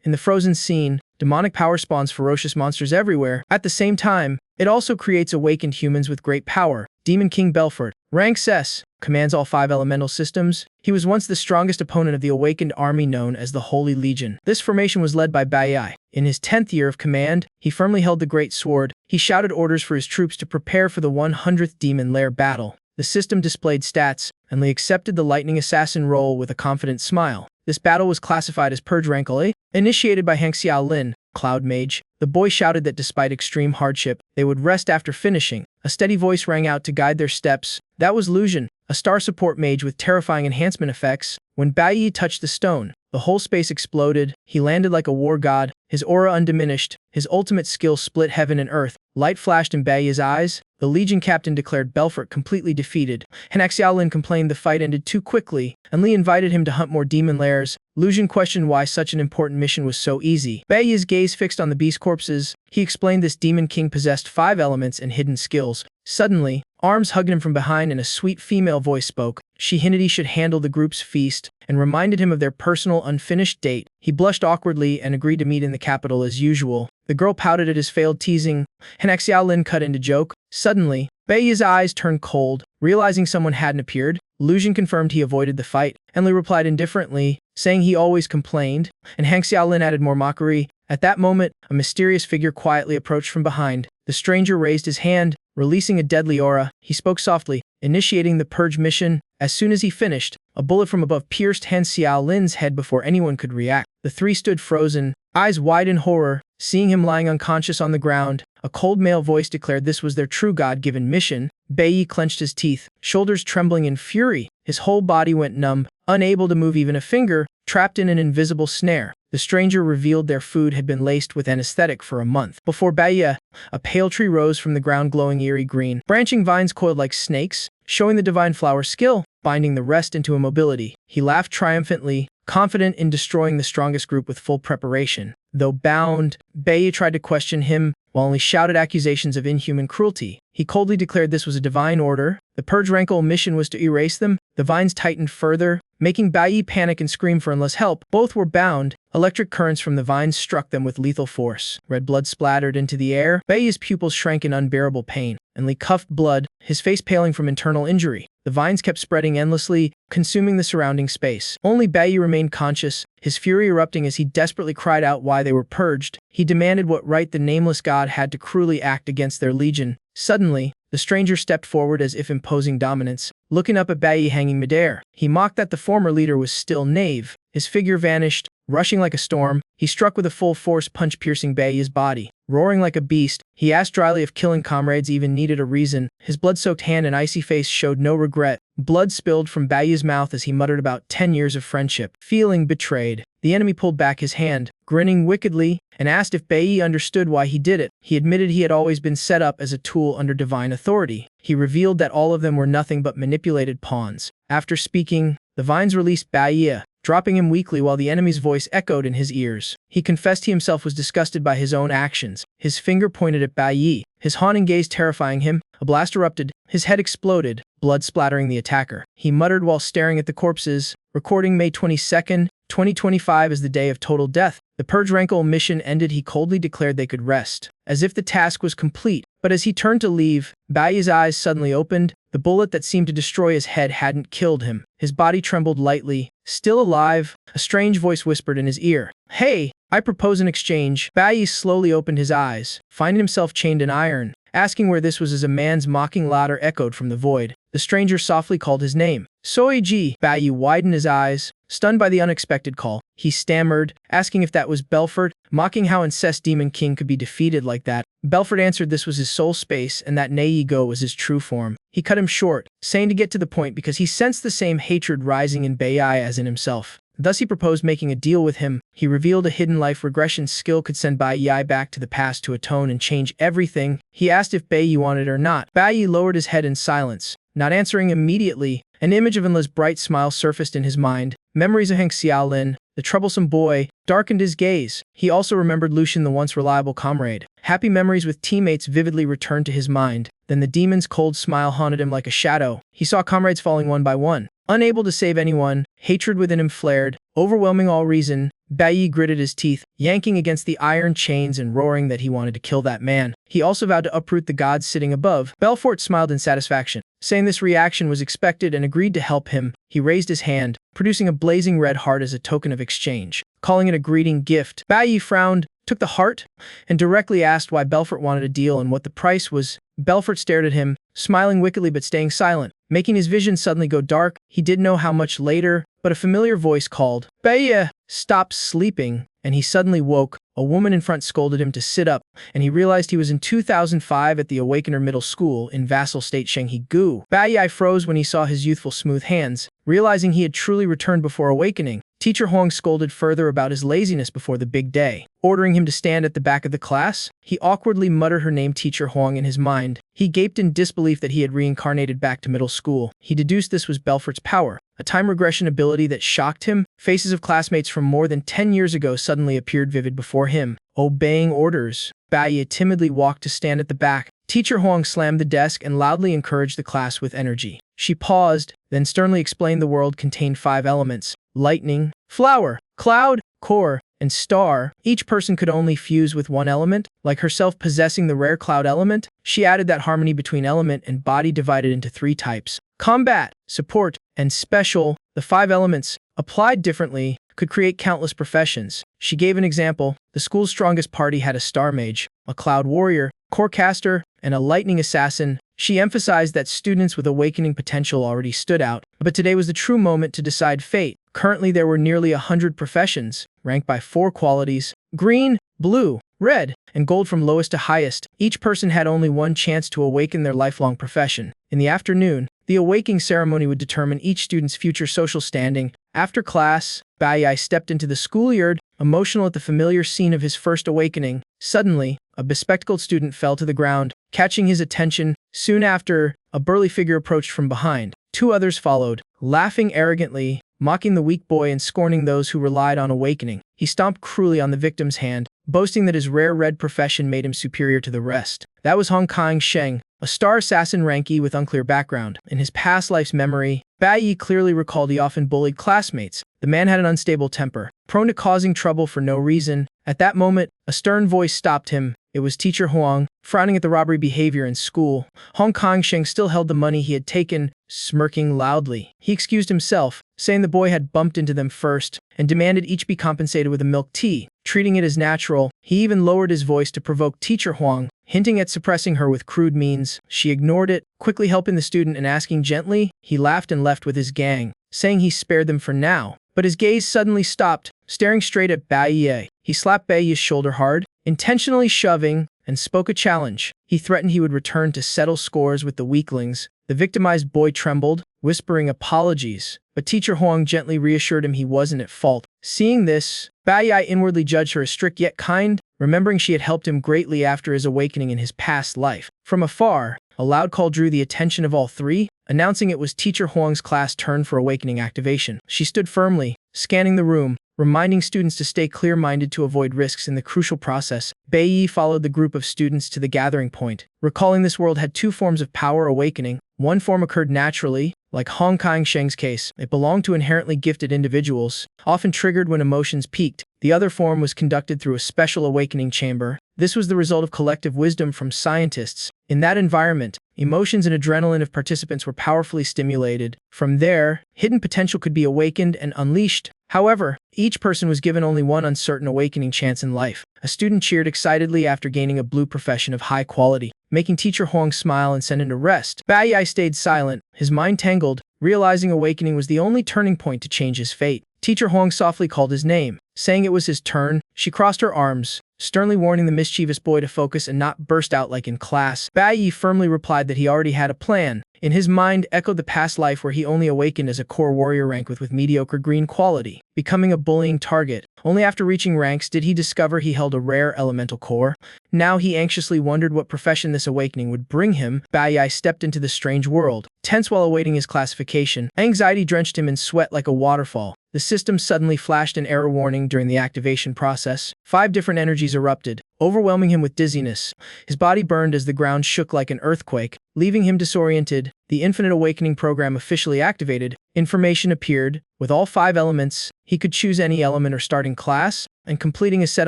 In the frozen scene, demonic power spawns ferocious monsters everywhere. At the same time, it also creates awakened humans with great power. Demon King Belfort, ranks S, commands all 5 elemental systems. He was once the strongest opponent of the awakened army known as the Holy Legion. This formation was led by Bai. In his 10th year of command, he firmly held the great sword. He shouted orders for his troops to prepare for the 100th Demon Lair battle. The system displayed stats, and Lee accepted the lightning assassin role with a confident smile. This battle was classified as Purge Rank A, initiated by Hang Xiaolin, Cloud Mage. The boy shouted that despite extreme hardship, they would rest after finishing. A steady voice rang out to guide their steps. That was Lucian, a star support mage with terrifying enhancement effects. When Bai Yi touched the stone, the whole space exploded. He landed like a war god, his aura undiminished. His ultimate skill split heaven and earth. Light flashed in Bai Yi's eyes. The Legion captain declared Belfort completely defeated. Hang Xiaolin complained the fight ended too quickly, and Li invited him to hunt more demon lairs. Lucian questioned why such an important mission was so easy. Bai Yi's gaze fixed on the beast corpses. He explained this demon king possessed 5 elements and hidden skills. Suddenly, arms hugged him from behind and a sweet female voice spoke. She hinted he should handle the group's feast and reminded him of their personal unfinished date. He blushed awkwardly and agreed to meet in the capital as usual. The girl pouted at his failed teasing. Hang Xiaolin cut into joke. Suddenly, Bai Yi's eyes turned cold. Realizing someone hadn't appeared, Lucian confirmed he avoided the fight, and Li replied indifferently, saying he always complained, and Hang Xiaolin added more mockery. At that moment, a mysterious figure quietly approached from behind. The stranger raised his hand, releasing a deadly aura. He spoke softly, initiating the purge mission. As soon as he finished, a bullet from above pierced Hang Xiaolin's head before anyone could react. The 3 stood frozen, eyes wide in horror, seeing him lying unconscious on the ground. A cold male voice declared this was their true God-given mission. Bai Yi clenched his teeth, shoulders trembling in fury. His whole body went numb, unable to move even a finger, trapped in an invisible snare. The stranger revealed their food had been laced with anesthetic for a month. Before Bai Yi, a pale tree rose from the ground glowing eerie green. Branching vines coiled like snakes, showing the divine flower's skill, binding the rest into immobility. He laughed triumphantly, confident in destroying the strongest group with full preparation. Though bound, Bai Yi tried to question him, while only shouted accusations of inhuman cruelty. He coldly declared this was a divine order. The Purge Rankle mission was to erase them. The vines tightened further, making Bai Yi panic and scream for endless help. Both were bound. Electric currents from the vines struck them with lethal force. Red blood splattered into the air. Bai Yi's pupils shrank in unbearable pain, and Li coughed blood, his face paling from internal injury. The vines kept spreading endlessly, consuming the surrounding space. Only Bai Yi remained conscious, his fury erupting as he desperately cried out why they were purged. He demanded what right the nameless god had to cruelly act against their legion. Suddenly, the stranger stepped forward as if imposing dominance, looking up at Bai Yi hanging midair. He mocked that the former leader was still knave. His figure vanished, rushing like a storm. He struck with a full-force punch piercing Bai Yi's body. Roaring like a beast, he asked dryly if killing comrades even needed a reason. His blood-soaked hand and icy face showed no regret. Blood spilled from Bai Yi's mouth as he muttered about 10 years of friendship. Feeling betrayed, the enemy pulled back his hand, grinning wickedly, and asked if Bai Yi understood why he did it. He admitted he had always been set up as a tool under divine authority. He revealed that all of them were nothing but manipulated pawns. After speaking, the vines released Bai Yi, dropping him weakly while the enemy's voice echoed in his ears. He confessed he himself was disgusted by his own actions. His finger pointed at Bai Yi, his haunting gaze terrifying him. A blast erupted, his head exploded, blood splattering the attacker. He muttered while staring at the corpses. Recording May 22nd, 2025 as the day of total death. The Purge Rankle mission ended. He coldly declared they could rest, as if the task was complete. But as he turned to leave, Bai Yi's eyes suddenly opened. The bullet that seemed to destroy his head hadn't killed him. His body trembled lightly. Still alive, a strange voice whispered in his ear. "Hey, I propose an exchange." Bai Yi slowly opened his eyes, finding himself chained in iron. Asking where this was as a man's mocking laughter echoed from the void. The stranger softly called his name. "Soiji." Bai Yi widened his eyes, stunned by the unexpected call. He stammered, asking if that was Belfort, mocking how incest Demon King could be defeated like that. Belfort answered this was his soul space and that Neigo was his true form. He cut him short, saying to get to the point because he sensed the same hatred rising in Bai Yi as in himself. Thus he proposed making a deal with him. He revealed a hidden life regression skill could send Bai Yi back to the past to atone and change everything. He asked if Bai Yi wanted it or not. Bai Yi lowered his head in silence, not answering immediately. An image of Enla's bright smile surfaced in his mind. Memories of Hang Xiaolin, the troublesome boy, darkened his gaze. He also remembered Lucian, the once reliable comrade. Happy memories with teammates vividly returned to his mind. Then the demon's cold smile haunted him like a shadow. He saw comrades falling one by one. Unable to save anyone, hatred within him flared, overwhelming all reason. Bai Yi gritted his teeth. yanking against the iron chains and roaring that he wanted to kill that man. He also vowed to uproot the gods sitting above. Belfort smiled in satisfaction, saying this reaction was expected and agreed to help him. He raised his hand, producing a blazing red heart as a token of exchange, calling it a greeting gift. Bai frowned, took the heart, and directly asked why Belfort wanted a deal and what the price was. Belfort stared at him, smiling wickedly but staying silent, making his vision suddenly go dark. He didn't know how much later, but a familiar voice called, "Bai, stop sleeping," and he suddenly woke. A woman in front scolded him to sit up, and he realized he was in 2005 at the Awakener Middle School in Vassal State Shenghe-gu. Bai froze when he saw his youthful smooth hands, realizing he had truly returned before awakening. Teacher Huang scolded further about his laziness before the big day, ordering him to stand at the back of the class. He awkwardly muttered her name, Teacher Huang, in his mind. He gaped in disbelief that he had reincarnated back to middle school. He deduced this was Belfort's power, a time regression ability that shocked him. Faces of classmates from more than 10 years ago suddenly appeared vivid before him. Obeying orders, Bai timidly walked to stand at the back. Teacher Huang slammed the desk and loudly encouraged the class with energy. She paused, then sternly explained the world contained 5 elements: lightning, flower, cloud, core, and star. Each person could only fuse with one element, like herself possessing the rare cloud element. She added that harmony between element and body divided into 3 types: combat, support, and special. The 5 elements, applied differently, could create countless professions. She gave an example. The school's strongest party had a star mage, a cloud warrior, core caster, and a lightning assassin. She emphasized that students with awakening potential already stood out, but today was the true moment to decide fate. Currently, there were nearly 100 professions, ranked by 4 qualities: green, blue, red, and gold from lowest to highest. Each person had only one chance to awaken their lifelong profession. In the afternoon, the awakening ceremony would determine each student's future social standing. After class, Bai stepped into the schoolyard, emotional at the familiar scene of his first awakening. Suddenly, a bespectacled student fell to the ground, catching his attention. Soon after, a burly figure approached from behind. 2 others followed, laughing arrogantly, mocking the weak boy and scorning those who relied on awakening. He stomped cruelly on the victim's hand, boasting that his rare red profession made him superior to the rest. That was Hong Sheng, a star assassin rank E with unclear background. In his past life's memory, Bai clearly recalled he often bullied classmates. The man had an unstable temper, prone to causing trouble for no reason. At that moment, a stern voice stopped him. It was Teacher Huang, frowning at the robbery behavior in school. Hong Sheng still held the money he had taken, smirking loudly. He excused himself, saying the boy had bumped into them first, and demanded each be compensated with a milk tea. Treating it as natural, he even lowered his voice to provoke Teacher Huang, hinting at suppressing her with crude means. She ignored it, quickly helping the student and asking gently. He laughed and left with his gang, saying he spared them for now. But his gaze suddenly stopped, staring straight at Bai. He slapped Bai's shoulder hard, intentionally shoving, and spoke a challenge. He threatened he would return to settle scores with the weaklings. The victimized boy trembled, whispering apologies, but Teacher Huang gently reassured him he wasn't at fault. Seeing this, Bai inwardly judged her as strict yet kind, remembering she had helped him greatly after his awakening in his past life. From afar, a loud call drew the attention of all 3, announcing it was Teacher Huang's class turn for awakening activation. She stood firmly, scanning the room, reminding students to stay clear-minded to avoid risks in the crucial process. Bai followed the group of students to the gathering point, recalling this world had 2 forms of power awakening. One form occurred naturally, like Hong Sheng's case. It belonged to inherently gifted individuals, often triggered when emotions peaked. The other form was conducted through a special awakening chamber. This was the result of collective wisdom from scientists. In that environment, emotions and adrenaline of participants were powerfully stimulated. From there, hidden potential could be awakened and unleashed. However, each person was given only one uncertain awakening chance in life. A student cheered excitedly after gaining a blue profession of high quality, making Teacher Huang smile and send him to rest. Bai stayed silent, his mind tangled, realizing awakening was the only turning point to change his fate. Teacher Huang softly called his name, saying it was his turn. She crossed her arms, sternly warning the mischievous boy to focus and not burst out like in class. Bai firmly replied that he already had a plan. In his mind echoed the past life where he only awakened as a core warrior rank with mediocre green quality, becoming a bullying target. Only after reaching ranks did he discover he held a rare elemental core. Now he anxiously wondered what profession this awakening would bring him. Bai stepped into the strange world, tense while awaiting his classification. Anxiety drenched him in sweat like a waterfall. the system suddenly flashed an error warning during the activation process. 5 different energies erupted, overwhelming him with dizziness. His body burned as the ground shook like an earthquake, leaving him disoriented. The Infinite Awakening program officially activated. Information appeared. With all 5 elements, he could choose any element or starting class, and completing a set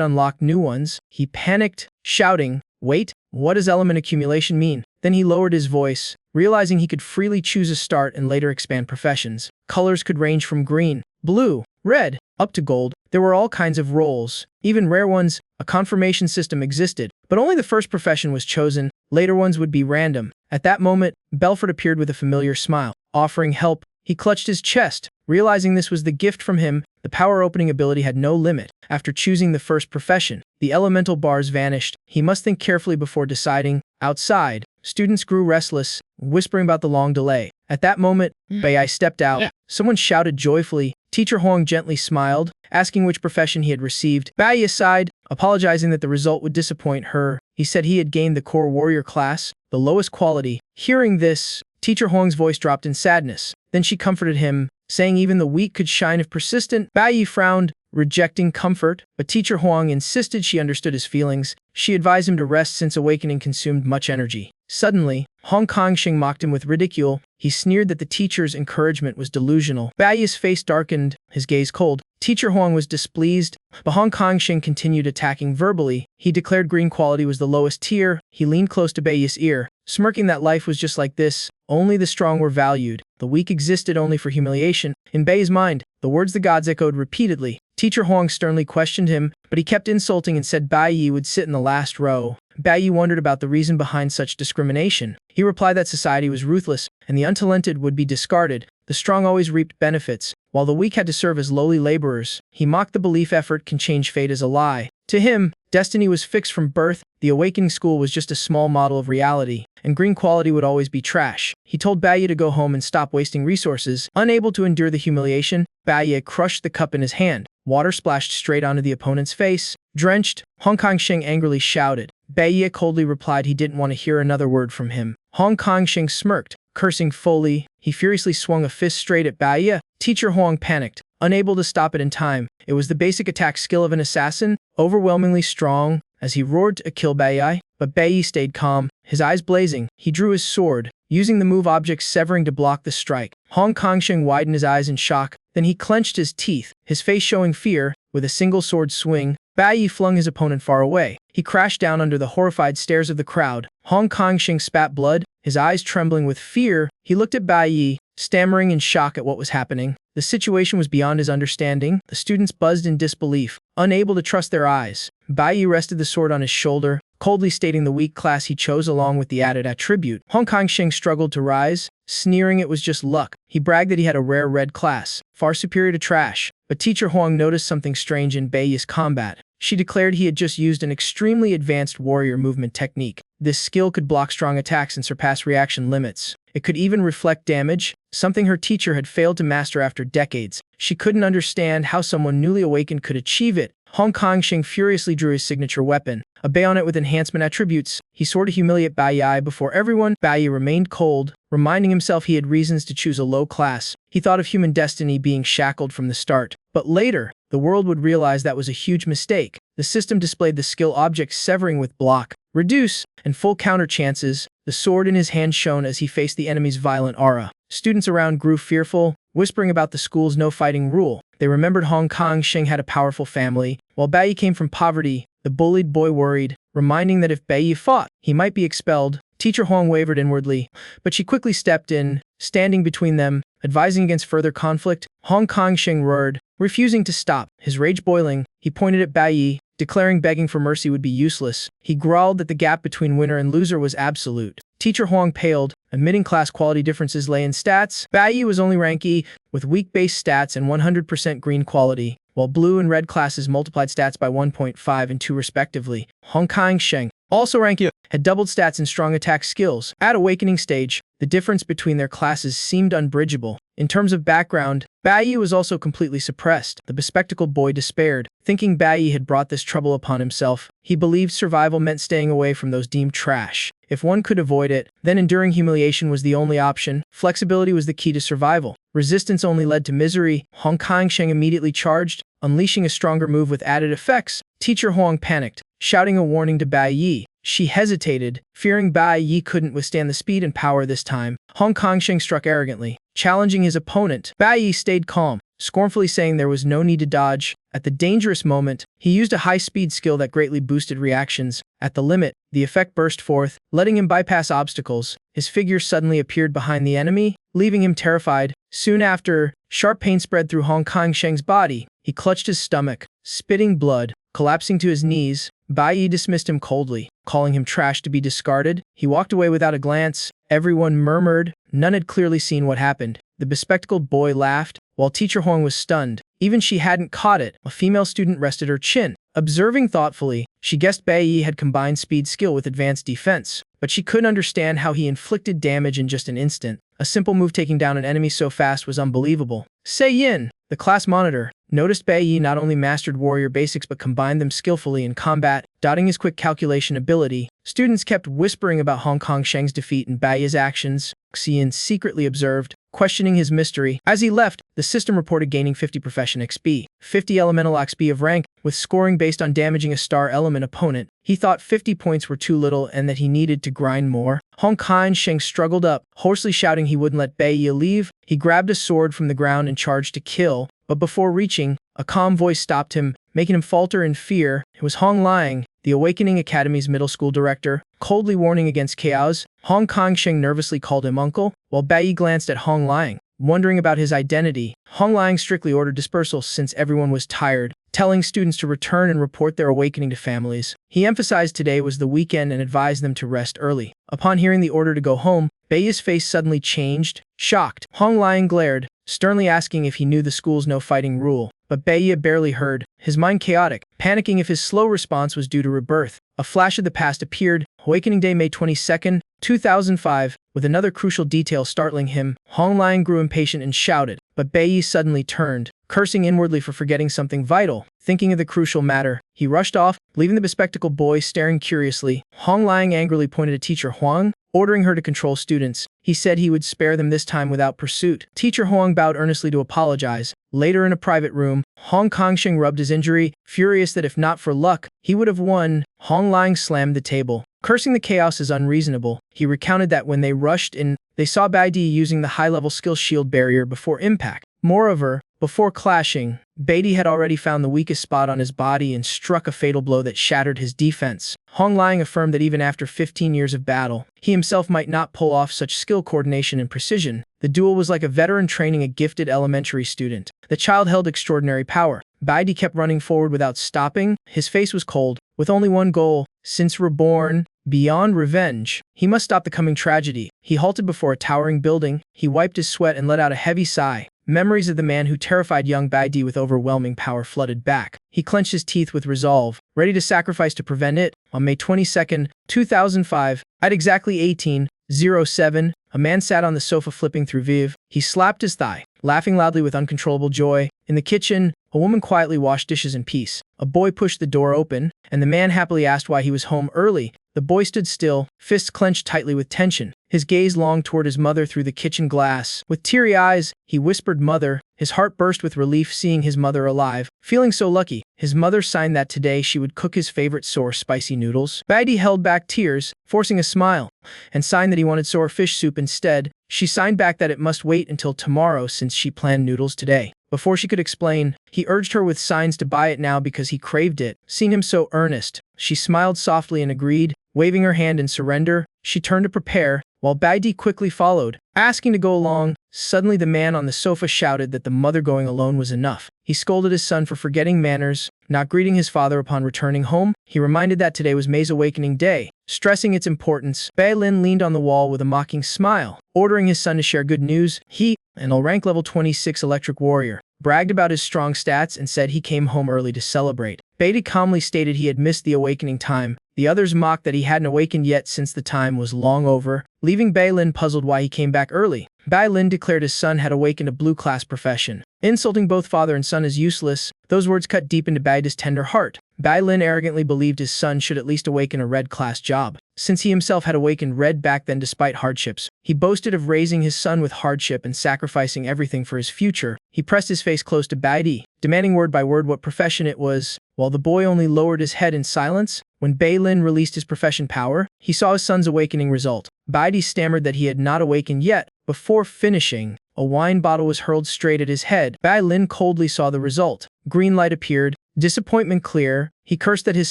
unlocked new ones. He panicked, shouting, "Wait, what does element accumulation mean?" Then he lowered his voice, realizing he could freely choose a start and later expand professions. Colors could range from green, blue, red, up to gold. There were all kinds of roles, even rare ones. A confirmation system existed, but only the first profession was chosen. Later ones would be random. At that moment, Belfort appeared with a familiar smile, offering help. He clutched his chest, realizing this was the gift from him. The power opening ability had no limit. After choosing the first profession, the elemental bars vanished. He must think carefully before deciding. Outside, students grew restless, whispering about the long delay. At that moment, Bai stepped out. Someone shouted joyfully. Teacher Huang gently smiled, asking which profession he had received. Bai sighed, apologizing that the result would disappoint her. He said he had gained the core warrior class, the lowest quality. Hearing this, Teacher Huang's voice dropped in sadness. Then she comforted him, saying even the weak could shine if persistent. Bai frowned, rejecting comfort, but Teacher Huang insisted she understood his feelings. She advised him to rest since awakening consumed much energy. Suddenly, Hong Kongsheng mocked him with ridicule. He sneered that the teacher's encouragement was delusional. Bai's face darkened, his gaze cold. Teacher Huang was displeased, but Hong Kongsheng continued attacking verbally. He declared green quality was the lowest tier. He leaned close to Bai's ear, smirking that life was just like this. Only the strong were valued. The weak existed only for humiliation. In Bai's mind, the words the gods echoed repeatedly. Teacher Huang sternly questioned him, but he kept insulting and said Bai Yi would sit in the last row. Bai Yi wondered about the reason behind such discrimination. He replied that society was ruthless, and the untalented would be discarded. The strong always reaped benefits, while the weak had to serve as lowly laborers. He mocked the belief effort can change fate as a lie. To him, destiny was fixed from birth. The awakening school was just a small model of reality, and green quality would always be trash. He told Bai to go home and stop wasting resources. Unable to endure the humiliation, Bai crushed the cup in his hand. Water splashed straight onto the opponent's face. Drenched, Hong Kongsheng angrily shouted. Bai coldly replied he didn't want to hear another word from him. Hong Kongsheng smirked, cursing fully. He furiously swung a fist straight at Bai. Teacher Huang panicked, unable to stop it in time. It was the basic attack skill of an assassin, overwhelmingly strong. As he roared to kill Bai, but Bai stayed calm, his eyes blazing. He drew his sword, using the move object severing to block the strike. Hong Kongsheng widened his eyes in shock. Then he clenched his teeth, his face showing fear. With a single sword swing, Bai flung his opponent far away. He crashed down under the horrified stares of the crowd. Hong Kongsheng spat blood, his eyes trembling with fear. He looked at Bai, stammering in shock at what was happening. The situation was beyond his understanding. The students buzzed in disbelief, unable to trust their eyes. Bai rested the sword on his shoulder, coldly stating the weak class he chose along with the added attribute. Hong Kongsheng struggled to rise, sneering it was just luck. He bragged that he had a rare red class, far superior to trash. But Teacher Huang noticed something strange in Bai's combat. She declared he had just used an extremely advanced warrior movement technique. This skill could block strong attacks and surpass reaction limits. It could even reflect damage, something her teacher had failed to master after decades. She couldn't understand how someone newly awakened could achieve it. Hong Kongsheng furiously drew his signature weapon, a bayonet with enhancement attributes. He swore to humiliate Bai before everyone. Bai remained cold, reminding himself he had reasons to choose a low class. He thought of human destiny being shackled from the start. But later, the world would realize that was a huge mistake. The system displayed the skill object severing with block, reduce, and full counter chances. The sword in his hand shone as he faced the enemy's violent aura. Students around grew fearful, whispering about the school's no-fighting rule. They remembered Hong Kongsheng had a powerful family, while Bai came from poverty. The bullied boy worried, reminding that if Bai fought, he might be expelled. Teacher Huang wavered inwardly, but she quickly stepped in, standing between them, advising against further conflict. Hong Kongsheng roared, refusing to stop. His rage boiling, he pointed at Bai, declaring begging for mercy would be useless. He growled that the gap between winner and loser was absolute. Teacher Huang paled, admitting class quality differences lay in stats. Bai was only rank E, with weak base stats and 100% green quality, while blue and red classes multiplied stats by 1.5 and 2 respectively. Hong Kongsheng, also rank E, had doubled stats and strong attack skills. At awakening stage, the difference between their classes seemed unbridgeable. In terms of background, Bai was also completely suppressed. The bespectacled boy despaired, thinking Bai had brought this trouble upon himself. He believed survival meant staying away from those deemed trash. If one could avoid it, then enduring humiliation was the only option. Flexibility was the key to survival. Resistance only led to misery. Hong Kong-sheng immediately charged, unleashing a stronger move with added effects. Teacher Huang panicked, shouting a warning to Bai Yi. She hesitated, fearing Bai Yi couldn't withstand the speed and power this time. Hong Kong-sheng struck arrogantly, challenging his opponent. Bai Yi stayed calm, scornfully saying there was no need to dodge. At the dangerous moment, he used a high-speed skill that greatly boosted reactions. At the limit, the effect burst forth, letting him bypass obstacles. His figure suddenly appeared behind the enemy, leaving him terrified. Soon after, sharp pain spread through Hong Kong-sheng's body. He clutched his stomach, spitting blood. Collapsing to his knees, Bai Yi dismissed him coldly, calling him trash to be discarded. He walked away without a glance. Everyone murmured. None had clearly seen what happened. The bespectacled boy laughed, while Teacher Huang was stunned. Even she hadn't caught it. A female student rested her chin. Observing thoughtfully, she guessed Bai Yi had combined speed skill with advanced defense, but she couldn't understand how he inflicted damage in just an instant. A simple move taking down an enemy so fast was unbelievable. Sei Yin, the class monitor, noticed Bai Yi not only mastered warrior basics but combined them skillfully in combat. Dotting his quick calculation ability, students kept whispering about Hong Kong-sheng's defeat and Bai Yi's actions. Sei Yin secretly observed, questioning his mystery. As he left, the system reported gaining 50 profession XP, 50 elemental XP of rank, with scoring based on damaging a star element opponent. He thought 50 points were too little and that he needed to grind more. Hong Kong-sheng struggled up, hoarsely shouting he wouldn't let Bai Yi leave. He grabbed a sword from the ground and charged to kill, but before reaching, a calm voice stopped him, making him falter in fear. It was Hong Liang, the Awakening Academy's middle school director, coldly warning against chaos. Hong Kong-sheng nervously called him uncle, while Bai Yi glanced at Hong Liang, wondering about his identity. Hong Liang strictly ordered dispersal since everyone was tired, telling students to return and report their awakening to families. He emphasized today was the weekend and advised them to rest early. Upon hearing the order to go home, Bai Yi's face suddenly changed. Shocked, Hong Liang glared, sternly asking if he knew the school's no fighting rule. But Bai Yi barely heard, his mind chaotic, panicking if his slow response was due to rebirth. A flash of the past appeared. Awakening Day, May 22nd, 2005, with another crucial detail startling him. Hong Liang grew impatient and shouted, but Bai Yi suddenly turned, cursing inwardly for forgetting something vital. Thinking of the crucial matter, he rushed off, leaving the bespectacled boy staring curiously. Hong Liang angrily pointed at Teacher Huang, ordering her to control students. He said he would spare them this time without pursuit. Teacher Huang bowed earnestly to apologize. Later in a private room, Hong Kong-sheng rubbed his injury, furious that if not for luck, he would have won. Hong Liang slammed the table, cursing the chaos as unreasonable. He recounted that when they rushed in, they saw Bai Yi using the high-level skill shield barrier before impact. Moreover, before clashing, Bai Yi had already found the weakest spot on his body and struck a fatal blow that shattered his defense. Hong Liang affirmed that even after 15 years of battle, he himself might not pull off such skill coordination and precision. The duel was like a veteran training a gifted elementary student. The child held extraordinary power. Bai Yi kept running forward without stopping. His face was cold, with only one goal, since Reborn, beyond revenge. He must stop the coming tragedy. He halted before a towering building. He wiped his sweat and let out a heavy sigh. Memories of the man who terrified young Bai Yi with overwhelming power flooded back. He clenched his teeth with resolve, ready to sacrifice to prevent it. On May 22nd, 2005, at exactly 18:07, a man sat on the sofa flipping through Viv. He slapped his thigh, laughing loudly with uncontrollable joy. In the kitchen, a woman quietly washed dishes in peace. A boy pushed the door open, and the man happily asked why he was home early. The boy stood still, fists clenched tightly with tension. His gaze longed toward his mother through the kitchen glass. With teary eyes, he whispered, "Mother." His heart burst with relief seeing his mother alive. Feeling so lucky, his mother signed that today she would cook his favorite sour spicy noodles. Bai Yi held back tears, forcing a smile, and signed that he wanted sour fish soup instead. She signed back that it must wait until tomorrow since she planned noodles today. Before she could explain, he urged her with signs to buy it now because he craved it. Seeing him so earnest, she smiled softly and agreed. Waving her hand in surrender, she turned to prepare, while Bai Yi quickly followed, asking to go along. Suddenly the man on the sofa shouted that the mother going alone was enough. He scolded his son for forgetting manners, not greeting his father upon returning home. He reminded that today was May's Awakening Day, stressing its importance. Bai Lin leaned on the wall with a mocking smile, ordering his son to share good news. He, an all-rank level 26 electric warrior, bragged about his strong stats and said he came home early to celebrate. Bai Yi calmly stated he had missed the awakening time. The others mocked that he hadn't awakened yet since the time was long over. leaving Bai Lin puzzled why he came back early. Bai Lin declared his son had awakened a blue-class profession. Insulting both father and son as useless, those words cut deep into Bai's tender heart. Bai Lin arrogantly believed his son should at least awaken a red-class job, since he himself had awakened red back then despite hardships. He boasted of raising his son with hardship and sacrificing everything for his future. He pressed his face close to Bai, demanding word by word what profession it was, while the boy only lowered his head in silence. When Bai Lin released his profession power, he saw his son's awakening result. Bai stammered that he had not awakened yet. Before finishing, a wine bottle was hurled straight at his head. Bai Lin coldly saw the result. Green light appeared, disappointment clear. He cursed that his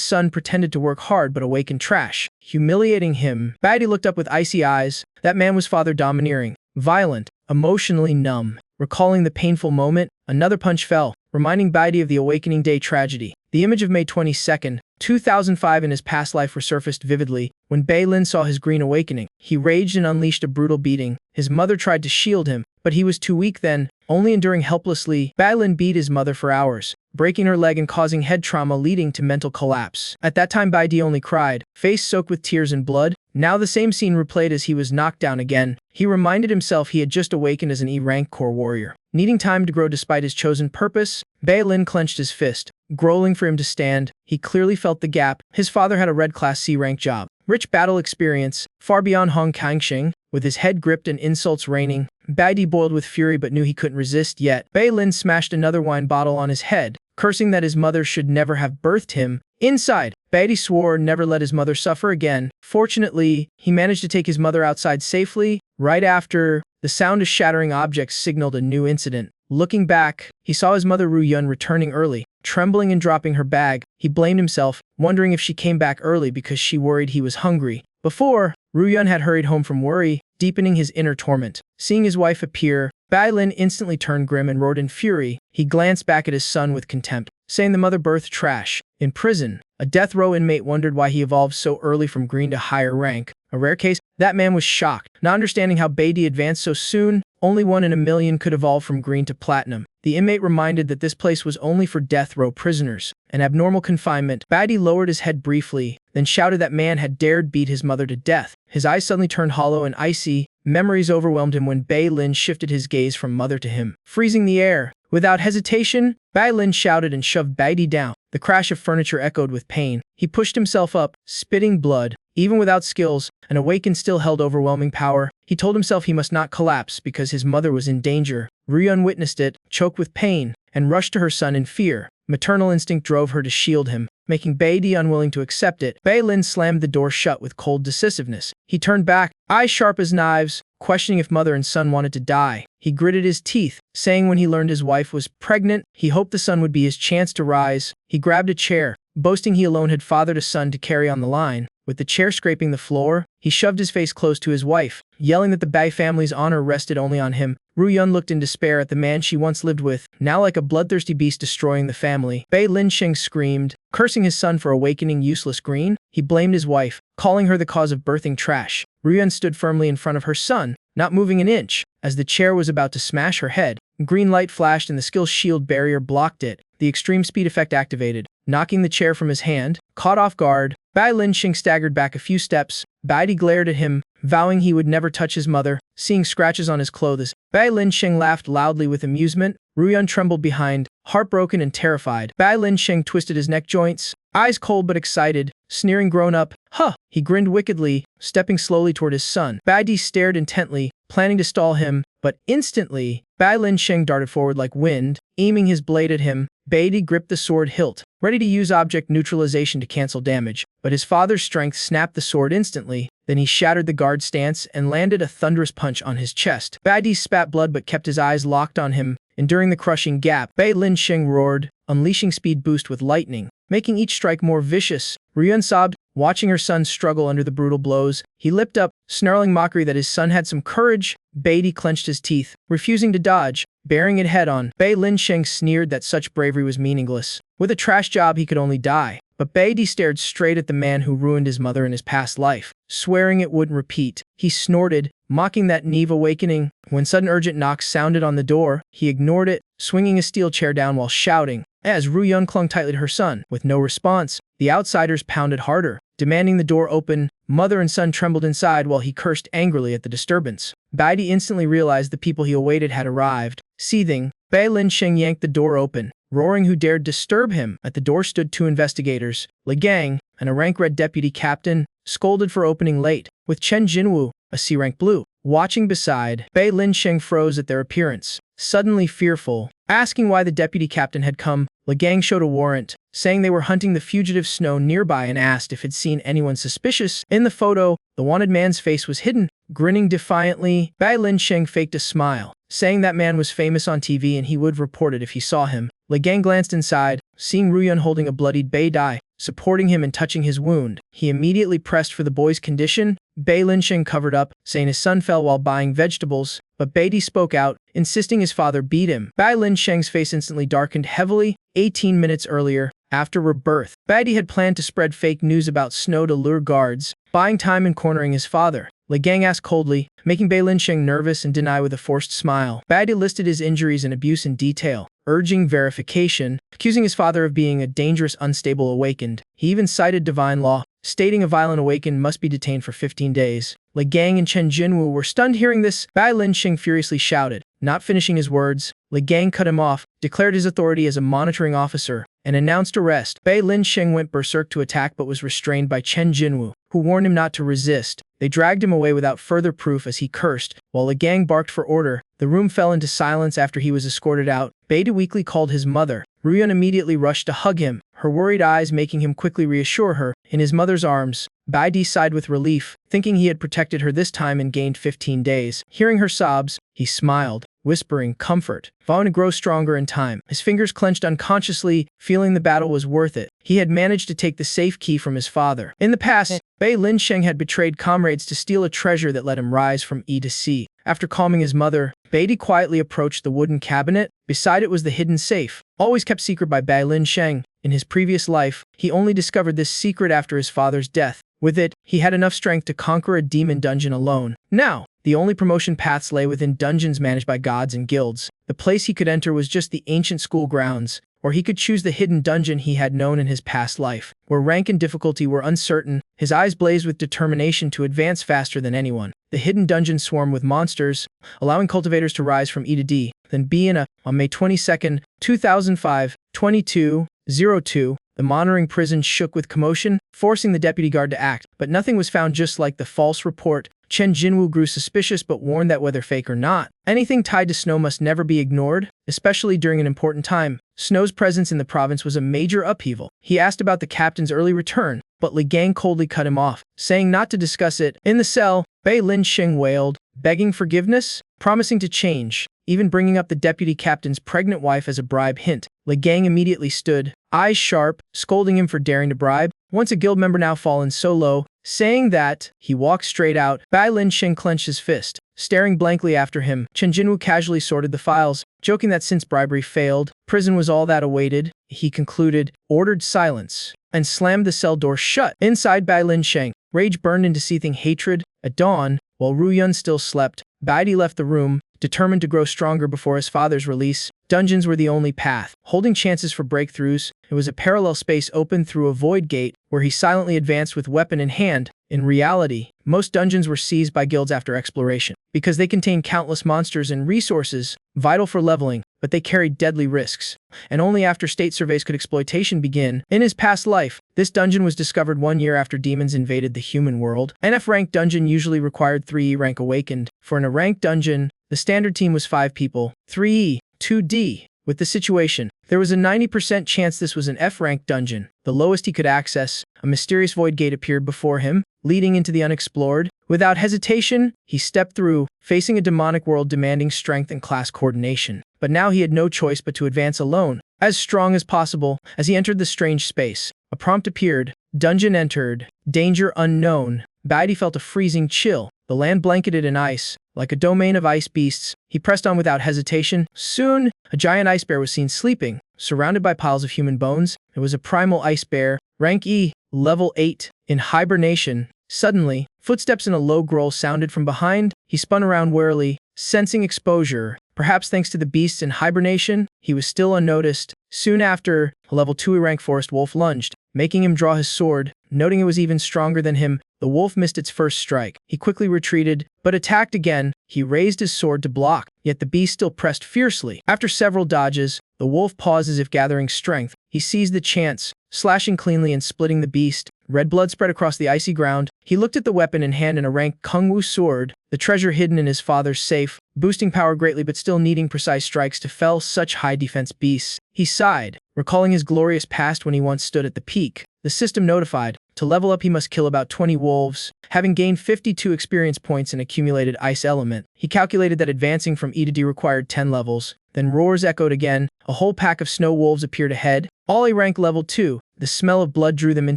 son pretended to work hard but awakened trash, humiliating him. Bai looked up with icy eyes. That man was father domineering, violent, emotionally numb. Recalling the painful moment, another punch fell, reminding Bai of the Awakening Day tragedy. The image of May 22, 2005 in his past life resurfaced vividly. When Bai Lin saw his green awakening, he raged and unleashed a brutal beating. His mother tried to shield him, but he was too weak then, only enduring helplessly. Bai Lin beat his mother for hours, breaking her leg and causing head trauma leading to mental collapse. At that time Bai only cried, face soaked with tears and blood. Now the same scene replayed as he was knocked down again. He reminded himself he had just awakened as an E-rank core warrior. Needing time to grow despite his chosen purpose, Bai Lin clenched his fist, growling for him to stand. He clearly felt the gap. His father had a red-class C-rank job, rich battle experience, far beyond Hong Kangxing. With his head gripped and insults raining, Bai boiled with fury but knew he couldn't resist yet. Bai Lin smashed another wine bottle on his head, cursing that his mother should never have birthed him. Inside, Bai swore never let his mother suffer again. Fortunately, he managed to take his mother outside safely. Right after, the sound of shattering objects signaled a new incident. Looking back, he saw his mother Ru Yun returning early, trembling and dropping her bag. He blamed himself, wondering if she came back early because she worried he was hungry. Before, Ru Yun had hurried home from worry, deepening his inner torment. Seeing his wife appear, Bai Lin instantly turned grim and roared in fury. He glanced back at his son with contempt, saying the mother birthed trash. In prison, a death row inmate wondered why he evolved so early from green to higher rank. A rare case, that man was shocked, not understanding how Bai advanced so soon. Only 1 in a million could evolve from green to platinum. The inmate reminded that this place was only for death row prisoners, an abnormal confinement. Bai lowered his head briefly, then shouted that man had dared beat his mother to death. His eyes suddenly turned hollow and icy. Memories overwhelmed him when Bai Lin shifted his gaze from mother to him, freezing the air. Without hesitation, Bai Lin shouted and shoved Bai down. The crash of furniture echoed with pain. He pushed himself up, spitting blood. Even without skills, an awakened still held overwhelming power. He told himself he must not collapse because his mother was in danger. Ru Yun witnessed it, choked with pain, and rushed to her son in fear. Maternal instinct drove her to shield him, making Bai unwilling to accept it. Bai Lin slammed the door shut with cold decisiveness. He turned back, eyes sharp as knives, questioning if mother and son wanted to die. He gritted his teeth, saying when he learned his wife was pregnant, he hoped the son would be his chance to rise. He grabbed a chair, boasting he alone had fathered a son to carry on the line. With the chair scraping the floor, he shoved his face close to his wife, yelling that the Bai family's honor rested only on him. Ru Yun looked in despair at the man she once lived with, now like a bloodthirsty beast destroying the family. Bai Lin screamed, cursing his son for awakening useless green. He blamed his wife, calling her the cause of birthing trash. Ru Yun stood firmly in front of her son, not moving an inch. As the chair was about to smash her head, green light flashed and the skill shield barrier blocked it. The extreme speed effect activated, knocking the chair from his hand. Caught off guard, Bai Lin staggered back a few steps. Bai glared at him, vowing he would never touch his mother. Seeing scratches on his clothes, Bai Lin laughed loudly with amusement. Ru Yun trembled behind, heartbroken and terrified. Bai Lin twisted his neck joints, eyes cold but excited, sneering grown up. Huh! He grinned wickedly, stepping slowly toward his son. Bai stared intently, planning to stall him, but instantly, Bai Lin darted forward like wind, aiming his blade at him. Bai gripped the sword hilt, ready to use object neutralization to cancel damage, but his father's strength snapped the sword instantly. Then he shattered the guard stance and landed a thunderous punch on his chest. Bai spat blood but kept his eyes locked on him. Enduring the crushing gap, Bai Lin roared, unleashing speed boost with lightning, making each strike more vicious. Ru Yun sobbed, watching her son struggle under the brutal blows. He lipped up, snarling mockery that his son had some courage. Bai clenched his teeth, refusing to dodge, bearing it head-on. Bai Lin sneered that such bravery was meaningless. With a trash job he could only die. But Bai stared straight at the man who ruined his mother in his past life, swearing it wouldn't repeat. He snorted, mocking that naive awakening. When sudden urgent knocks sounded on the door, he ignored it, swinging a steel chair down while shouting. As Ru Yun clung tightly to her son, with no response, the outsiders pounded harder, demanding the door open. Mother and son trembled inside while he cursed angrily at the disturbance. Baidi instantly realized the people he awaited had arrived. Seething, Bai Lin Sheng yanked the door open, roaring who dared disturb him. At the door stood two investigators, Li Gang, and a rank-red deputy captain, scolded for opening late, with Chen Jinwu, a C-rank blue, watching beside. Bai Lin Sheng froze at their appearance, suddenly fearful. Asking why the deputy captain had come, Li Gang showed a warrant, saying they were hunting the fugitive Snow nearby and asked if he'd seen anyone suspicious. In the photo, the wanted man's face was hidden. Grinning defiantly, Bai Lin Sheng faked a smile, saying that man was famous on TV and he would report it if he saw him. Li Gang glanced inside, seeing Ruyun holding a bloodied Bai Dai, supporting him and touching his wound. He immediately pressed for the boy's condition. Bai Lin Sheng covered up, saying his son fell while buying vegetables, but Beatty spoke out, insisting his father beat him. Bai Lin Sheng's face instantly darkened heavily. 18 minutes earlier, after rebirth, Beatty had planned to spread fake news about Snow to lure guards, buying time and cornering his father. Li Gang asked coldly, making Bai Lin Sheng nervous and deny with a forced smile. Beatty listed his injuries and abuse in detail, urging verification, accusing his father of being a dangerous, unstable awakened. He even cited divine law, stating a violent awakened must be detained for 15 days. Li Gang and Chen Jinwu were stunned hearing this. Bai Lin Sheng furiously shouted. Not finishing his words, Li Gang cut him off, declared his authority as a monitoring officer, and announced arrest. Bai Lin Sheng went berserk to attack but was restrained by Chen Jinwu, who warned him not to resist. They dragged him away without further proof as he cursed, while Li Gang barked for order. The room fell into silence after he was escorted out. Beidou weakly called his mother. Ruyun immediately rushed to hug him, her worried eyes making him quickly reassure her. In his mother's arms, Baidi sighed with relief, thinking he had protected her this time and gained 15 days. Hearing her sobs, he smiled, whispering comfort, vowing to grow stronger in time. His fingers clenched unconsciously, feeling the battle was worth it. He had managed to take the safe key from his father. In the past, Bai Lin Sheng had betrayed comrades to steal a treasure that let him rise from E to C. After calming his mother, Beatty quietly approached the wooden cabinet. Beside it was the hidden safe, always kept secret by Bai Lin Sheng. In his previous life, he only discovered this secret after his father's death. With it, he had enough strength to conquer a demon dungeon alone. Now, the only promotion paths lay within dungeons managed by gods and guilds. The place he could enter was just the ancient school grounds, or he could choose the hidden dungeon he had known in his past life, where rank and difficulty were uncertain. His eyes blazed with determination to advance faster than anyone. The hidden dungeon swarmed with monsters, allowing cultivators to rise from E to D, then B in A. On May 22, 2005, 22:02, the monitoring prison shook with commotion, forcing the deputy guard to act. But nothing was found just like the false report. Chen Jinwu grew suspicious but warned that whether fake or not, anything tied to Snow must never be ignored, especially during an important time. Snow's presence in the province was a major upheaval. He asked about the captain's early return, but Li Gang coldly cut him off, saying not to discuss it. In the cell, Bai Lin Sheng wailed, begging forgiveness, promising to change, even bringing up the deputy captain's pregnant wife as a bribe hint. Li Gang immediately stood, eyes sharp, scolding him for daring to bribe. Once a guild member now fallen so low, saying that he walked straight out. Bai Lin Sheng clenched his fist, staring blankly after him. Chen Jinwu casually sorted the files, joking that since bribery failed, prison was all that awaited. He concluded, ordered silence, and slammed the cell door shut. Inside Bai Lin Sheng, rage burned into seething hatred. At dawn, while Ruyun still slept, Baidi left the room, determined to grow stronger before his father's release. Dungeons were the only path, holding chances for breakthroughs. It was a parallel space opened through a void gate, where he silently advanced with weapon in hand. In reality, most dungeons were seized by guilds after exploration, because they contained countless monsters and resources, vital for leveling, but they carried deadly risks. And only after state surveys could exploitation begin. In his past life, this dungeon was discovered 1 year after demons invaded the human world. An F-rank dungeon usually required 3E rank awakened. For an A-rank dungeon, the standard team was 5 people, 3E, 2D. With the situation, there was a 90% chance this was an F-rank dungeon, the lowest he could access. A mysterious void gate appeared before him, leading into the unexplored. Without hesitation, he stepped through, facing a demonic world demanding strength and class coordination. But now he had no choice but to advance alone, as strong as possible. As he entered the strange space, a prompt appeared. Dungeon entered. Danger unknown. Baidi felt a freezing chill. The land blanketed in ice, like a domain of ice beasts. He pressed on without hesitation. Soon, a giant ice bear was seen sleeping, surrounded by piles of human bones. It was a primal ice bear, rank E, level 8, in hibernation. Suddenly, footsteps in a low growl sounded from behind. He spun around warily, sensing exposure. Perhaps thanks to the beasts in hibernation, he was still unnoticed. Soon after, a level 2 rank forest wolf lunged, making him draw his sword. Noting it was even stronger than him, the wolf missed its first strike. He quickly retreated, but attacked again. He raised his sword to block, yet the beast still pressed fiercely. After several dodges, the wolf paused as if gathering strength. He seized the chance, slashing cleanly and splitting the beast. Red blood spread across the icy ground. He looked at the weapon in hand in a rank Kung Wu sword, the treasure hidden in his father's safe, boosting power greatly but still needing precise strikes to fell such high defense beasts. He sighed, recalling his glorious past when he once stood at the peak. The system notified, to level up he must kill about 20 wolves. Having gained 52 experience points and accumulated ice element, he calculated that advancing from E to D required 10 levels. Then roars echoed again. A whole pack of snow wolves appeared ahead, all a rank level 2. The smell of blood drew them in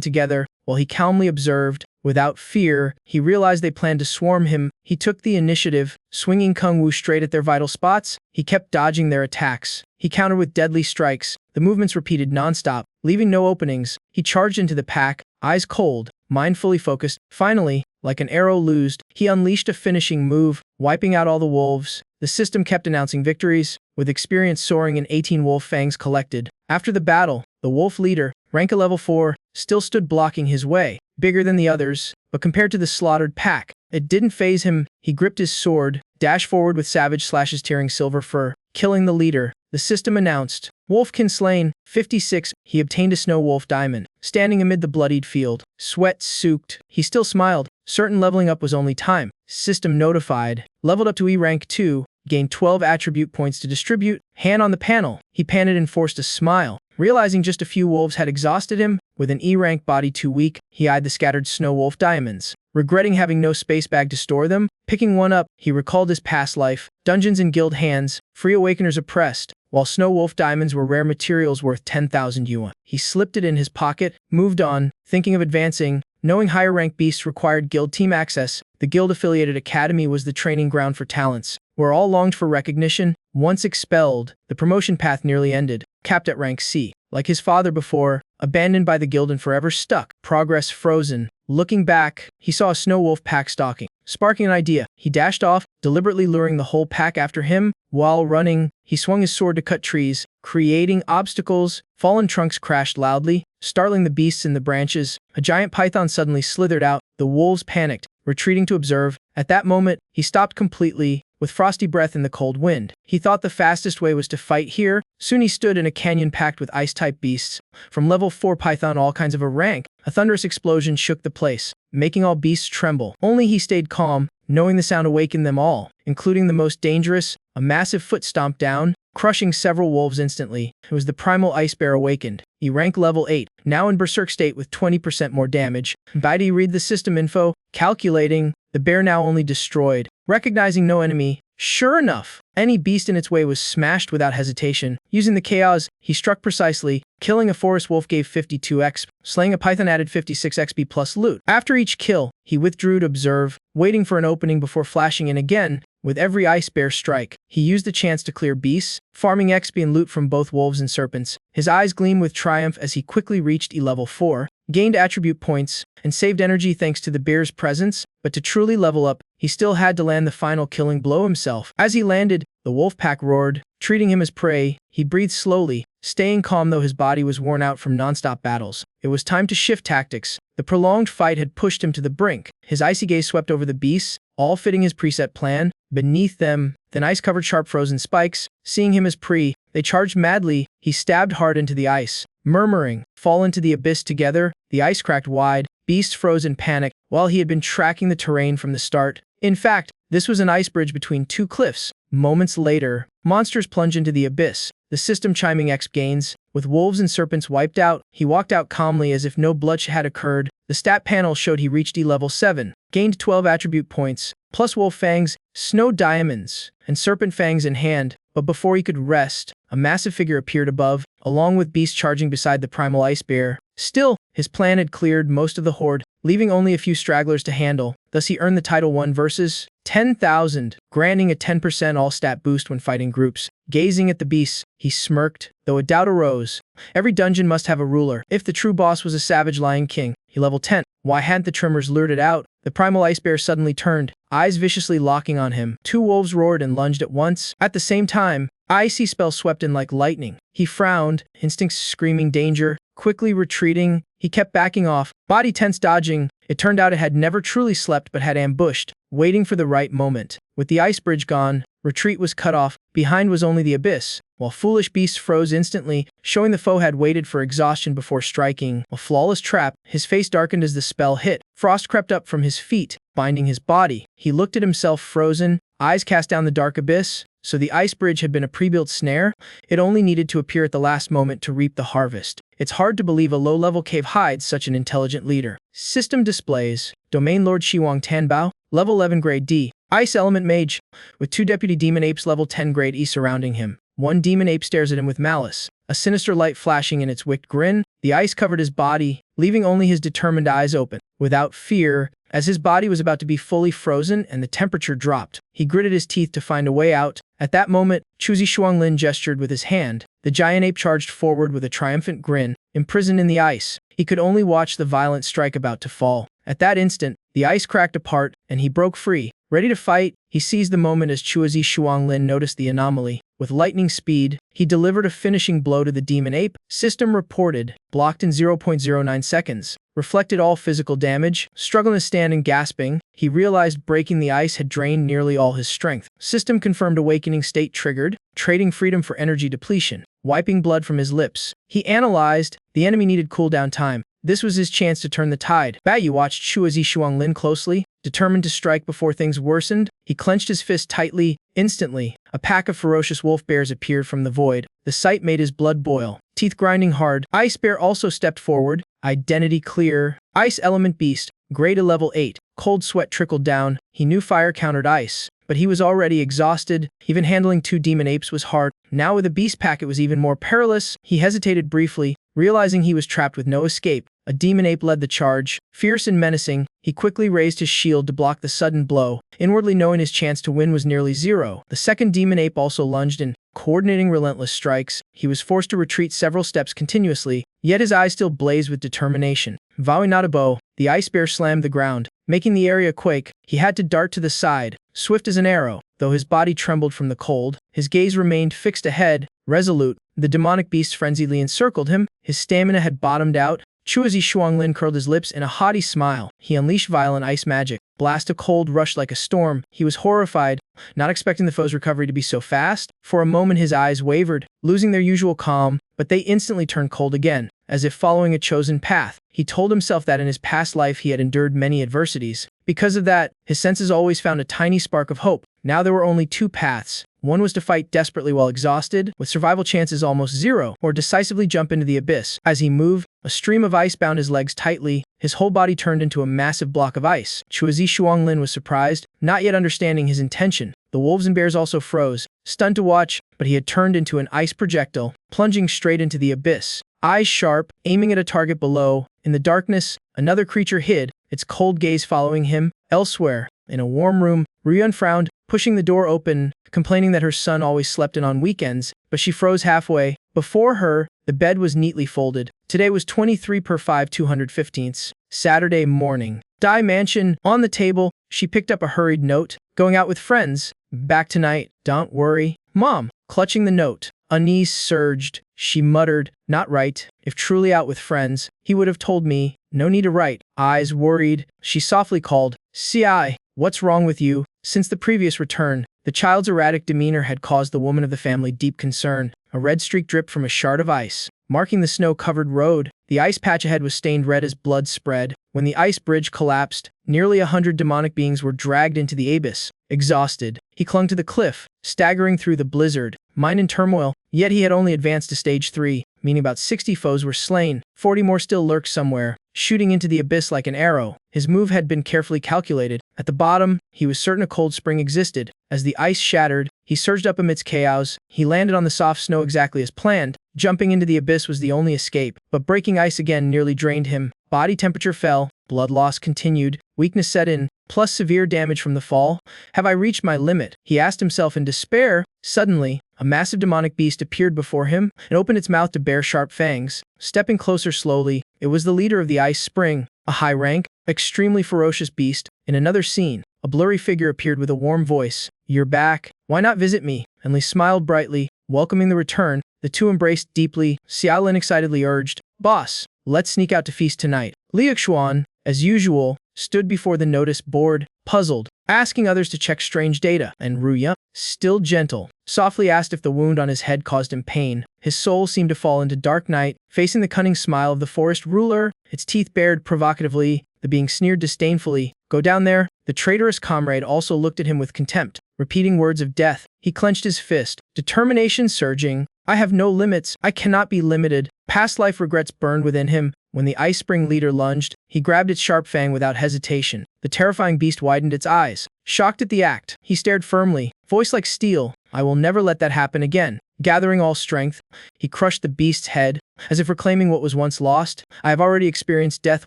together, while he calmly observed. Without fear, he realized they planned to swarm him. He took the initiative, swinging Kung Wu straight at their vital spots. He kept dodging their attacks. He countered with deadly strikes. The movements repeated non-stop, leaving no openings. He charged into the pack, eyes cold, mind fully focused. Finally, like an arrow loosed, he unleashed a finishing move, wiping out all the wolves. The system kept announcing victories, with experience soaring and 18 wolf fangs collected. After the battle, the wolf leader, rank a level 4, still stood blocking his way, bigger than the others, but compared to the slaughtered pack, it didn't faze him. He gripped his sword, dashed forward with savage slashes tearing silver fur, killing the leader. The system announced, Wolfkin slain, 56. He obtained a snow wolf diamond, standing amid the bloodied field, sweat soaked. He still smiled, certain leveling up was only time. System notified, leveled up to E rank 2, gained 12 attribute points to distribute. Hand on the panel, he panted and forced a smile. Realizing just a few wolves had exhausted him, with an E-rank body too weak, he eyed the scattered snow wolf diamonds. Regretting having no space bag to store them, picking one up, he recalled his past life, dungeons in guild hands, free awakeners oppressed, while snow wolf diamonds were rare materials worth 10,000 yuan. He slipped it in his pocket, moved on, thinking of advancing. Knowing higher rank beasts required guild team access, the guild-affiliated academy was the training ground for talents, where all longed for recognition. Once expelled, the promotion path nearly ended, capped at rank C. Like his father before, abandoned by the guild and forever stuck, progress frozen. Looking back, he saw a snow wolf pack stalking. Sparking an idea, he dashed off, deliberately luring the whole pack after him. While running, he swung his sword to cut trees, creating obstacles. Fallen trunks crashed loudly, startling the beasts in the branches. A giant python suddenly slithered out. The wolves panicked, retreating to observe. At that moment, he stopped completely, with frosty breath in the cold wind. He thought the fastest way was to fight here. Soon he stood in a canyon packed with ice-type beasts. From level 4 python all kinds of a rank, a thunderous explosion shook the place, making all beasts tremble. Only he stayed calm, knowing the sound awakened them all, including the most dangerous. A massive foot stomped down, crushing several wolves instantly. It was the primal ice bear awakened. He rank level 8, now in berserk state with 20% more damage. Baidi read the system info, calculating, the bear now only destroyed. Recognizing no enemy, sure enough, any beast in its way was smashed without hesitation. Using the chaos, he struck precisely. Killing a forest wolf gave 52 XP, slaying a python added 56 XP plus loot. After each kill, he withdrew to observe, waiting for an opening before flashing in again. With every ice bear strike, he used the chance to clear beasts, farming XP and loot from both wolves and serpents. His eyes gleamed with triumph as he quickly reached E-level 4, gained attribute points, and saved energy thanks to the bear's presence. But to truly level up, he still had to land the final killing blow himself. As he landed, the wolf pack roared, treating him as prey. He breathed slowly, staying calm though his body was worn out from non-stop battles. It was time to shift tactics. The prolonged fight had pushed him to the brink. His icy gaze swept over the beasts, all fitting his preset plan. Beneath them, thin ice covered sharp frozen spikes. Seeing him as prey, they charged madly. He stabbed hard into the ice, murmuring, "Fall into the abyss together." The ice cracked wide, beasts froze in panic, while he had been tracking the terrain from the start. In fact, this was an ice bridge between two cliffs. Moments later, monsters plunged into the abyss, the system chiming X gains. With wolves and serpents wiped out, he walked out calmly as if no bloodshed had occurred. The stat panel showed he reached E-level 7, gained 12 attribute points, plus wolf fangs, snow diamonds, and serpent fangs in hand. But before he could rest, a massive figure appeared above, along with beasts charging beside the primal ice bear. Still, his plan had cleared most of the horde, leaving only a few stragglers to handle. Thus he earned the title 1 versus 10,000, granting a 10% all-stat boost when fighting groups. Gazing at the beasts, he smirked, though a doubt arose. Every dungeon must have a ruler. If the true boss was a savage lion king, he level 10. Why hadn't the trimmers lured it out? The primal ice bear suddenly turned, eyes viciously locking on him. Two wolves roared and lunged at once. At the same time, icy spell swept in like lightning. He frowned, instincts screaming danger. quickly retreating. He kept backing off, body tense dodging. It turned out it had never truly slept but had ambushed, waiting for the right moment. With the ice bridge gone, retreat was cut off. Behind was only the abyss, while foolish beasts froze instantly, showing the foe had waited for exhaustion before striking. A flawless trap. His face darkened as the spell hit. Frost crept up from his feet, binding his body. He looked at himself frozen, eyes cast down the dark abyss. So the ice bridge had been a pre-built snare? It only needed to appear at the last moment to reap the harvest. It's hard to believe a low-level cave hides such an intelligent leader. System displays. Domain Lord Shiwang Tanbao, level 11 grade D. Ice Element Mage, with 2 deputy demon apes level 10 grade E surrounding him. One demon ape stares at him with malice, a sinister light flashing in its wicked grin. The ice covered his body, leaving only his determined eyes open. Without fear, as his body was about to be fully frozen and the temperature dropped, he gritted his teeth to find a way out. At that moment, Chuzi Shuanglin gestured with his hand. The giant ape charged forward with a triumphant grin. Imprisoned in the ice, he could only watch the violent strike about to fall. At that instant, the ice cracked apart, and he broke free. Ready to fight, he seized the moment as Chuzi Shuanglin noticed the anomaly. With lightning speed, he delivered a finishing blow to the demon ape. System reported, blocked in 0.09 seconds. Reflected all physical damage. Struggling to stand and gasping, he realized breaking the ice had drained nearly all his strength. System confirmed awakening state triggered, trading freedom for energy depletion. Wiping blood from his lips, he analyzed, the enemy needed cooldown time. This was his chance to turn the tide. Yu watched Chuzi Shuanglin closely, determined to strike before things worsened. He clenched his fist tightly. Instantly, a pack of ferocious wolf bears appeared from the void. The sight made his blood boil, teeth grinding hard. Ice Bear also stepped forward, identity clear. Ice Element Beast, grade level 8. Cold sweat trickled down. He knew fire countered ice, but he was already exhausted. Even handling 2 demon apes was hard. Now with a beast pack it was even more perilous. He hesitated briefly, realizing he was trapped with no escape. A demon ape led the charge. Fierce and menacing, he quickly raised his shield to block the sudden blow, inwardly knowing his chance to win was nearly zero. The second demon ape also lunged in, coordinating relentless strikes. He was forced to retreat several steps continuously, yet his eyes still blazed with determination. Vowing not a bow, the ice bear slammed the ground, making the area quake. He had to dart to the side, swift as an arrow. Though his body trembled from the cold, his gaze remained fixed ahead, resolute. The demonic beast frenziedly encircled him. His stamina had bottomed out. Chuzi Shuanglin curled his lips in a haughty smile. He unleashed violent ice magic. Blast of cold rushed like a storm. He was horrified, not expecting the foe's recovery to be so fast. For a moment his eyes wavered, losing their usual calm, but they instantly turned cold again, as if following a chosen path. He told himself that in his past life he had endured many adversities. Because of that, his senses always found a tiny spark of hope. Now there were only 2 paths. One was to fight desperately while exhausted, with survival chances almost zero, or decisively jump into the abyss. As he moved, a stream of ice bound his legs tightly. His whole body turned into a massive block of ice. Chuzi Shuanglin was surprised, not yet understanding his intention. The wolves and bears also froze, stunned to watch, but he had turned into an ice projectile, plunging straight into the abyss. Eyes sharp, aiming at a target below. In the darkness, another creature hid, its cold gaze following him. Elsewhere, in a warm room, Ryun frowned, pushing the door open, complaining that her son always slept in on weekends, but she froze halfway. Before her, the bed was neatly folded. Today was 23 per 5 215ths, Saturday morning. Dai Mansion, on the table, she picked up a hurried note. Going out with friends. Back tonight. Don't worry. Mom, clutching the note. Unease surged. She muttered, not right. If truly out with friends, he would have told me. No need to write. Eyes worried. She softly called, CI, what's wrong with you? Since the previous return, the child's erratic demeanor had caused the woman of the family deep concern. A red streak dripped from a shard of ice, marking the snow-covered road. The ice patch ahead was stained red as blood spread. When the ice bridge collapsed, nearly 100 demonic beings were dragged into the abyss. Exhausted, he clung to the cliff, staggering through the blizzard, mind in turmoil. Yet he had only advanced to stage 3, meaning about 60 foes were slain. 40 more still lurked somewhere, shooting into the abyss like an arrow. His move had been carefully calculated. At the bottom, he was certain a cold spring existed. As the ice shattered, he surged up amidst chaos. He landed on the soft snow exactly as planned. Jumping into the abyss was the only escape, but breaking ice again nearly drained him. Body temperature fell, blood loss continued, weakness set in, plus severe damage from the fall. Have I reached my limit? He asked himself in despair. Suddenly, a massive demonic beast appeared before him and opened its mouth to bare sharp fangs. Stepping closer slowly, it was the leader of the Ice Spring, a high-rank, extremely ferocious beast. In another scene, a blurry figure appeared with a warm voice. You're back. Why not visit me? And Lee smiled brightly, welcoming the return. The two embraced deeply. Xiaolin excitedly urged, "Boss, let's sneak out to feast tonight." Liuxuan, as usual, stood before the notice board, puzzled, asking others to check strange data, and Ruya, still gentle, softly asked if the wound on his head caused him pain. His soul seemed to fall into dark night, facing the cunning smile of the forest ruler, its teeth bared provocatively, the being sneered disdainfully. "Go down there." The traitorous comrade also looked at him with contempt, repeating words of death. He clenched his fist, determination surging. "I have no limits. I cannot be limited." Past life regrets burned within him. When the Ice Spring leader lunged, he grabbed its sharp fang without hesitation. The terrifying beast widened its eyes. Shocked at the act, he stared firmly, voice like steel. "I will never let that happen again." Gathering all strength, he crushed the beast's head, as if reclaiming what was once lost. "I have already experienced death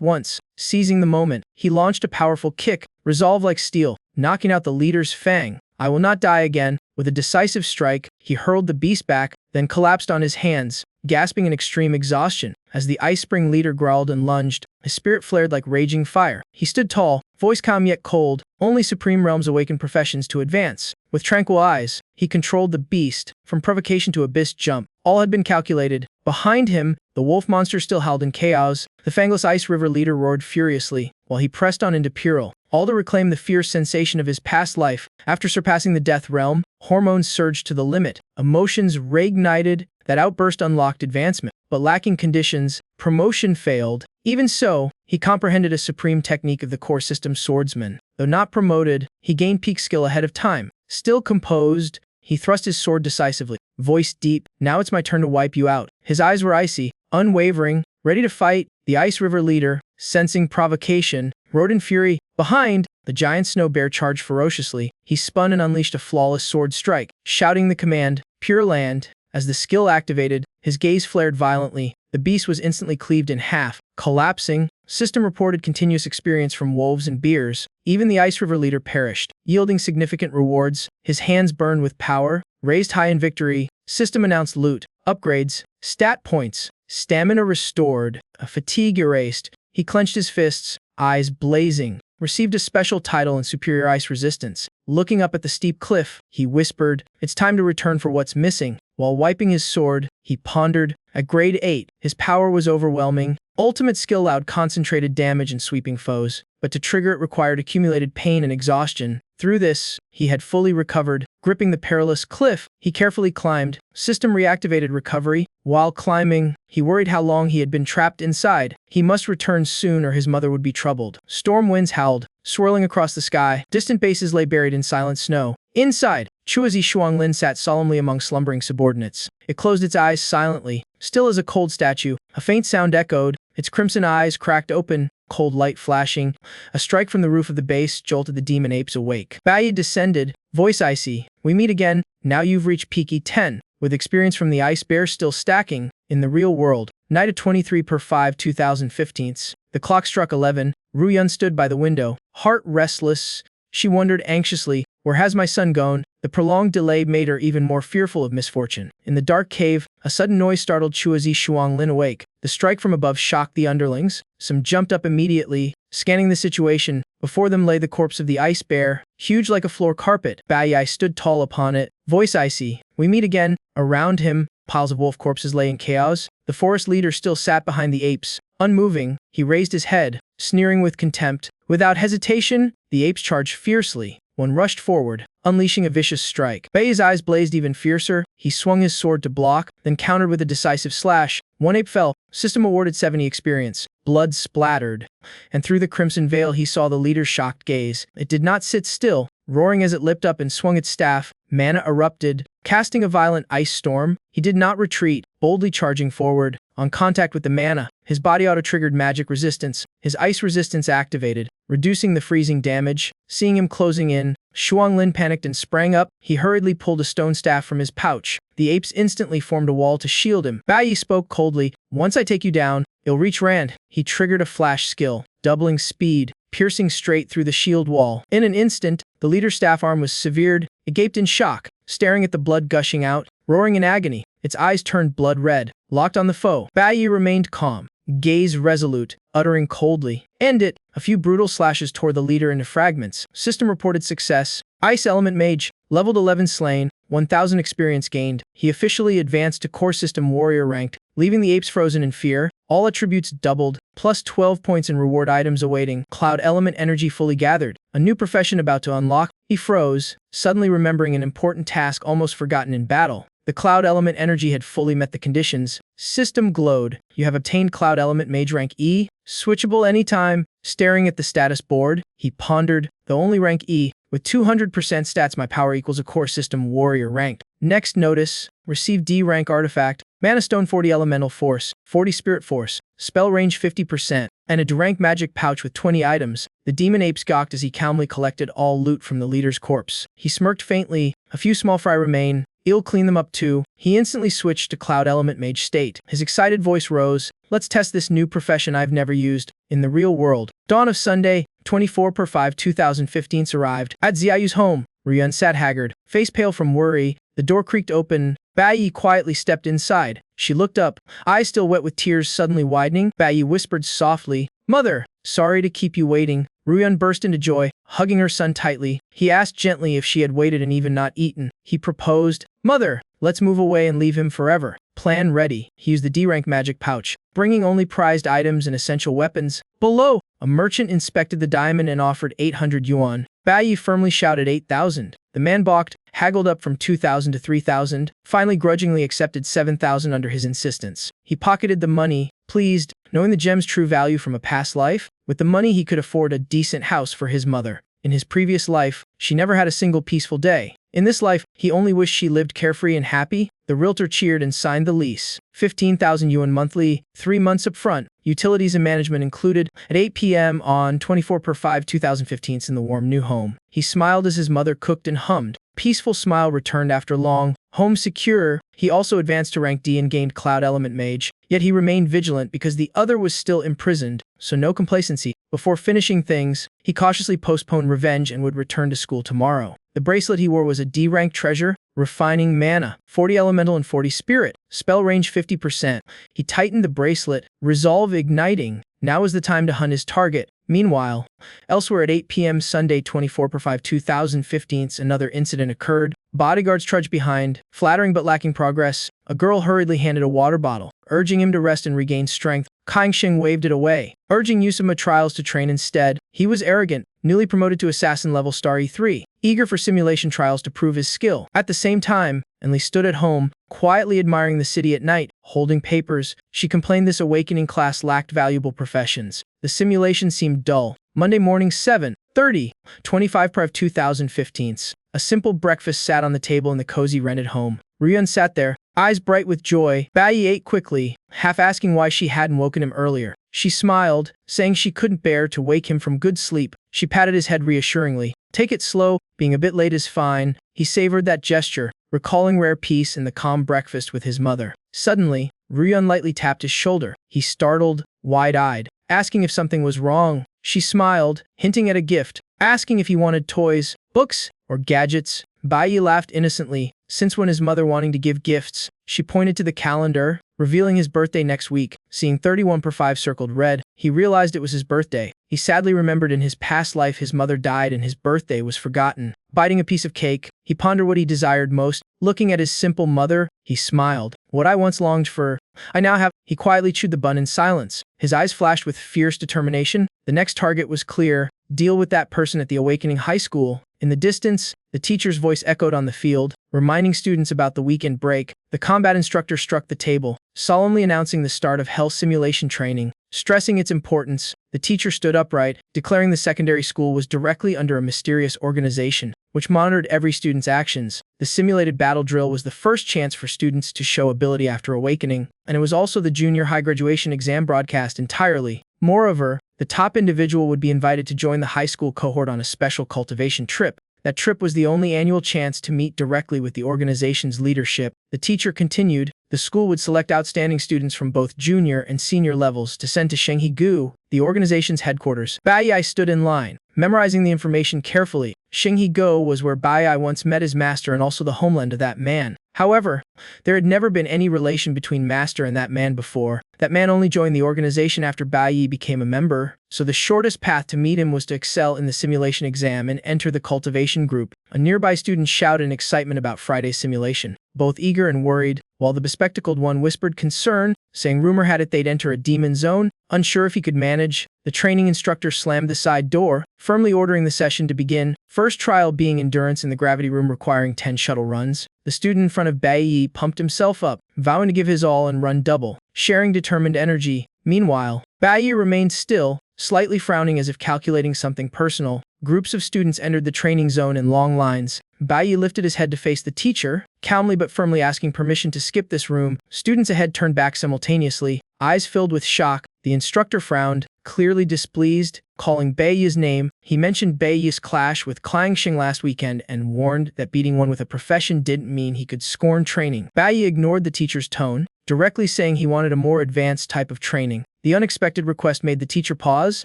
once." Seizing the moment, he launched a powerful kick, resolve like steel, knocking out the leader's fang. "I will not die again." With a decisive strike, he hurled the beast back, then collapsed on his hands, gasping in extreme exhaustion. As the Ice Spring leader growled and lunged, his spirit flared like raging fire. He stood tall, voice calm yet cold. Only supreme realms awaken professions to advance. With tranquil eyes, he controlled the beast, from provocation to abyss jump. All had been calculated. Behind him, the wolf monster still howled in chaos. The fangless Ice River leader roared furiously, while he pressed on into Pural, all to reclaim the fierce sensation of his past life. After surpassing the death realm, hormones surged to the limit. Emotions reignited. That outburst unlocked advancement, but lacking conditions, promotion failed. Even so, he comprehended a supreme technique of the core system swordsman. Though not promoted, he gained peak skill ahead of time. Still composed, he thrust his sword decisively, voice deep. "Now it's my turn to wipe you out." His eyes were icy, unwavering, ready to fight. The Ice River leader, sensing provocation, roared in fury. Behind, the giant snow bear charged ferociously. He spun and unleashed a flawless sword strike, shouting the command, "Pure Land." As the skill activated, his gaze flared violently. The beast was instantly cleaved in half, collapsing. System reported continuous experience from wolves and bears. Even the Ice River leader perished, yielding significant rewards. His hands burned with power, raised high in victory. System announced loot, upgrades, stat points, stamina restored, fatigue erased. He clenched his fists, eyes blazing. Received a special title in superior ice resistance. Looking up at the steep cliff, he whispered, "It's time to return for what's missing." While wiping his sword, he pondered. At grade 8, his power was overwhelming. Ultimate skill allowed concentrated damage in sweeping foes, but to trigger it required accumulated pain and exhaustion. Through this, he had fully recovered. Gripping the perilous cliff, he carefully climbed. System reactivated recovery. While climbing, he worried how long he had been trapped inside. He must return soon or his mother would be troubled. Storm winds howled, swirling across the sky. Distant bases lay buried in silent snow. Inside, Chuazi Shuanglin sat solemnly among slumbering subordinates. It closed its eyes silently, still as a cold statue. A faint sound echoed, its crimson eyes cracked open, cold light flashing. A strike from the roof of the base jolted the demon apes awake. Bayi descended, voice icy. "We meet again. Now you've reached peak E10. With experience from the Ice Bear still stacking, in the real world. Night at 23 per 5 2015. The clock struck 11. Ruyun stood by the window, heart restless. She wondered anxiously, where has my son gone? The prolonged delay made her even more fearful of misfortune. In the dark cave, a sudden noise startled Chuazi Shuanglin awake. The strike from above shocked the underlings. Some jumped up immediately, scanning the situation. Before them lay the corpse of the Ice Bear, huge like a floor carpet. Bai stood tall upon it, voice icy. "We meet again." Around him, piles of wolf corpses lay in chaos. The forest leader still sat behind the apes, unmoving. He raised his head, sneering with contempt. Without hesitation, the apes charged fiercely. One rushed forward, unleashing a vicious strike. Bai's eyes blazed even fiercer. He swung his sword to block, then countered with a decisive slash. One ape fell. System awarded 70 experience. Blood splattered, and through the crimson veil he saw the leader's shocked gaze. It did not sit still, roaring as it leapt up and swung its staff. Mana erupted, casting a violent ice storm. He did not retreat, boldly charging forward. On contact with the mana, his body auto-triggered magic resistance. His ice resistance activated, reducing the freezing damage. Seeing him closing in, Shuanglin panicked and sprang up. He hurriedly pulled a stone staff from his pouch. The apes instantly formed a wall to shield him. Bai spoke coldly, "Once I take you down, you'll reach Rand." He triggered a flash skill, doubling speed, piercing straight through the shield wall. In an instant, the leader's staff arm was severed. It gaped in shock, staring at the blood gushing out, roaring in agony. Its eyes turned blood red, locked on the foe. Bai remained calm, gaze resolute, uttering coldly, "End it." A few brutal slashes tore the leader into fragments. System reported success. Ice Element Mage, leveled 11 slain, 1000 experience gained. He officially advanced to Core System Warrior ranked. leaving the apes frozen in fear. All attributes doubled, plus 12 points in reward items awaiting. Cloud element energy fully gathered. A new profession about to unlock. He froze, suddenly remembering an important task almost forgotten in battle. The cloud element energy had fully met the conditions. System glowed. You have obtained cloud element mage rank E, switchable anytime. Staring at the status board, he pondered, though only rank E. With 200% stats, my power equals a core system warrior ranked. Next notice, receive D rank artifact, mana stone 40 elemental force, 40 spirit force, spell range 50%, and a D rank magic pouch with 20 items. The demon apes gawked as he calmly collected all loot from the leader's corpse. He smirked faintly. A few small fry remain. He'll clean them up too. He instantly switched to Cloud Element Mage state. His excited voice rose. Let's test this new profession I've never used in the real world. Dawn of Sunday, 24/5/2015 arrived. At Xiaoyu's home, Ryun sat haggard, face pale from worry. The door creaked open. Bai quietly stepped inside. She looked up, eyes still wet with tears suddenly widening. Bai whispered softly, "Mother, sorry to keep you waiting." Ryun burst into joy, hugging her son tightly. He asked gently if she had waited and even not eaten. He proposed, "Mother, let's move away and leave him forever." Plan ready. He used the D-rank magic pouch, bringing only prized items and essential weapons. Below, a merchant inspected the diamond and offered 800 yuan. Bai firmly shouted 8,000. The man balked, haggled up from 2,000 to 3,000, finally grudgingly accepted 7,000 under his insistence. He pocketed the money, pleased, knowing the gem's true value from a past life. With the money he could afford a decent house for his mother. In his previous life, she never had a single peaceful day. In this life, he only wished she lived carefree and happy. The realtor cheered and signed the lease. 15,000 yuan monthly, 3 months up front, utilities and management included. At 8 p.m. on 24/5/2015 in the warm new home, he smiled as his mother cooked and hummed. Peaceful smile returned after long. Home secure. He also advanced to rank D and gained Cloud Element Mage, yet he remained vigilant because the other was still imprisoned, so no complacency. Before finishing things, he cautiously postponed revenge and would return to school tomorrow. The bracelet he wore was a D-rank treasure, refining mana, 40 elemental and 40 spirit, spell range 50%. He tightened the bracelet, resolve igniting. Now is the time to hunt his target. Meanwhile, elsewhere at 8 p.m. Sunday 24/5/2015, another incident occurred. Bodyguards trudged behind, flattering but lacking progress. A girl hurriedly handed a water bottle, urging him to rest and regain strength. Kang Sheng waved it away, urging use of trials to train instead. He was arrogant, newly promoted to assassin level star E3, eager for simulation trials to prove his skill. At the same time, Enli stood at home, quietly admiring the city at night, holding papers. She complained this awakening class lacked valuable professions. The simulation seemed dull. Monday morning 7:30, 25/5/2015. A simple breakfast sat on the table in the cozy rented home. Ryun sat there, eyes bright with joy. Bai ate quickly, half asking why she hadn't woken him earlier. She smiled, saying she couldn't bear to wake him from good sleep. She patted his head reassuringly. Take it slow, being a bit late is fine. He savored that gesture, recalling rare peace in the calm breakfast with his mother. Suddenly, Ryun lightly tapped his shoulder. He startled, wide-eyed, asking if something was wrong. She smiled, hinting at a gift, asking if he wanted toys, books, or gadgets. Bai laughed innocently. Since when is mother wanting to give gifts? She pointed to the calendar, revealing his birthday next week. Seeing 31/5 circled red, he realized it was his birthday. He sadly remembered in his past life his mother died and his birthday was forgotten. Biting a piece of cake, he pondered what he desired most. Looking at his simple mother, he smiled. What I once longed for, I now have. He quietly chewed the bun in silence. His eyes flashed with fierce determination. The next target was clear. Deal with that person at the Awakening High School. In the distance, the teacher's voice echoed on the field, reminding students about the weekend break. The combat instructor struck the table, solemnly announcing the start of health simulation training. Stressing its importance, the teacher stood upright, declaring the secondary school was directly under a mysterious organization, which monitored every student's actions. The simulated battle drill was the first chance for students to show ability after awakening, and it was also the junior high graduation exam broadcast entirely. Moreover, the top individual would be invited to join the high school cohort on a special cultivation trip. That trip was the only annual chance to meet directly with the organization's leadership. The teacher continued, the school would select outstanding students from both junior and senior levels to send to Shenghe-gu, the organization's headquarters. Bai stood in line, memorizing the information carefully. Shenghe-gu was where Bai once met his master and also the homeland of that man. However, there had never been any relation between Master and that man before. That man only joined the organization after Bai became a member, so the shortest path to meet him was to excel in the simulation exam and enter the cultivation group. A nearby student shouted in excitement about Friday's simulation, both eager and worried, while the bespectacled one whispered concern, saying rumor had it they'd enter a demon zone. Unsure if he could manage, the training instructor slammed the side door, firmly ordering the session to begin, first trial being endurance in the gravity room requiring 10 shuttle runs. The student in front of Bai pumped himself up, vowing to give his all and run double, sharing determined energy. Meanwhile, Bai remained still, slightly frowning as if calculating something personal. Groups of students entered the training zone in long lines. Bai lifted his head to face the teacher, calmly but firmly asking permission to skip this room. Students ahead turned back simultaneously, eyes filled with shock. The instructor frowned, clearly displeased, calling Bai's name. He mentioned Bai's clash with Klangxing last weekend and warned that beating one with a profession didn't mean he could scorn training. Bai ignored the teacher's tone, directly saying he wanted a more advanced type of training. The unexpected request made the teacher pause,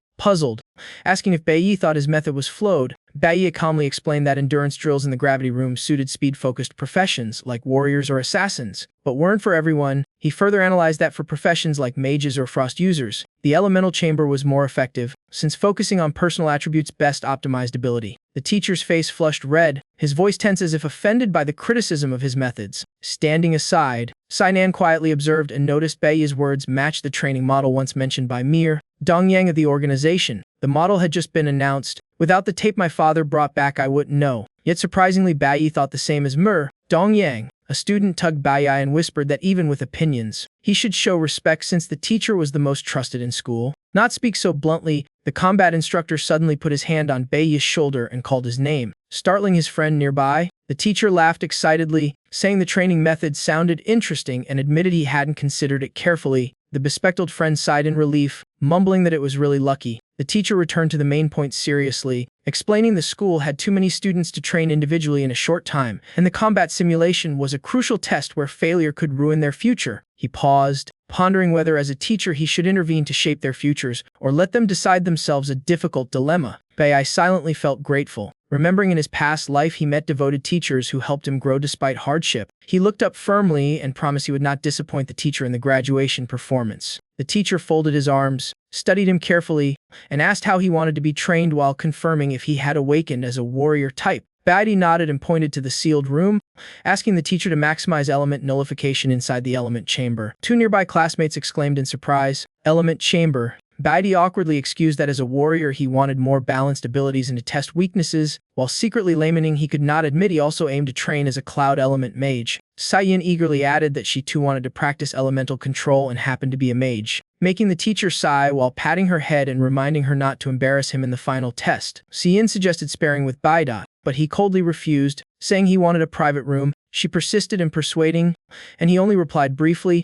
puzzled, asking if Bai thought his method was flawed. Bai calmly explained that endurance drills in the gravity room suited speed-focused professions like warriors or assassins, but weren't for everyone. He further analyzed that for professions like mages or frost users, the elemental chamber was more effective, since focusing on personal attributes best optimized ability. The teacher's face flushed red, his voice tense as if offended by the criticism of his methods. Standing aside, Sainan quietly observed and noticed Bai's words matched the training model once mentioned by Mir Dongyang of the organization. The model had just been announced. Without the tape my father brought back I wouldn't know. Yet surprisingly Bai thought the same as Mir Dongyang. A student tugged Bai and whispered that even with opinions, he should show respect since the teacher was the most trusted in school. Not speak so bluntly, the combat instructor suddenly put his hand on Bai's shoulder and called his name, startling his friend nearby. The teacher laughed excitedly, saying the training method sounded interesting and admitted he hadn't considered it carefully. The bespectacled friend sighed in relief, mumbling that it was really lucky. The teacher returned to the main point seriously, explaining the school had too many students to train individually in a short time, and the combat simulation was a crucial test where failure could ruin their future. He paused, pondering whether as a teacher he should intervene to shape their futures or let them decide themselves, a difficult dilemma. Bai silently felt grateful, remembering in his past life he met devoted teachers who helped him grow despite hardship. He looked up firmly and promised he would not disappoint the teacher in the graduation performance. The teacher folded his arms, studied him carefully, and asked how he wanted to be trained while confirming if he had awakened as a warrior type. Bai nodded and pointed to the sealed room, asking the teacher to maximize element nullification inside the element chamber. Two nearby classmates exclaimed in surprise, "Element chamber." Bai awkwardly excused that as a warrior he wanted more balanced abilities and to test weaknesses, while secretly lamenting he could not admit he also aimed to train as a cloud element mage. Saiyin eagerly added that she too wanted to practice elemental control and happened to be a mage, making the teacher sigh while patting her head and reminding her not to embarrass him in the final test. Saiyin suggested sparring with Bai, but he coldly refused, saying he wanted a private room. She persisted in persuading, and he only replied briefly,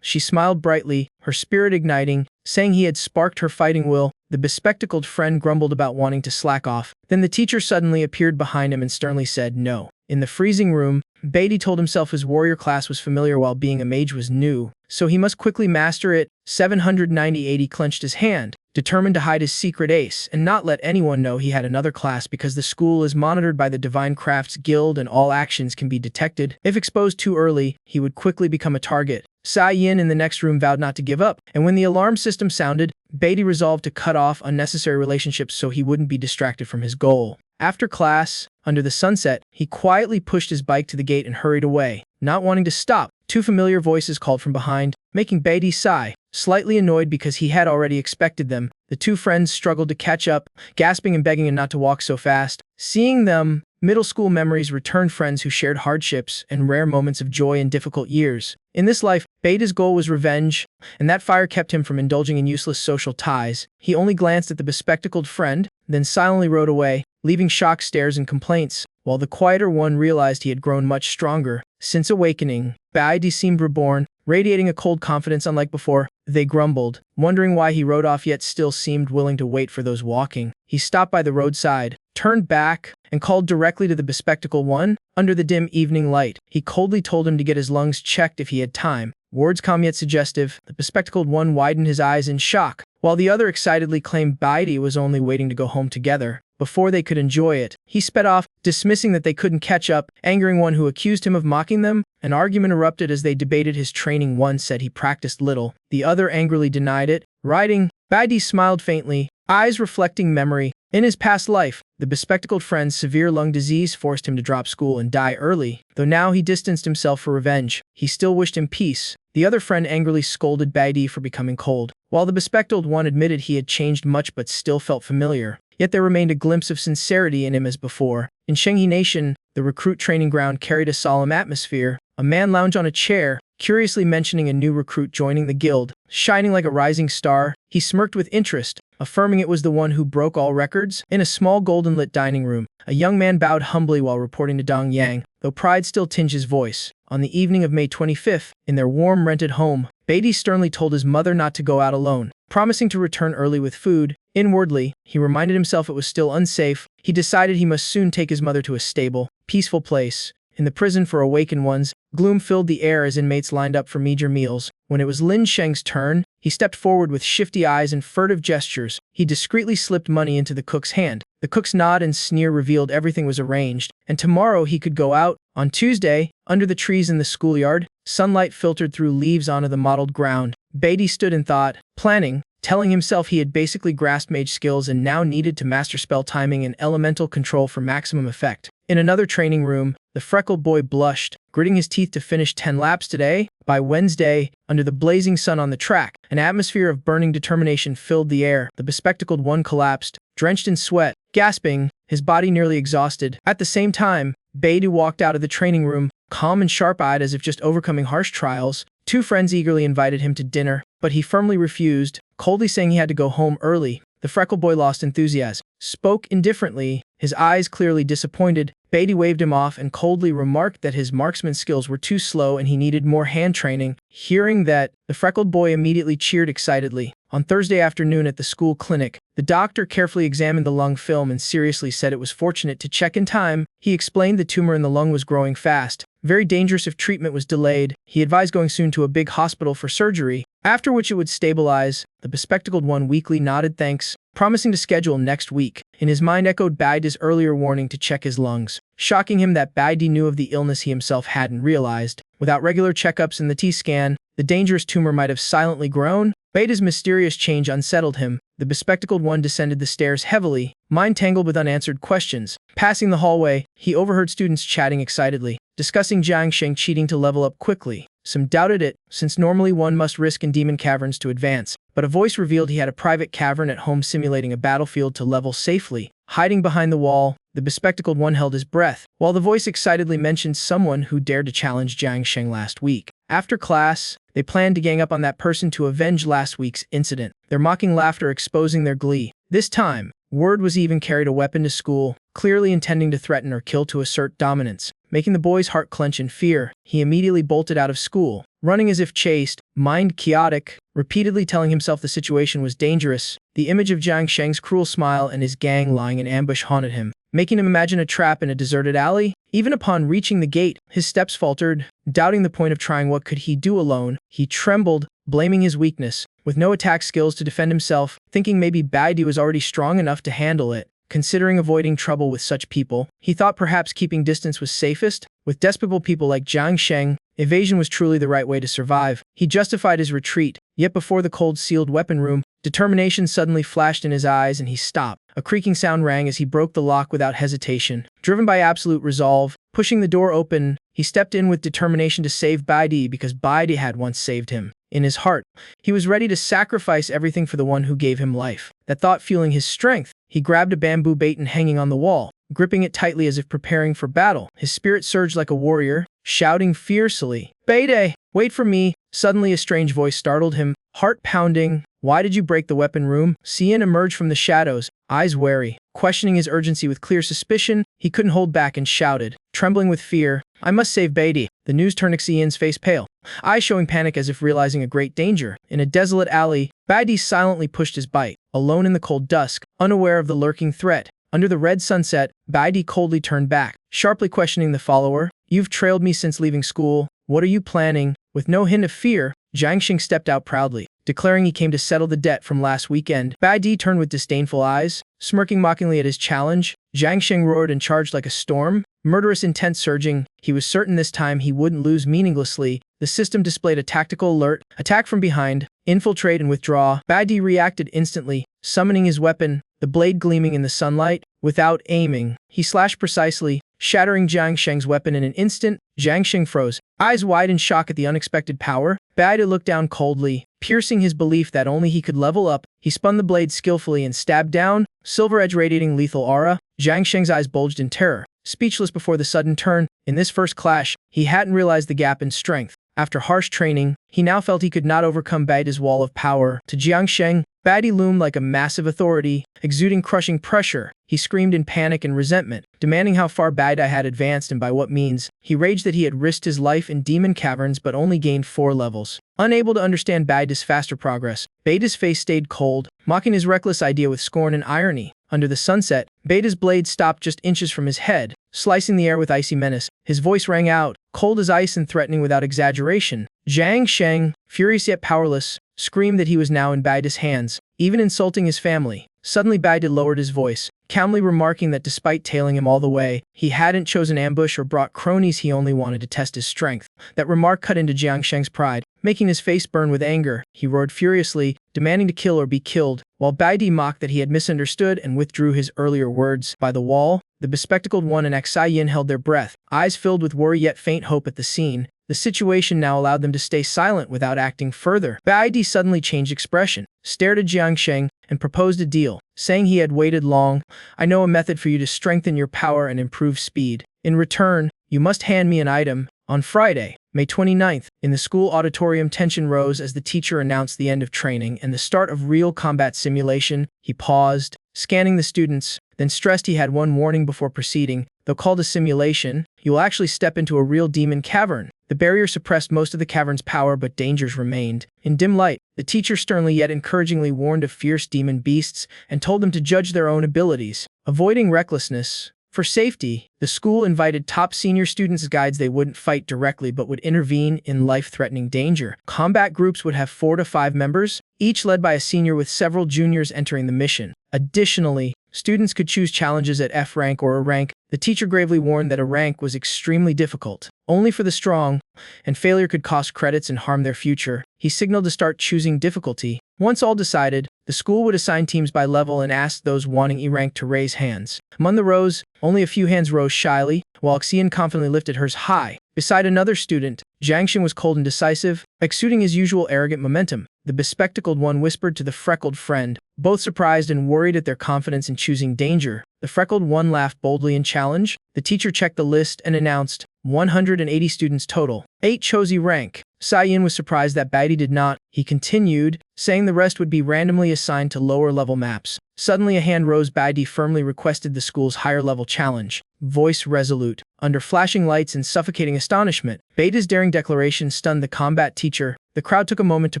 She smiled brightly, her spirit igniting, saying he had sparked her fighting will. The bespectacled friend grumbled about wanting to slack off. Then the teacher suddenly appeared behind him and sternly said no. In the freezing room, Bai told himself his warrior class was familiar while being a mage was new, so he must quickly master it. 790 he clenched his hand, determined to hide his secret ace and not let anyone know he had another class because the school is monitored by the Divine Crafts Guild and all actions can be detected. If exposed too early, he would quickly become a target. Saiyin in the next room vowed not to give up, and when the alarm system sounded, Bai resolved to cut off unnecessary relationships so he wouldn't be distracted from his goal. After class, under the sunset, he quietly pushed his bike to the gate and hurried away, not wanting to stop. Two familiar voices called from behind, making Bai sigh. Slightly annoyed because he had already expected them, the two friends struggled to catch up, gasping and begging him not to walk so fast. Seeing them, middle school memories returned, friends who shared hardships and rare moments of joy in difficult years. In this life, Bai's goal was revenge, and that fire kept him from indulging in useless social ties. He only glanced at the bespectacled friend, then silently rode away, leaving shocked stares and complaints, while the quieter one realized he had grown much stronger. Since awakening, Bai seemed reborn, radiating a cold confidence unlike before. They grumbled, wondering why he rode off yet still seemed willing to wait for those walking. He stopped by the roadside, turned back, and called directly to the bespectacled one. Under the dim evening light, he coldly told him to get his lungs checked if he had time. Words calm yet suggestive, the bespectacled one widened his eyes in shock, while the other excitedly claimed Bai was only waiting to go home together. Before they could enjoy it, he sped off, dismissing that they couldn't catch up, angering one who accused him of mocking them. An argument erupted as they debated his training. One said he practiced little, the other angrily denied it. Riding, Bai smiled faintly, eyes reflecting memory, In his past life, the bespectacled friend's severe lung disease forced him to drop school and die early. Though now he distanced himself for revenge, he still wished him peace. The other friend angrily scolded Baidi for becoming cold, while the bespectacled one admitted he had changed much but still felt familiar. Yet there remained a glimpse of sincerity in him as before. In Shenghe Nation, the recruit training ground carried a solemn atmosphere. A man lounged on a chair, curiously mentioning a new recruit joining the guild. Shining like a rising star, he smirked with interest, affirming it was the one who broke all records. In a small golden-lit dining room, a young man bowed humbly while reporting to Dong Yang, though pride still tinged his voice. On the evening of May 25th, in their warm rented home, Baidi sternly told his mother not to go out alone, promising to return early with food. Inwardly, he reminded himself it was still unsafe. He decided he must soon take his mother to a stable, peaceful place. In the prison for awakened ones, gloom filled the air as inmates lined up for meager meals. When it was Lin Sheng's turn, he stepped forward with shifty eyes and furtive gestures. He discreetly slipped money into the cook's hand. The cook's nod and sneer revealed everything was arranged, and tomorrow he could go out. On Tuesday, under the trees in the schoolyard, sunlight filtered through leaves onto the mottled ground. Baidi stood in thought, planning, telling himself he had basically grasped mage skills and now needed to master spell timing and elemental control for maximum effect. In another training room, the freckled boy blushed, gritting his teeth to finish 10 laps today. By Wednesday, under the blazing sun on the track, an atmosphere of burning determination filled the air. The bespectacled one collapsed, drenched in sweat, gasping, his body nearly exhausted. At the same time, Baidi walked out of the training room, calm and sharp-eyed as if just overcoming harsh trials. Two friends eagerly invited him to dinner, but he firmly refused, coldly saying he had to go home early. The freckled boy lost enthusiasm, spoke indifferently, his eyes clearly disappointed. Baidi waved him off and coldly remarked that his marksman skills were too slow and he needed more hand training. Hearing that, the freckled boy immediately cheered excitedly. On Thursday afternoon at the school clinic, the doctor carefully examined the lung film and seriously said it was fortunate to check in time. He explained the tumor in the lung was growing fast, very dangerous if treatment was delayed. He advised going soon to a big hospital for surgery, after which it would stabilize. The bespectacled one weakly nodded thanks, promising to schedule next week. In his mind echoed Baidi's earlier warning to check his lungs, shocking him that Baidi knew of the illness he himself hadn't realized. Without regular checkups and the T-scan, the dangerous tumor might have silently grown. Baidi's mysterious change unsettled him. The bespectacled one descended the stairs heavily, mind tangled with unanswered questions. Passing the hallway, he overheard students chatting excitedly, discussing Jiang Sheng cheating to level up quickly. Some doubted it, since normally one must risk in demon caverns to advance, but a voice revealed he had a private cavern at home simulating a battlefield to level safely. Hiding behind the wall, the bespectacled one held his breath, while the voice excitedly mentioned someone who dared to challenge Jiang Sheng last week. After class, they planned to gang up on that person to avenge last week's incident, their mocking laughter exposing their glee. This time, word was even carried a weapon to school, clearly intending to threaten or kill to assert dominance. Making the boy's heart clench in fear, he immediately bolted out of school, running as if chased, mind chaotic, repeatedly telling himself the situation was dangerous. The image of Jiang Sheng's cruel smile and his gang lying in ambush haunted him, making him imagine a trap in a deserted alley. Even upon reaching the gate, his steps faltered, doubting the point of trying. What could he do alone? He trembled, blaming his weakness, with no attack skills to defend himself, thinking maybe Baidi was already strong enough to handle it. Considering avoiding trouble with such people, he thought perhaps keeping distance was safest. With despicable people like Jiang Sheng, evasion was truly the right way to survive. He justified his retreat, yet before the cold sealed weapon room, determination suddenly flashed in his eyes and he stopped. A creaking sound rang as he broke the lock without hesitation. Driven by absolute resolve, pushing the door open, he stepped in with determination to save Baidi because Baidi had once saved him. In his heart, he was ready to sacrifice everything for the one who gave him life. That thought fueling his strength, he grabbed a bamboo baton hanging on the wall, gripping it tightly as if preparing for battle. His spirit surged like a warrior, shouting fiercely, "Baidi, wait for me!" Suddenly a strange voice startled him, heart pounding. "Why did you break the weapon room?" Xian emerged from the shadows, eyes wary, questioning his urgency with clear suspicion. He couldn't hold back and shouted, trembling with fear, "I must save Baidi." The news turned Xian's face pale, eyes showing panic as if realizing a great danger. In a desolate alley, Baidi silently pushed his bite, alone in the cold dusk, unaware of the lurking threat. Under the red sunset, Baidi coldly turned back, sharply questioning the follower. "You've trailed me since leaving school. What are you planning?" With no hint of fear, Jiang Sheng stepped out proudly, declaring he came to settle the debt from last weekend. Baidi turned with disdainful eyes, smirking mockingly at his challenge. Jiang Sheng roared and charged like a storm, murderous intent surging. He was certain this time he wouldn't lose meaninglessly. The system displayed a tactical alert, attack from behind, infiltrate and withdraw. Baidi reacted instantly, summoning his weapon, the blade gleaming in the sunlight. Without aiming, he slashed precisely, shattering Jiang Sheng's weapon in an instant. Jiang Sheng froze, eyes wide in shock at the unexpected power. Baida looked down coldly, piercing his belief that only he could level up. He spun the blade skillfully and stabbed down, silver edge radiating lethal aura. Jiang Sheng's eyes bulged in terror, speechless before the sudden turn. In this first clash, he hadn't realized the gap in strength. After harsh training, he now felt he could not overcome Baida's wall of power. To Jiang Sheng, Baidi loomed like a massive authority, exuding crushing pressure. He screamed in panic and resentment, demanding how far Baida had advanced and by what means. He raged that he had risked his life in demon caverns but only gained 4 levels. Unable to understand Baida's faster progress, Baida's face stayed cold, mocking his reckless idea with scorn and irony. Under the sunset, Baida's blade stopped just inches from his head, slicing the air with icy menace. His voice rang out, cold as ice and threatening without exaggeration. Jiang Sheng, furious yet powerless, screamed that he was now in Baida's hands, even insulting his family. Suddenly Baida lowered his voice, calmly remarking that despite tailing him all the way, he hadn't chosen ambush or brought cronies, he only wanted to test his strength. That remark cut into Jiang Sheng's pride, making his face burn with anger. He roared furiously, demanding to kill or be killed, while Baidi mocked that he had misunderstood and withdrew his earlier words. By the wall, the bespectacled one and Xi Yin held their breath, eyes filled with worry yet faint hope at the scene. The situation now allowed them to stay silent without acting further. Baidi suddenly changed expression, stared at Jiang Sheng, and proposed a deal, saying he had waited long. I know a method for you to strengthen your power and improve speed. In return, you must hand me an item. On Friday, May 29th, in the school auditorium, tension rose as the teacher announced the end of training and the start of real combat simulation. He paused, scanning the students, then stressed he had one warning before proceeding. Though called a simulation, you will actually step into a real demon cavern. The barrier suppressed most of the cavern's power, but dangers remained. In dim light, the teacher sternly yet encouragingly warned of fierce demon beasts and told them to judge their own abilities, avoiding recklessness. For safety, the school invited top senior students as guides. They wouldn't fight directly but would intervene in life-threatening danger. Combat groups would have 4 to 5 members, each led by a senior with several juniors entering the mission. Additionally, students could choose challenges at F rank or A rank. The teacher gravely warned that A rank was extremely difficult, only for the strong, and failure could cost credits and harm their future. He signaled to start choosing difficulty. Once all decided, the school would assign teams by level and ask those wanting E rank to raise hands. Among the rows, only a few hands rose shyly, while Xian confidently lifted hers high. Beside another student, Jiang Sheng was cold and decisive, exuding his usual arrogant momentum. The bespectacled one whispered to the freckled friend, both surprised and worried at their confidence in choosing danger. The freckled one laughed boldly in challenge. The teacher checked the list and announced, 180 students total. 8 chose E rank. Sai Yin was surprised that Baidi did not. He continued, saying the rest would be randomly assigned to lower-level maps. Suddenly a hand rose. Baidi firmly requested the school's higher-level challenge. Voice resolute. Under flashing lights and suffocating astonishment, Baidi's daring declaration stunned the combat teacher. The crowd took a moment to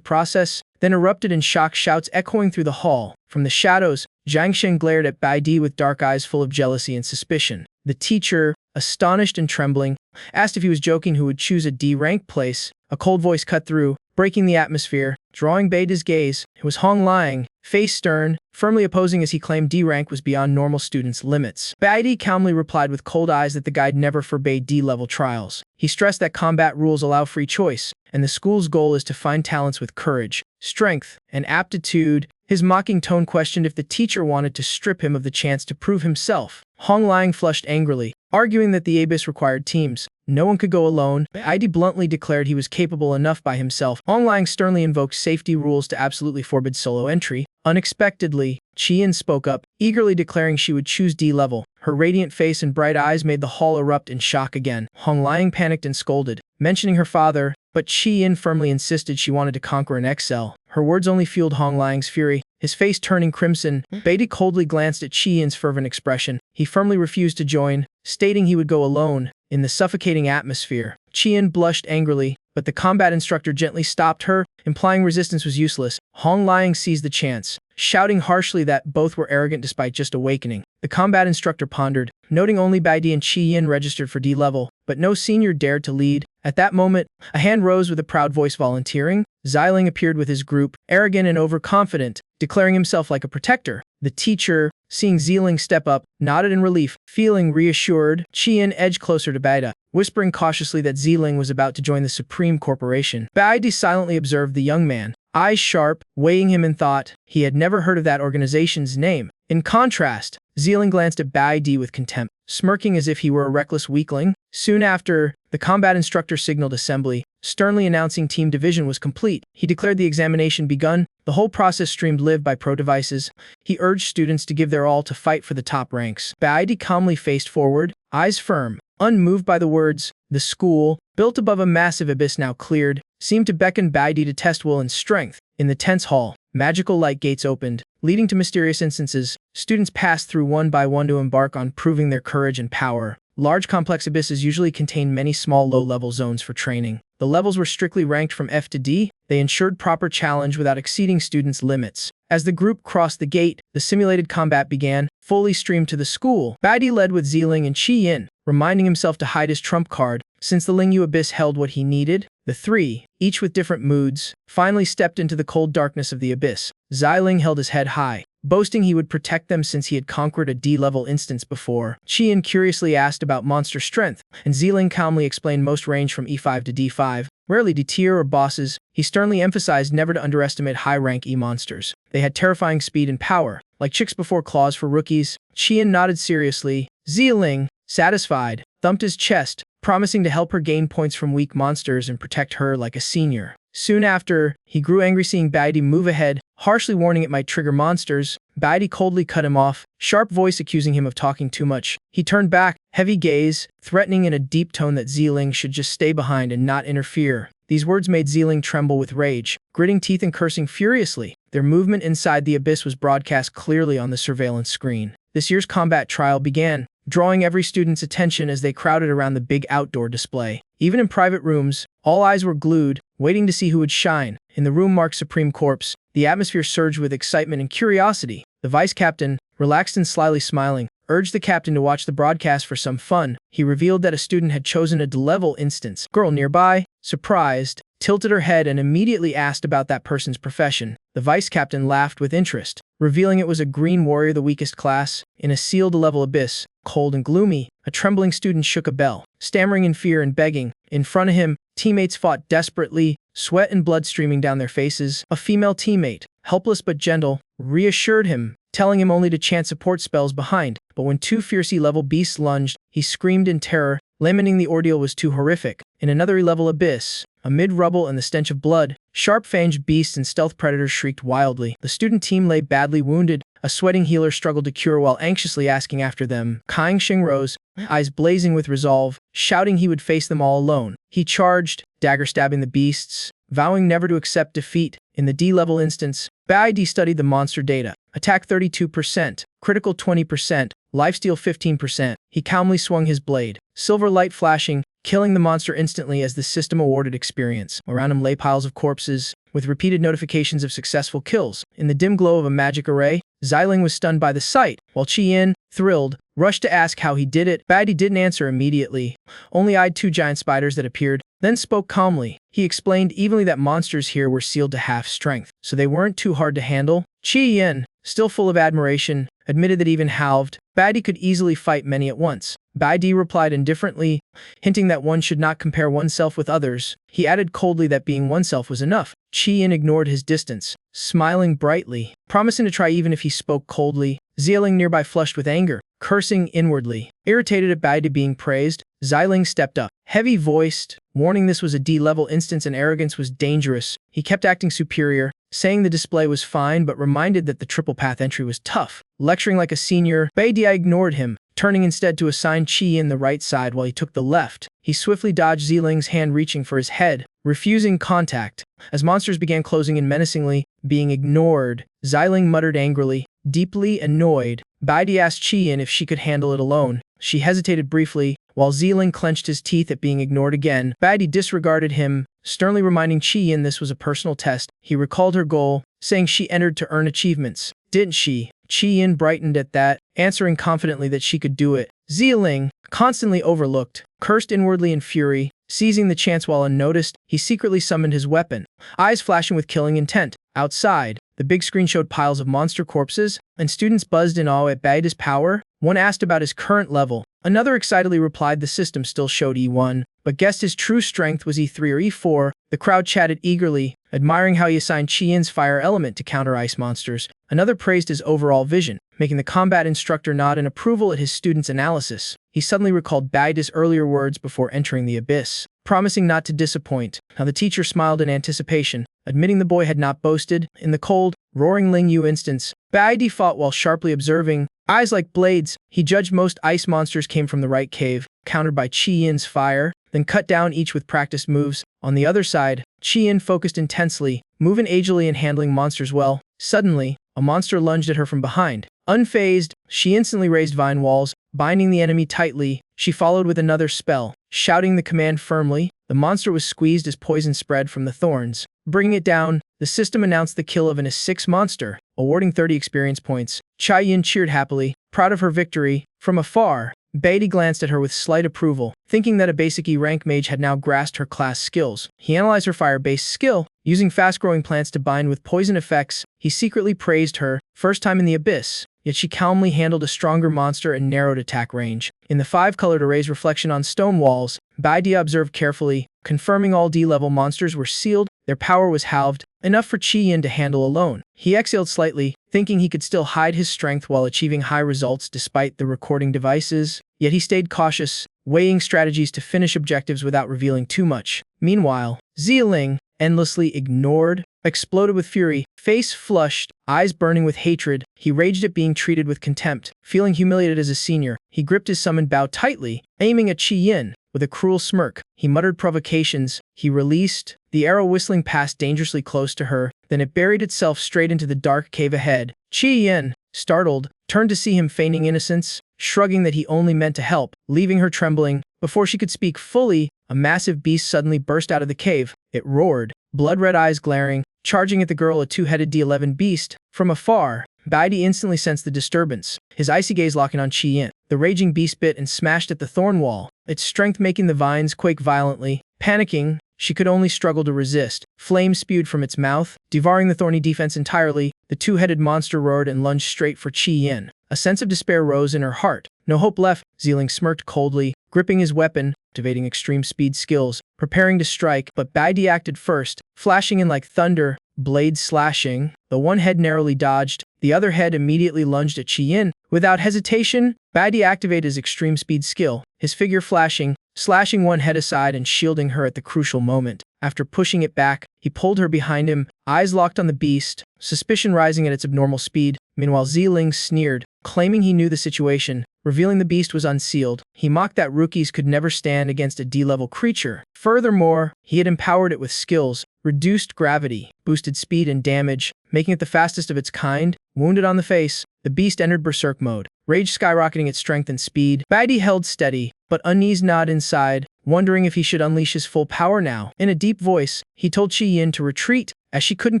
process, then erupted in shocked shouts echoing through the hall. From the shadows, Jiang Sheng glared at Baidi with dark eyes full of jealousy and suspicion. The teacher, astonished and trembling, asked if he was joking who would choose a D-rank place. A cold voice cut through, breaking the atmosphere, drawing Baidi's gaze. It was Hong Liang, face stern, firmly opposing as he claimed D rank was beyond normal students' limits. Baidi calmly replied with cold eyes that the guide never forbade D-level trials. He stressed that combat rules allow free choice, and the school's goal is to find talents with courage, strength, and aptitude. His mocking tone questioned if the teacher wanted to strip him of the chance to prove himself. Hong Liang flushed angrily, arguing that the abyss required teams. No one could go alone. Baidi bluntly declared he was capable enough by himself. Hong Liang sternly invoked safety rules to absolutely forbid solo entry. Unexpectedly, Qian spoke up, eagerly declaring she would choose D-level. Her radiant face and bright eyes made the hall erupt in shock again. Hong Liang panicked and scolded, mentioning her father, but Qian firmly insisted she wanted to conquer and excel. Her words only fueled Hong Liang's fury. His face turning crimson, Baidi coldly glanced at Qian's fervent expression. He firmly refused to join, stating he would go alone. In the suffocating atmosphere, Qian blushed angrily, but the combat instructor gently stopped her, implying resistance was useless. Hong Liang seized the chance, shouting harshly that both were arrogant despite just awakening. The combat instructor pondered, noting only Baidi and Qian registered for D-level, but no senior dared to lead. At that moment, a hand rose with a proud voice volunteering. Xiling appeared with his group, arrogant and overconfident, declaring himself like a protector. The teacher, seeing Xiling step up, nodded in relief. Feeling reassured, Qian edged closer to Baida, whispering cautiously that Xiling was about to join the Supreme Corporation. Baidi silently observed the young man, eyes sharp, weighing him in thought. He had never heard of that organization's name. In contrast, Zealing glanced at Baidi with contempt, smirking as if he were a reckless weakling. Soon after, the combat instructor signaled assembly, sternly announcing team division was complete. He declared the examination begun. The whole process streamed live by pro devices. He urged students to give their all to fight for the top ranks. Baidi calmly faced forward, eyes firm, unmoved by the words. The school, built above a massive abyss now cleared, seemed to beckon Baidi to test will and strength. In the tense hall, magical light gates opened, leading to mysterious instances. Students passed through one by one to embark on proving their courage and power. Large complex abysses usually contain many small low-level zones for training. The levels were strictly ranked from F to D. They ensured proper challenge without exceeding students' limits. As the group crossed the gate, the simulated combat began, fully streamed to the school. Baidi led with Zealing and Chi Yin, reminding himself to hide his trump card, since the Lingyu Abyss held what he needed. The three, each with different moods, finally stepped into the cold darkness of the abyss. Xiling held his head high, boasting he would protect them since he had conquered a D-level instance before. Qian curiously asked about monster strength, and Zealing calmly explained most range from E5 to D5, rarely D-tier or bosses. He sternly emphasized never to underestimate high-rank E-monsters. They had terrifying speed and power, like chicks before claws for rookies. Qian nodded seriously. Zealing, satisfied, thumped his chest, promising to help her gain points from weak monsters and protect her like a senior. Soon after, he grew angry seeing Baidi move ahead, harshly warning it might trigger monsters. Baidi coldly cut him off, sharp voice accusing him of talking too much. He turned back, heavy gaze, threatening in a deep tone that Zealing should just stay behind and not interfere. These words made Zealing tremble with rage, gritting teeth and cursing furiously. Their movement inside the abyss was broadcast clearly on the surveillance screen. This year's combat trial began, drawing every student's attention as they crowded around the big outdoor display. Even in private rooms, all eyes were glued, waiting to see who would shine. In the room marked Supreme Corpse, the atmosphere surged with excitement and curiosity. The vice captain, relaxed and slyly smiling, urged the captain to watch the broadcast for some fun. He revealed that a student had chosen a D-level instance. Girl nearby, surprised, tilted her head and immediately asked about that person's profession. The vice captain laughed with interest, revealing it was a green warrior, the weakest class. In a sealed level abyss, cold and gloomy, a trembling student shook a bell, stammering in fear and begging. In front of him, teammates fought desperately, sweat and blood streaming down their faces. A female teammate, helpless but gentle, reassured him, telling him only to chant support spells behind. But when two fierce E-level beasts lunged, he screamed in terror, lamenting the ordeal was too horrific. In another E-level abyss, amid rubble and the stench of blood, sharp-fanged beasts and stealth predators shrieked wildly. The student team lay badly wounded. A sweating healer struggled to cure while anxiously asking after them. Kaing Xing rose, eyes blazing with resolve, shouting he would face them all alone. He charged, dagger stabbing the beasts, vowing never to accept defeat. In the D-level instance, Baidi studied the monster data. Attack 32%, critical 20%, lifesteal 15%. He calmly swung his blade, silver light flashing, killing the monster instantly as the system awarded experience. Around him lay piles of corpses, with repeated notifications of successful kills. In the dim glow of a magic array, Xiling was stunned by the sight, while Qian, thrilled, rushed to ask how he did it. Baidi didn't answer immediately, only eyed two giant spiders that appeared, then spoke calmly. He explained evenly that monsters here were sealed to half strength, so they weren't too hard to handle. Qian, still full of admiration, admitted that even halved, Baidi could easily fight many at once. Baidi replied indifferently, hinting that one should not compare oneself with others. He added coldly that being oneself was enough. Qian ignored his distance, smiling brightly, promising to try even if he spoke coldly. Xialing nearby flushed with anger, cursing inwardly. Irritated at Baidi being praised, Xiling stepped up, heavy-voiced, warning this was a D-level instance and arrogance was dangerous. He kept acting superior, saying the display was fine but reminded that the triple path entry was tough. Lecturing like a senior, Baidi ignored him, turning instead to assign Qian the right side while he took the left. He swiftly dodged Xiling's hand reaching for his head, refusing contact. As monsters began closing in menacingly, being ignored, Xiling muttered angrily, deeply annoyed. Baidi asked Qian if she could handle it alone. She hesitated briefly, while Xiling clenched his teeth at being ignored again. Baidi disregarded him, sternly reminding Qian this was a personal test. He recalled her goal, saying she entered to earn achievements. Didn't she? Qian brightened at that, answering confidently that she could do it. Xiling, constantly overlooked, cursed inwardly in fury. Seizing the chance while unnoticed, he secretly summoned his weapon, eyes flashing with killing intent. Outside, the big screen showed piles of monster corpses, and students buzzed in awe at Baidi's power. One asked about his current level. Another excitedly replied the system still showed E1, but guessed his true strength was E3 or E4. The crowd chatted eagerly, admiring how he assigned Chi-Yin's fire element to counter ice monsters. Another praised his overall vision, making the combat instructor nod in approval at his student's analysis. He suddenly recalled Baghdad's earlier words before entering the abyss, promising not to disappoint. Now the teacher smiled in anticipation, admitting the boy had not boasted. In the cold, roaring Lingyu instance, Baghdad fought while sharply observing, eyes like blades. He judged most ice monsters came from the right cave, countered by Chi-Yin's fire, then cut down each with practiced moves. On the other side, Chi-Yin focused intensely, moving agilely and handling monsters well. Suddenly, a monster lunged at her from behind. Unfazed, she instantly raised vine walls, binding the enemy tightly. She followed with another spell, shouting the command firmly. The monster was squeezed as poison spread from the thorns. Bringing it down, the system announced the kill of an S6 monster, awarding 30 experience points. Chi-Yin cheered happily, proud of her victory. From afar, Beatty glanced at her with slight approval, thinking that a basic E rank mage had now grasped her class skills. He analyzed her fire-based skill, using fast-growing plants to bind with poison effects. He secretly praised her, first time in the abyss, yet she calmly handled a stronger monster and narrowed attack range. In the 5-colored array's reflection on stone walls, Baidia observed carefully, confirming all D-level monsters were sealed. Their power was halved, enough for Chi-Yin to handle alone. He exhaled slightly, thinking he could still hide his strength while achieving high results despite the recording devices. Yet he stayed cautious, weighing strategies to finish objectives without revealing too much. Meanwhile, Zieling, endlessly ignored, exploded with fury, face flushed, eyes burning with hatred. He raged at being treated with contempt. Feeling humiliated as a senior, he gripped his summoned bow tightly, aiming at Chi-Yin. With a cruel smirk, he muttered provocations. He released, the arrow whistling past dangerously close to her, then it buried itself straight into the dark cave ahead. Chi-Yin, startled, turned to see him feigning innocence, shrugging that he only meant to help, leaving her trembling. Before she could speak fully, a massive beast suddenly burst out of the cave. It roared, blood-red eyes glaring, charging at the girl, a two-headed D11 beast. From afar, Baidi instantly sensed the disturbance, his icy gaze locking on Chi-Yin. The raging beast bit and smashed at the thorn wall, its strength making the vines quake violently. Panicking, she could only struggle to resist. Flames spewed from its mouth, devouring the thorny defense entirely. The two-headed monster roared and lunged straight for Chi-Yin. A sense of despair rose in her heart. No hope left. Zieling smirked coldly, gripping his weapon, activating extreme speed skills, preparing to strike, but Baidi acted first, flashing in like thunder, blades slashing. The one head narrowly dodged, the other head immediately lunged at Chi-Yin. Without hesitation, Baidi activated his extreme speed skill, his figure flashing, slashing one head aside and shielding her at the crucial moment. After pushing it back, he pulled her behind him, eyes locked on the beast, suspicion rising at its abnormal speed. Meanwhile, Zieling sneered, claiming he knew the situation, revealing the beast was unsealed. He mocked that rookies could never stand against a D-level creature. Furthermore, he had empowered it with skills, reduced gravity, boosted speed and damage, making it the fastest of its kind. Wounded on the face, the beast entered berserk mode, rage skyrocketing its strength and speed. Baidi held steady, but unease gnawed inside, wondering if he should unleash his full power now. In a deep voice, he told Chi-Yin to retreat, as she couldn't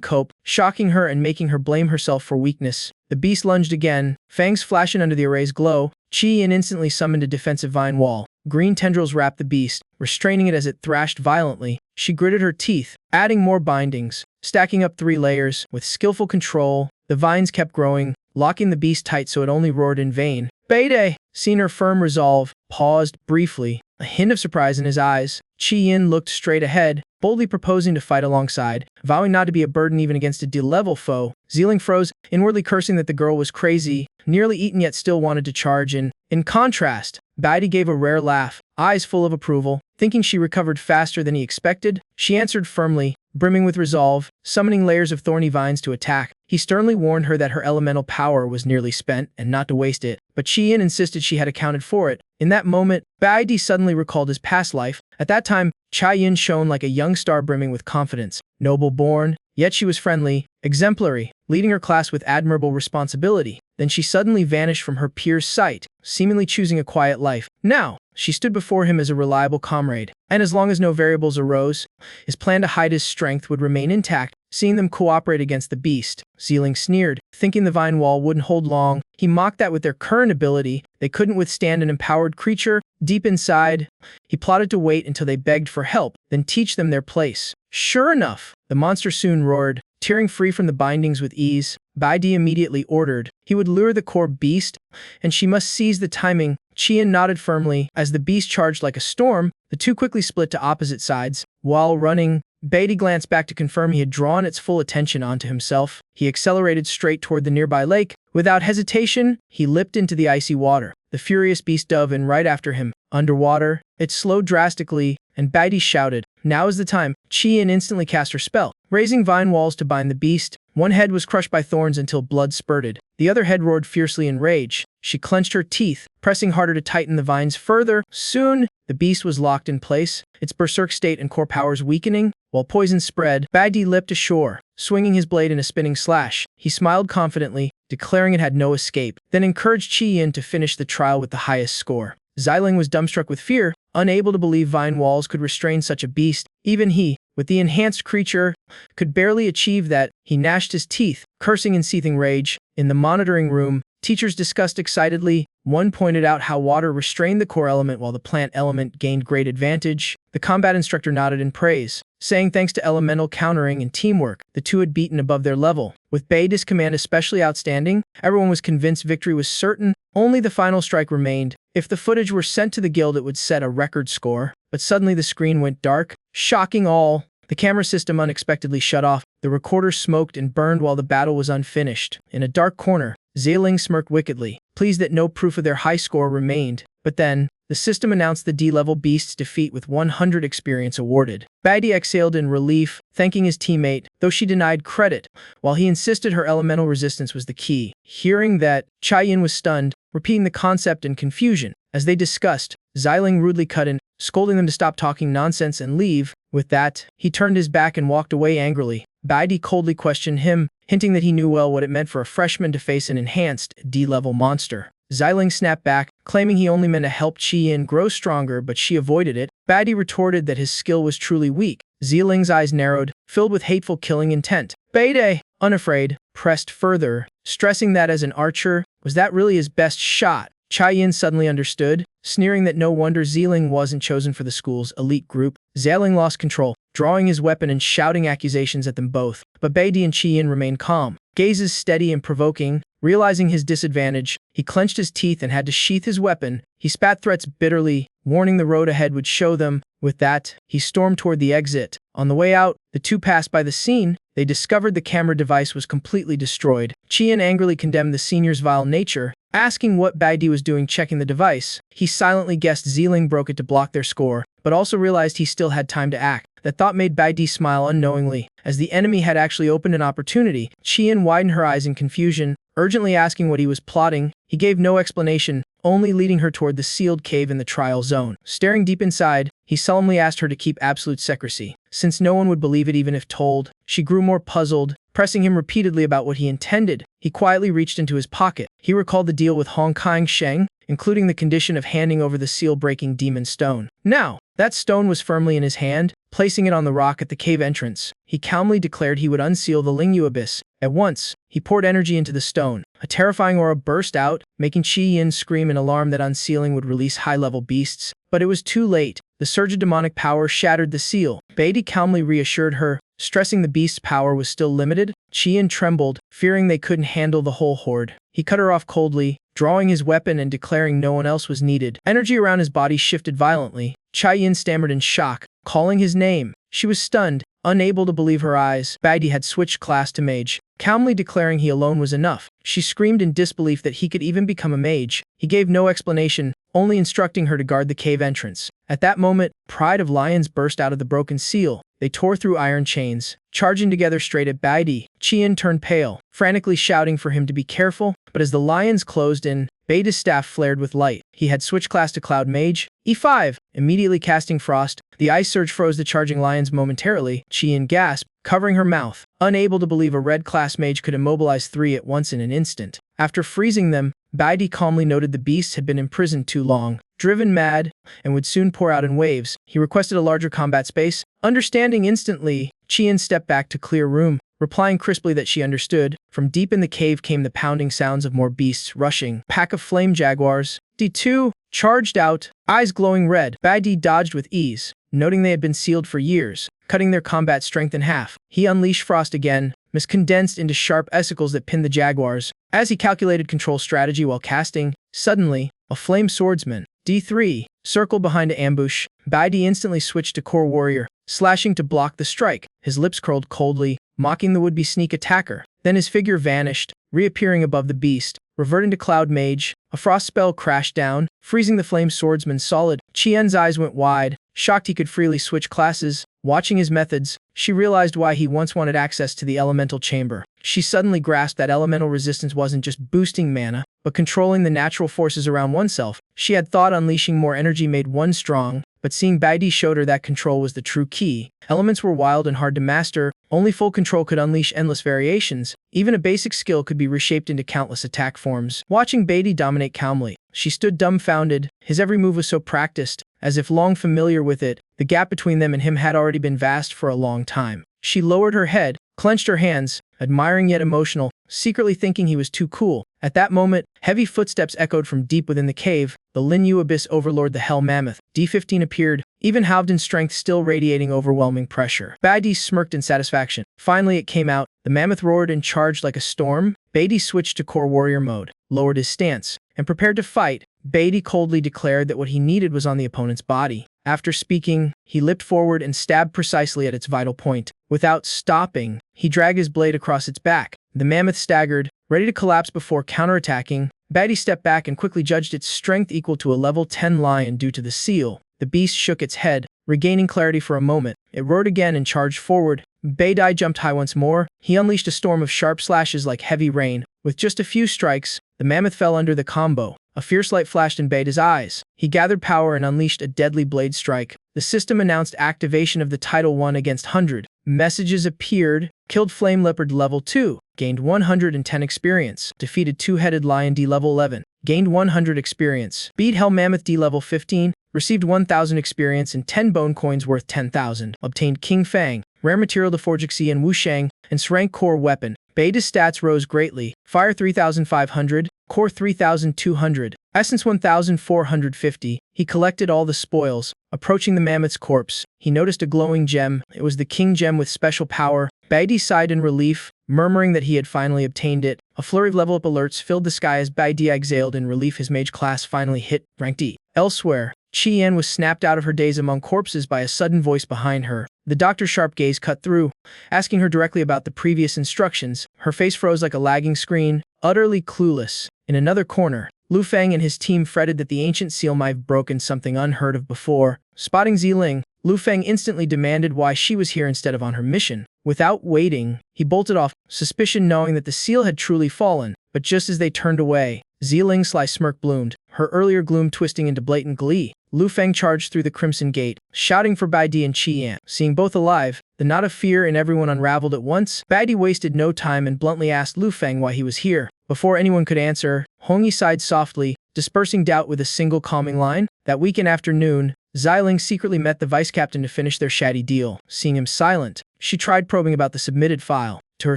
cope, shocking her and making her blame herself for weakness. The beast lunged again, fangs flashing under the array's glow. Chi-Yin instantly summoned a defensive vine wall. Green tendrils wrapped the beast, restraining it as it thrashed violently. She gritted her teeth, adding more bindings, stacking up 3 layers. With skillful control, the vines kept growing, locking the beast tight so it only roared in vain. Beide, seeing her firm resolve, paused briefly, a hint of surprise in his eyes. Chi-Yin looked straight ahead, boldly proposing to fight alongside, vowing not to be a burden even against a D-level foe. Zieling froze, inwardly cursing that the girl was crazy, nearly eaten yet still wanted to charge in. In contrast, Baidi gave a rare laugh, eyes full of approval. Thinking she recovered faster than he expected, she answered firmly, brimming with resolve, summoning layers of thorny vines to attack. He sternly warned her that her elemental power was nearly spent and not to waste it, but Chi-Yin insisted she had accounted for it. In that moment, Baidi suddenly recalled his past life. At that time, Chi-Yin shone like a young star brimming with confidence, noble-born, yet she was friendly, exemplary, leading her class with admirable responsibility. Then she suddenly vanished from her peers' sight, seemingly choosing a quiet life. Now, she stood before him as a reliable comrade, and as long as no variables arose, his plan to hide his strength would remain intact. Seeing them cooperate against the beast, Zieling sneered, thinking the vine wall wouldn't hold long. He mocked that with their current ability, they couldn't withstand an empowered creature. Deep inside, he plotted to wait until they begged for help, then teach them their place. Sure enough, the monster soon roared, tearing free from the bindings with ease. Bai Di immediately ordered. He would lure the core beast, and she must seize the timing. Qian nodded firmly. As the beast charged like a storm, the two quickly split to opposite sides. While running, Bai Di glanced back to confirm he had drawn its full attention onto himself. He accelerated straight toward the nearby lake. Without hesitation, he leapt into the icy water. The furious beast dove in right after him. Underwater, it slowed drastically, and Bai Di shouted, "Now is the time." Qian instantly cast her spell, raising vine walls to bind the beast. One head was crushed by thorns until blood spurted. The other head roared fiercely in rage. She clenched her teeth, pressing harder to tighten the vines further. Soon, the beast was locked in place, its berserk state and core powers weakening. While poison spread, Bai Di leapt ashore, swinging his blade in a spinning slash. He smiled confidently, declaring it had no escape, then encouraged Qian to finish the trial with the highest score. Xiling was dumbstruck with fear, unable to believe vine walls could restrain such a beast. Even he, with the enhanced creature, could barely achieve that. He gnashed his teeth, cursing in seething rage. In the monitoring room, teachers discussed excitedly. One pointed out how water restrained the core element while the plant element gained great advantage. The combat instructor nodded in praise, saying thanks to elemental countering and teamwork, the two had beaten above their level. With Bai Di's command especially outstanding, everyone was convinced victory was certain. Only the final strike remained. If the footage were sent to the guild, it would set a record score. But suddenly the screen went dark, shocking all. The camera system unexpectedly shut off. The recorder smoked and burned while the battle was unfinished. In a dark corner, Xiling smirked wickedly, pleased that no proof of their high score remained. But then, the system announced the D-level beast's defeat with 100 experience awarded. Bai Di exhaled in relief, thanking his teammate, though she denied credit, while he insisted her elemental resistance was the key. Hearing that, Qian was stunned, repeating the concept in confusion. As they discussed, Xiling rudely cut in, scolding them to stop talking nonsense and leave. With that, he turned his back and walked away angrily. Bai Di coldly questioned him, hinting that he knew well what it meant for a freshman to face an enhanced D-level monster. Xiling snapped back, claiming he only meant to help Qian grow stronger, but she avoided it. Bai Di retorted that his skill was truly weak. Xiling's eyes narrowed, filled with hateful killing intent. Bai Di, unafraid, pressed further, stressing that as an archer, was that really his best shot? Qian suddenly understood, sneering that no wonder Xiling wasn't chosen for the school's elite group. Xiling lost control, drawing his weapon and shouting accusations at them both. But Bai Di and Qian remained calm, gazes steady and provoking. Realizing his disadvantage, he clenched his teeth and had to sheath his weapon. He spat threats bitterly, warning the road ahead would show them. With that, he stormed toward the exit. On the way out, the two passed by the scene. They discovered the camera device was completely destroyed. Qian angrily condemned the senior's vile nature, asking what Bai Di was doing checking the device. He silently guessed Xiling broke it to block their score, but also realized he still had time to act. That thought made Bai Di smile unknowingly, as the enemy had actually opened an opportunity. Qian widened her eyes in confusion, urgently asking what he was plotting. He gave no explanation, only leading her toward the sealed cave in the trial zone. Staring deep inside, he solemnly asked her to keep absolute secrecy, since no one would believe it even if told. She grew more puzzled, pressing him repeatedly about what he intended. He quietly reached into his pocket. He recalled the deal with Hong Kong Sheng, including the condition of handing over the seal-breaking demon stone. Now, that stone was firmly in his hand. Placing it on the rock at the cave entrance, he calmly declared he would unseal the Lingyu abyss. At once, he poured energy into the stone. A terrifying aura burst out, making Qian scream in alarm that unsealing would release high-level beasts. But it was too late. The surge of demonic power shattered the seal. Bai Di calmly reassured her, stressing the beast's power was still limited. Qian trembled, fearing they couldn't handle the whole horde. He cut her off coldly, drawing his weapon and declaring no one else was needed. Energy around his body shifted violently. Qian stammered in shock, calling his name. She was stunned, unable to believe her eyes. Bai Di had switched class to mage, calmly declaring he alone was enough. She screamed in disbelief that he could even become a mage. He gave no explanation, only instructing her to guard the cave entrance. At that moment, pride of lions burst out of the broken seal. They tore through iron chains, charging together straight at Bai Di. Qian turned pale, frantically shouting for him to be careful, but as the lions closed in, Bai Di's staff flared with light. He had switched class to Cloud Mage. E5, immediately casting Frost. The ice surge froze the charging lions momentarily. Qian gasped, covering her mouth, unable to believe a red class mage could immobilize three at once in an instant. After freezing them, Bai Di calmly noted the beasts had been imprisoned too long, driven mad, and would soon pour out in waves. He requested a larger combat space. Understanding instantly, Qian stepped back to clear room, replying crisply that she understood. From deep in the cave came the pounding sounds of more beasts rushing. Pack of flame jaguars. D2 charged out, eyes glowing red. Bai Di dodged with ease, noting they had been sealed for years, cutting their combat strength in half. He unleashed Frost again, condensed into sharp icicles that pinned the jaguars. As he calculated control strategy while casting, suddenly, a flame swordsman, D3, circled behind an ambush. Baidi instantly switched to core warrior, slashing to block the strike. His lips curled coldly, mocking the would-be sneak attacker. Then his figure vanished, reappearing above the beast, reverting to Cloud Mage. A frost spell crashed down, freezing the flame swordsman solid. Qian's eyes went wide, shocked he could freely switch classes. Watching his methods, she realized why he once wanted access to the elemental chamber. She suddenly grasped that elemental resistance wasn't just boosting mana, but controlling the natural forces around oneself. She had thought unleashing more energy made one strong, but seeing Baidi showed her that control was the true key. Elements were wild and hard to master, only full control could unleash endless variations. Even a basic skill could be reshaped into countless attack forms. Watching Baidi dominate calmly, she stood dumbfounded. His every move was so practiced, as if long familiar with it. The gap between them and him had already been vast for a long time. She lowered her head, clenched her hands, admiring yet emotional, secretly thinking he was too cool. At that moment, heavy footsteps echoed from deep within the cave. The Lin Yu Abyss Overlord, the Hell Mammoth, D15 appeared, even halved in strength still radiating overwhelming pressure. Baidi smirked in satisfaction. Finally it came out. The mammoth roared and charged like a storm. Baidi switched to core warrior mode, lowered his stance, and prepared to fight. Baidi coldly declared that what he needed was on the opponent's body. After speaking, he leapt forward and stabbed precisely at its vital point. Without stopping, he dragged his blade across its back. The mammoth staggered, ready to collapse before counterattacking. Baidi stepped back and quickly judged its strength equal to a level 10 lion due to the seal. The beast shook its head, regaining clarity for a moment. It roared again and charged forward. Baidi jumped high once more. He unleashed a storm of sharp slashes like heavy rain. With just a few strikes, the mammoth fell under the combo. A fierce light flashed in Baidi's eyes. He gathered power and unleashed a deadly blade strike. The system announced activation of the Title 1 against 100. Messages appeared. Killed Flame Leopard level 2. Gained 110 experience. Defeated Two-Headed Lion D level 11. Gained 100 experience. Beat Hell Mammoth D level 15. Received 1,000 experience and 10 bone coins worth 10,000. Obtained King Fang, rare material to forge Xi and Wushang, and rank core weapon. Baidi's stats rose greatly. Fire 3,500, core 3,200, essence 1,450. He collected all the spoils. Approaching the mammoth's corpse, he noticed a glowing gem. It was the king gem with special power. Baidi sighed in relief, murmuring that he had finally obtained it. A flurry of level-up alerts filled the sky as Baidi exhaled in relief. His mage class finally hit rank D. Elsewhere, Qian was snapped out of her daze among corpses by a sudden voice behind her. The doctor's sharp gaze cut through, asking her directly about the previous instructions. Her face froze like a lagging screen, utterly clueless. In another corner, Lu Feng and his team fretted that the ancient seal might have broken something unheard of before. Spotting Ziling, Lu Feng instantly demanded why she was here instead of on her mission. Without waiting, he bolted off, suspicion knowing that the seal had truly fallen. But just as they turned away, Ziling's sly smirk bloomed, her earlier gloom twisting into blatant glee. Lu Feng charged through the Crimson Gate, shouting for Baidi and Qian. Seeing both alive, the knot of fear in everyone unraveled at once. Baidi wasted no time and bluntly asked Lu Feng why he was here. Before anyone could answer, Hongyi sighed softly, dispersing doubt with a single calming line. That weekend afternoon, Xiling secretly met the vice captain to finish their shady deal. Seeing him silent, she tried probing about the submitted file. To her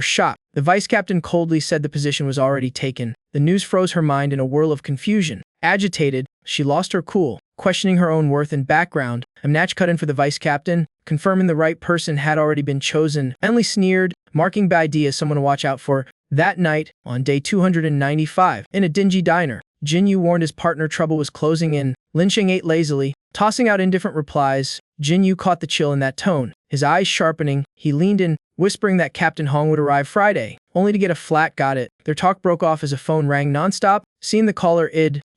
shock, the vice captain coldly said the position was already taken. The news froze her mind in a whirl of confusion. Agitated, she lost her cool, questioning her own worth and background. A match cut in for the vice captain, confirming the right person had already been chosen. Enlil sneered, marking Baidi as someone to watch out for. That night, on day 295, in a dingy diner, Jin Yu warned his partner trouble was closing in. Lin Sheng ate lazily, tossing out indifferent replies. Jin Yu caught the chill in that tone. His eyes sharpening, he leaned in, whispering that Captain Hong would arrive Friday, only to get a flat got it. Their talk broke off as a phone rang nonstop. Seeing the caller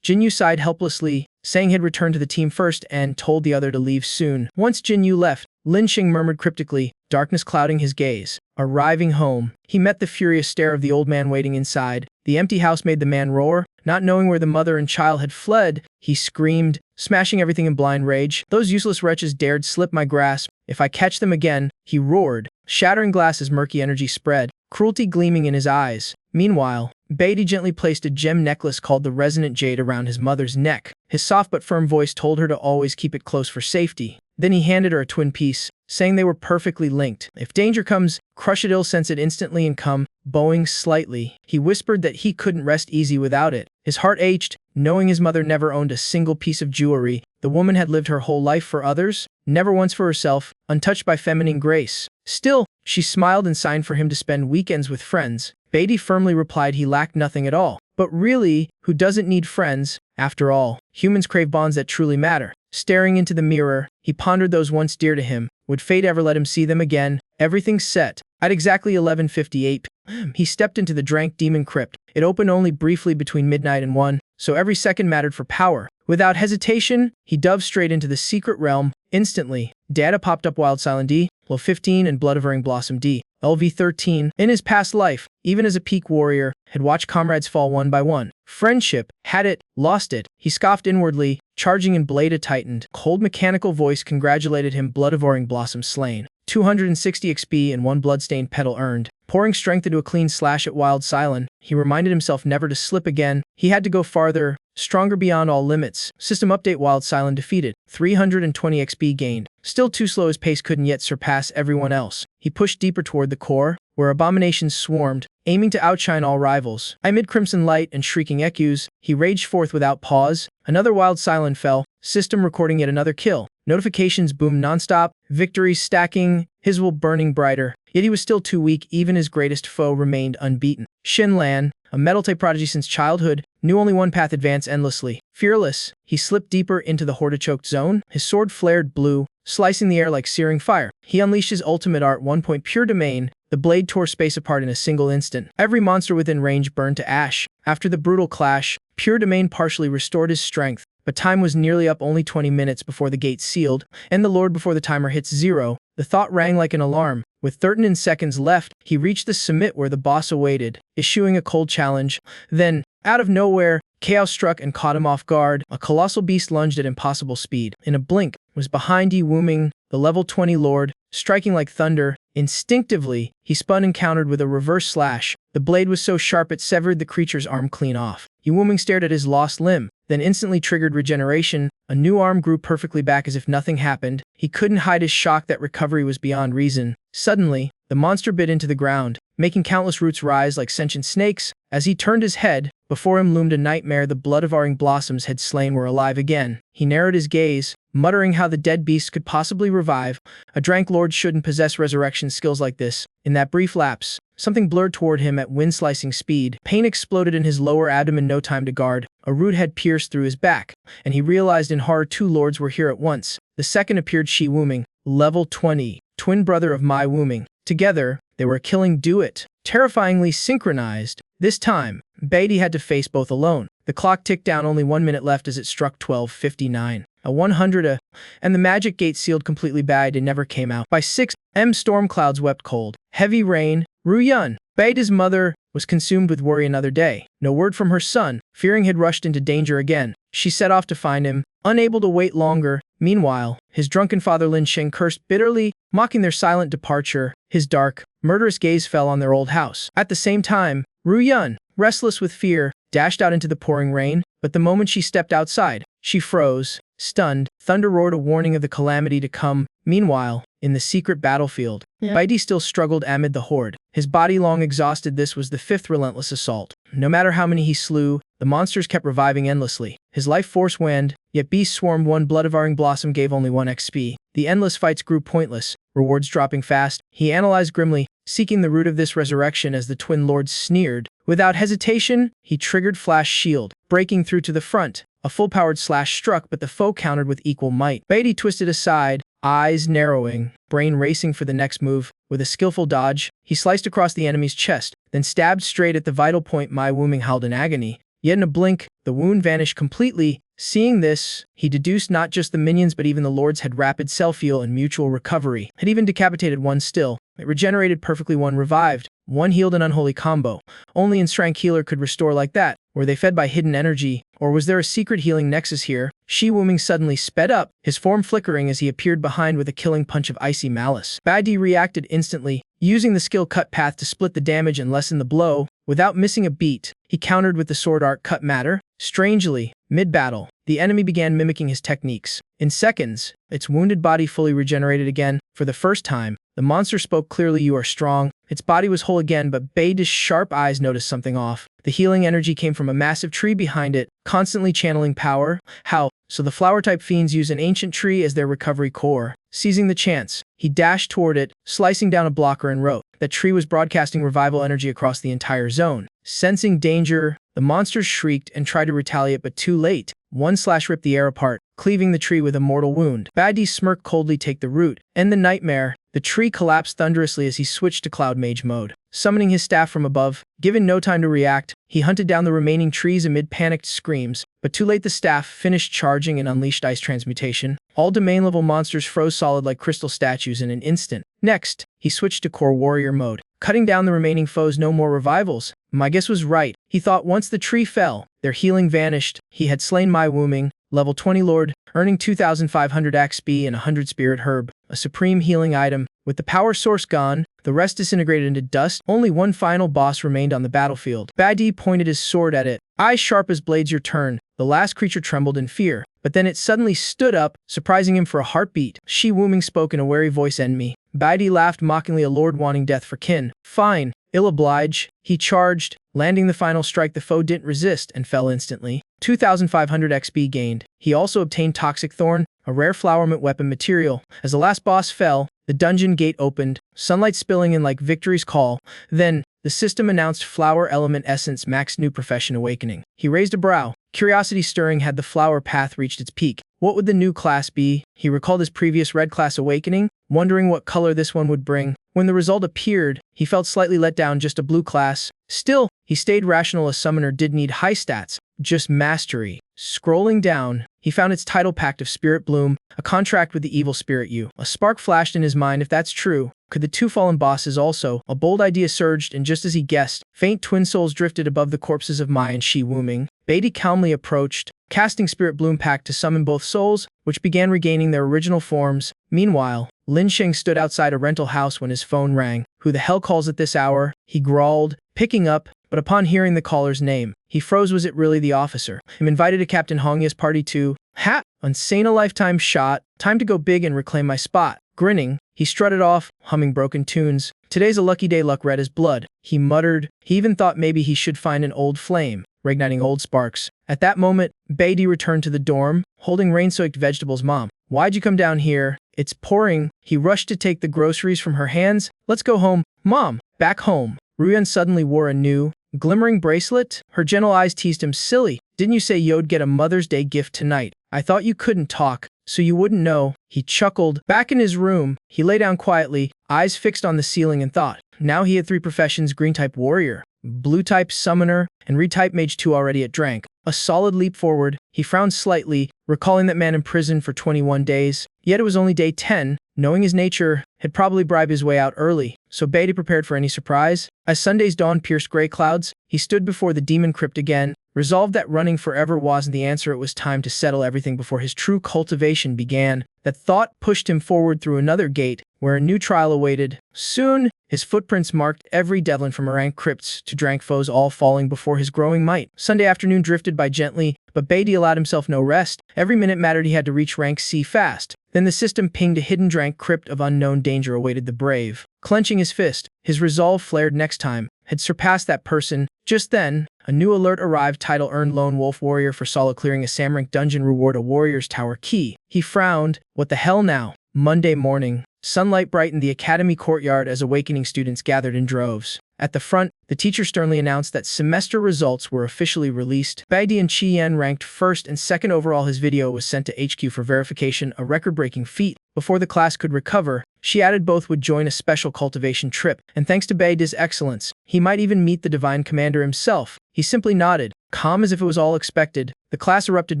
Jin Yu sighed helplessly, saying he'd returned to the team first and told the other to leave soon. Once Jin Yu left, Lin Sheng murmured cryptically, darkness clouding his gaze. Arriving home, he met the furious stare of the old man waiting inside. The empty house made the man roar. Not knowing where the mother and child had fled, he screamed, smashing everything in blind rage. Those useless wretches dared slip my grasp. If I catch them again, he roared, shattering glass as murky energy spread, cruelty gleaming in his eyes. Meanwhile, Baidi gently placed a gem necklace called the Resonant Jade around his mother's neck. His soft but firm voice told her to always keep it close for safety. Then he handed her a twin piece, saying they were perfectly linked. If danger comes, crush it, sense it instantly and come. Bowing slightly, he whispered that he couldn't rest easy without it. His heart ached, knowing his mother never owned a single piece of jewelry. The woman had lived her whole life for others, never once for herself, untouched by feminine grace. Still, She smiled and signed for him to spend weekends with friends. Beatty firmly replied he lacked nothing at all. But really, who doesn't need friends? After all, humans crave bonds that truly matter. Staring into the mirror, he pondered those once dear to him. Would fate ever let him see them again? Everything set. At exactly 11:58 p.m., he stepped into the Drank Demon Crypt. It opened only briefly between midnight and 1, so every second mattered for power. Without hesitation, he dove straight into the secret realm. Instantly, data popped up: Wild Silent D, Level 15, and Blood of Erring Blossom D, LV 13. In his past life, even as a peak warrior, had watched comrades fall one by one. Friendship, had it, lost it. He scoffed inwardly, charging in blade tightened. Cold mechanical voice congratulated him: Blood of Erring Blossom slain. 260 XP and 1 bloodstained petal earned. Pouring strength into a clean slash at Wild Silent, he reminded himself never to slip again. He had to go farther, stronger beyond all limits. System update: Wild Silent defeated. 320 XP gained. Still too slow, his pace couldn't yet surpass everyone else. He pushed deeper toward the core, where abominations swarmed, aiming to outshine all rivals. Amid crimson light and shrieking echoes, he raged forth without pause. Another Wild Silent fell, system recording yet another kill. Notifications boomed nonstop, victories stacking, his will burning brighter. Yet he was still too weak. Even his greatest foe remained unbeaten. Shin Lan, a metal-type prodigy since childhood, knew only one path: advance endlessly. Fearless, he slipped deeper into the horde-choked zone. His sword flared blue, slicing the air like searing fire. He unleashed his ultimate art: 1 point pure domain. The blade tore space apart in a single instant. Every monster within range burned to ash. After the brutal clash, pure domain partially restored his strength. But time was nearly up, only 20 minutes before the gate sealed, and the Lord before the timer hits 0. The thought rang like an alarm. With 13 seconds left, he reached the summit where the boss awaited, issuing a cold challenge. Then, out of nowhere, chaos struck and caught him off guard. A colossal beast lunged at impossible speed. In a blink, was behind Yi Wuming, the level 20 Lord, striking like thunder. Instinctively, he spun and countered with a reverse slash. The blade was so sharp it severed the creature's arm clean off. Yi Wuming stared at his lost limb, then instantly triggered regeneration. A new arm grew perfectly back as if nothing happened. He couldn't hide his shock that recovery was beyond reason. Suddenly, the monster bit into the ground, making countless roots rise like sentient snakes. As he turned his head, before him loomed a nightmare the Blood of Erring Blossoms had slain were alive again. He narrowed his gaze, muttering how the dead beast could possibly revive. A Drank Lord shouldn't possess resurrection skills like this. In that brief lapse, something blurred toward him at wind-slicing speed. Pain exploded in his lower abdomen, no time to guard. A root had pierced through his back, and he realized in horror 2 lords were here at once. The second appeared: Shi Wuming, level 20, twin brother of Mai Wuming. Together, they were a killing duet, terrifyingly synchronized. This time, Beatty had to face both alone. The clock ticked down, only 1 minute left as it struck 12:59. A 100 and the magic gate sealed completely. Beatty never came out. By 6 m, storm clouds wept cold. Heavy rain. Ruyun, Beatty's mother, was consumed with worry another day. No word from her son, fearing he'd rushed into danger again. She set off to find him, unable to wait longer. Meanwhile, his drunken father Lin Sheng cursed bitterly, mocking their silent departure. His dark, murderous gaze fell on their old house. At the same time, Ruyun, restless with fear, dashed out into the pouring rain, but the moment she stepped outside, she froze, stunned. Thunder roared a warning of the calamity to come. Meanwhile, in the secret battlefield, Beatty still struggled amid the horde. His body long exhausted. This was the 5th relentless assault. No matter how many he slew, the monsters kept reviving endlessly. His life force waned, yet beasts swarmed. 1 Blood of Erring Blossom gave only 1 XP. The endless fights grew pointless, rewards dropping fast. He analyzed grimly, seeking the root of this resurrection as the twin lords sneered. Without hesitation, he triggered Flash Shield, breaking through to the front. A full-powered slash struck, but the foe countered with equal might. Beatty twisted aside, eyes narrowing, brain racing for the next move. With a skillful dodge, he sliced across the enemy's chest, then stabbed straight at the vital point. Mai Wuming howled in agony. Yet in a blink, the wound vanished completely. Seeing this, he deduced not just the minions but even the lords had rapid self-heal and mutual recovery. Had even decapitated one still. It regenerated perfectly. One revived. One healed. An unholy combo. Only Enshrank Healer could restore like that. Were they fed by hidden energy? Or was there a secret healing nexus here? Shi Wuming suddenly sped up, his form flickering as he appeared behind with a killing punch of icy malice. Beatty reacted instantly, using the skill Cut Path to split the damage and lessen the blow. Without missing a beat, he countered with the sword art Cut Matter, Strangely, mid-battle, the enemy began mimicking his techniques. In seconds, its wounded body fully regenerated again. For the first time, the monster spoke clearly, "You are strong." Its body was whole again, but Baidi's sharp eyes noticed something off. The healing energy came from a massive tree behind it, constantly channeling power. How? So the flower-type fiends use an ancient tree as their recovery core. Seizing the chance, he dashed toward it, slicing down a blocker and wrote. That tree was broadcasting revival energy across the entire zone. Sensing danger, the monsters shrieked and tried to retaliate, but too late. One slash ripped the air apart, cleaving the tree with a mortal wound. Badi smirked coldly. "Take the root." End the nightmare. The tree collapsed thunderously as he switched to Cloud Mage mode. Summoning his staff from above, given no time to react, he hunted down the remaining trees amid panicked screams. But too late, the staff finished charging and unleashed ice transmutation. All domain-level monsters froze solid like crystal statues in an instant. Next, he switched to Core Warrior mode, cutting down the remaining foes. No more revivals. My guess was right. He thought once the tree fell, their healing vanished. He had slain my Wooming, level 20 Lord, earning 2,500 XP and 100 Spirit Herb, a supreme healing item. With the power source gone, the rest disintegrated into dust. Only one final boss remained on the battlefield. Badi pointed his sword at it. Eyes sharp as blades. "Your turn." The last creature trembled in fear, but then it suddenly stood up, surprising him for a heartbeat. She Wooming spoke in a wary voice. "End me." Badi laughed mockingly, a lord wanting death for kin. "Fine, I'll oblige." He charged, landing the final strike. The foe didn't resist and fell instantly. 2,500 XP gained. He also obtained Toxic Thorn, a rare flower mint weapon material. As the last boss fell, the dungeon gate opened, sunlight spilling in like victory's call. Then, the system announced Flower Element Essence Max New Profession Awakening. He raised a brow, curiosity stirring. Had the flower path reached its peak? What would the new class be? He recalled his previous red class awakening, wondering what color this one would bring. When the result appeared, he felt slightly let down. Just a blue class. Still, he stayed rational. A summoner did need high stats, just mastery. Scrolling down, he found its title, Pact of Spirit Bloom, a contract with the evil spirit you. A spark flashed in his mind. If that's true, could the two fallen bosses also? A bold idea surged, and just as he guessed, faint twin souls drifted above the corpses of Mai and Shi Wooming. Badi calmly approached, casting Spirit Bloom Pact to summon both souls, which began regaining their original forms. Meanwhile, Lin Sheng stood outside a rental house when his phone rang. "Who the hell calls at this hour?" he growled, picking up, but upon hearing the caller's name, he froze. Was it really the officer? I'm invited to Captain Hongya's party too. Ha! Insane, a lifetime shot. Time to go big and reclaim my spot. Grinning, he strutted off, humming broken tunes. "Today's a lucky day, luck red as blood," he muttered. He even thought maybe he should find an old flame, reigniting old sparks. At that moment, Badi returned to the dorm, holding rain-soaked vegetables. "Mom, why'd you come down here? It's pouring." He rushed to take the groceries from her hands. "Let's go home." "Mom, back home." Ruyan suddenly wore a new, glimmering bracelet. Her gentle eyes teased him. "Silly, didn't you say you'd get a Mother's Day gift tonight? I thought you couldn't talk, so you wouldn't know." He chuckled. Back in his room, he lay down quietly, eyes fixed on the ceiling and thought. Now he had 3 professions: Green-type Warrior, Blue-type Summoner, and Red-type Mage 2 already at rank. A solid leap forward. He frowned slightly, recalling that man in prison for 21 days. Yet it was only day 10. Knowing his nature, had probably bribed his way out early, so Badi prepared for any surprise. As Sunday's dawn pierced gray clouds, he stood before the demon crypt again, resolved that running forever wasn't the answer. It was time to settle everything before his true cultivation began. That thought pushed him forward through another gate, where a new trial awaited. Soon, his footprints marked every devlin from rank crypts to drank foes, all falling before his growing might. Sunday afternoon drifted by gently, but Badi allowed himself no rest. Every minute mattered. He had to reach rank C fast. Then the system pinged. A hidden drank crypt of unknown danger awaited the brave. Clenching his fist, his resolve flared. Next time had surpassed that person. Just then, a new alert arrived. Title earned: Lone Wolf Warrior for solo clearing a Samrank dungeon. Reward: a Warrior's Tower key. He frowned. What the hell now? Monday morning. Sunlight brightened the academy courtyard as awakening students gathered in droves. At the front, the teacher sternly announced that semester results were officially released. Badi and Qian ranked first and second overall. His video was sent to HQ for verification, a record-breaking feat. Before the class could recover, she added both would join a special cultivation trip, and thanks to Badi's excellence, he might even meet the Divine Commander himself. He simply nodded, calm as if it was all expected. The class erupted.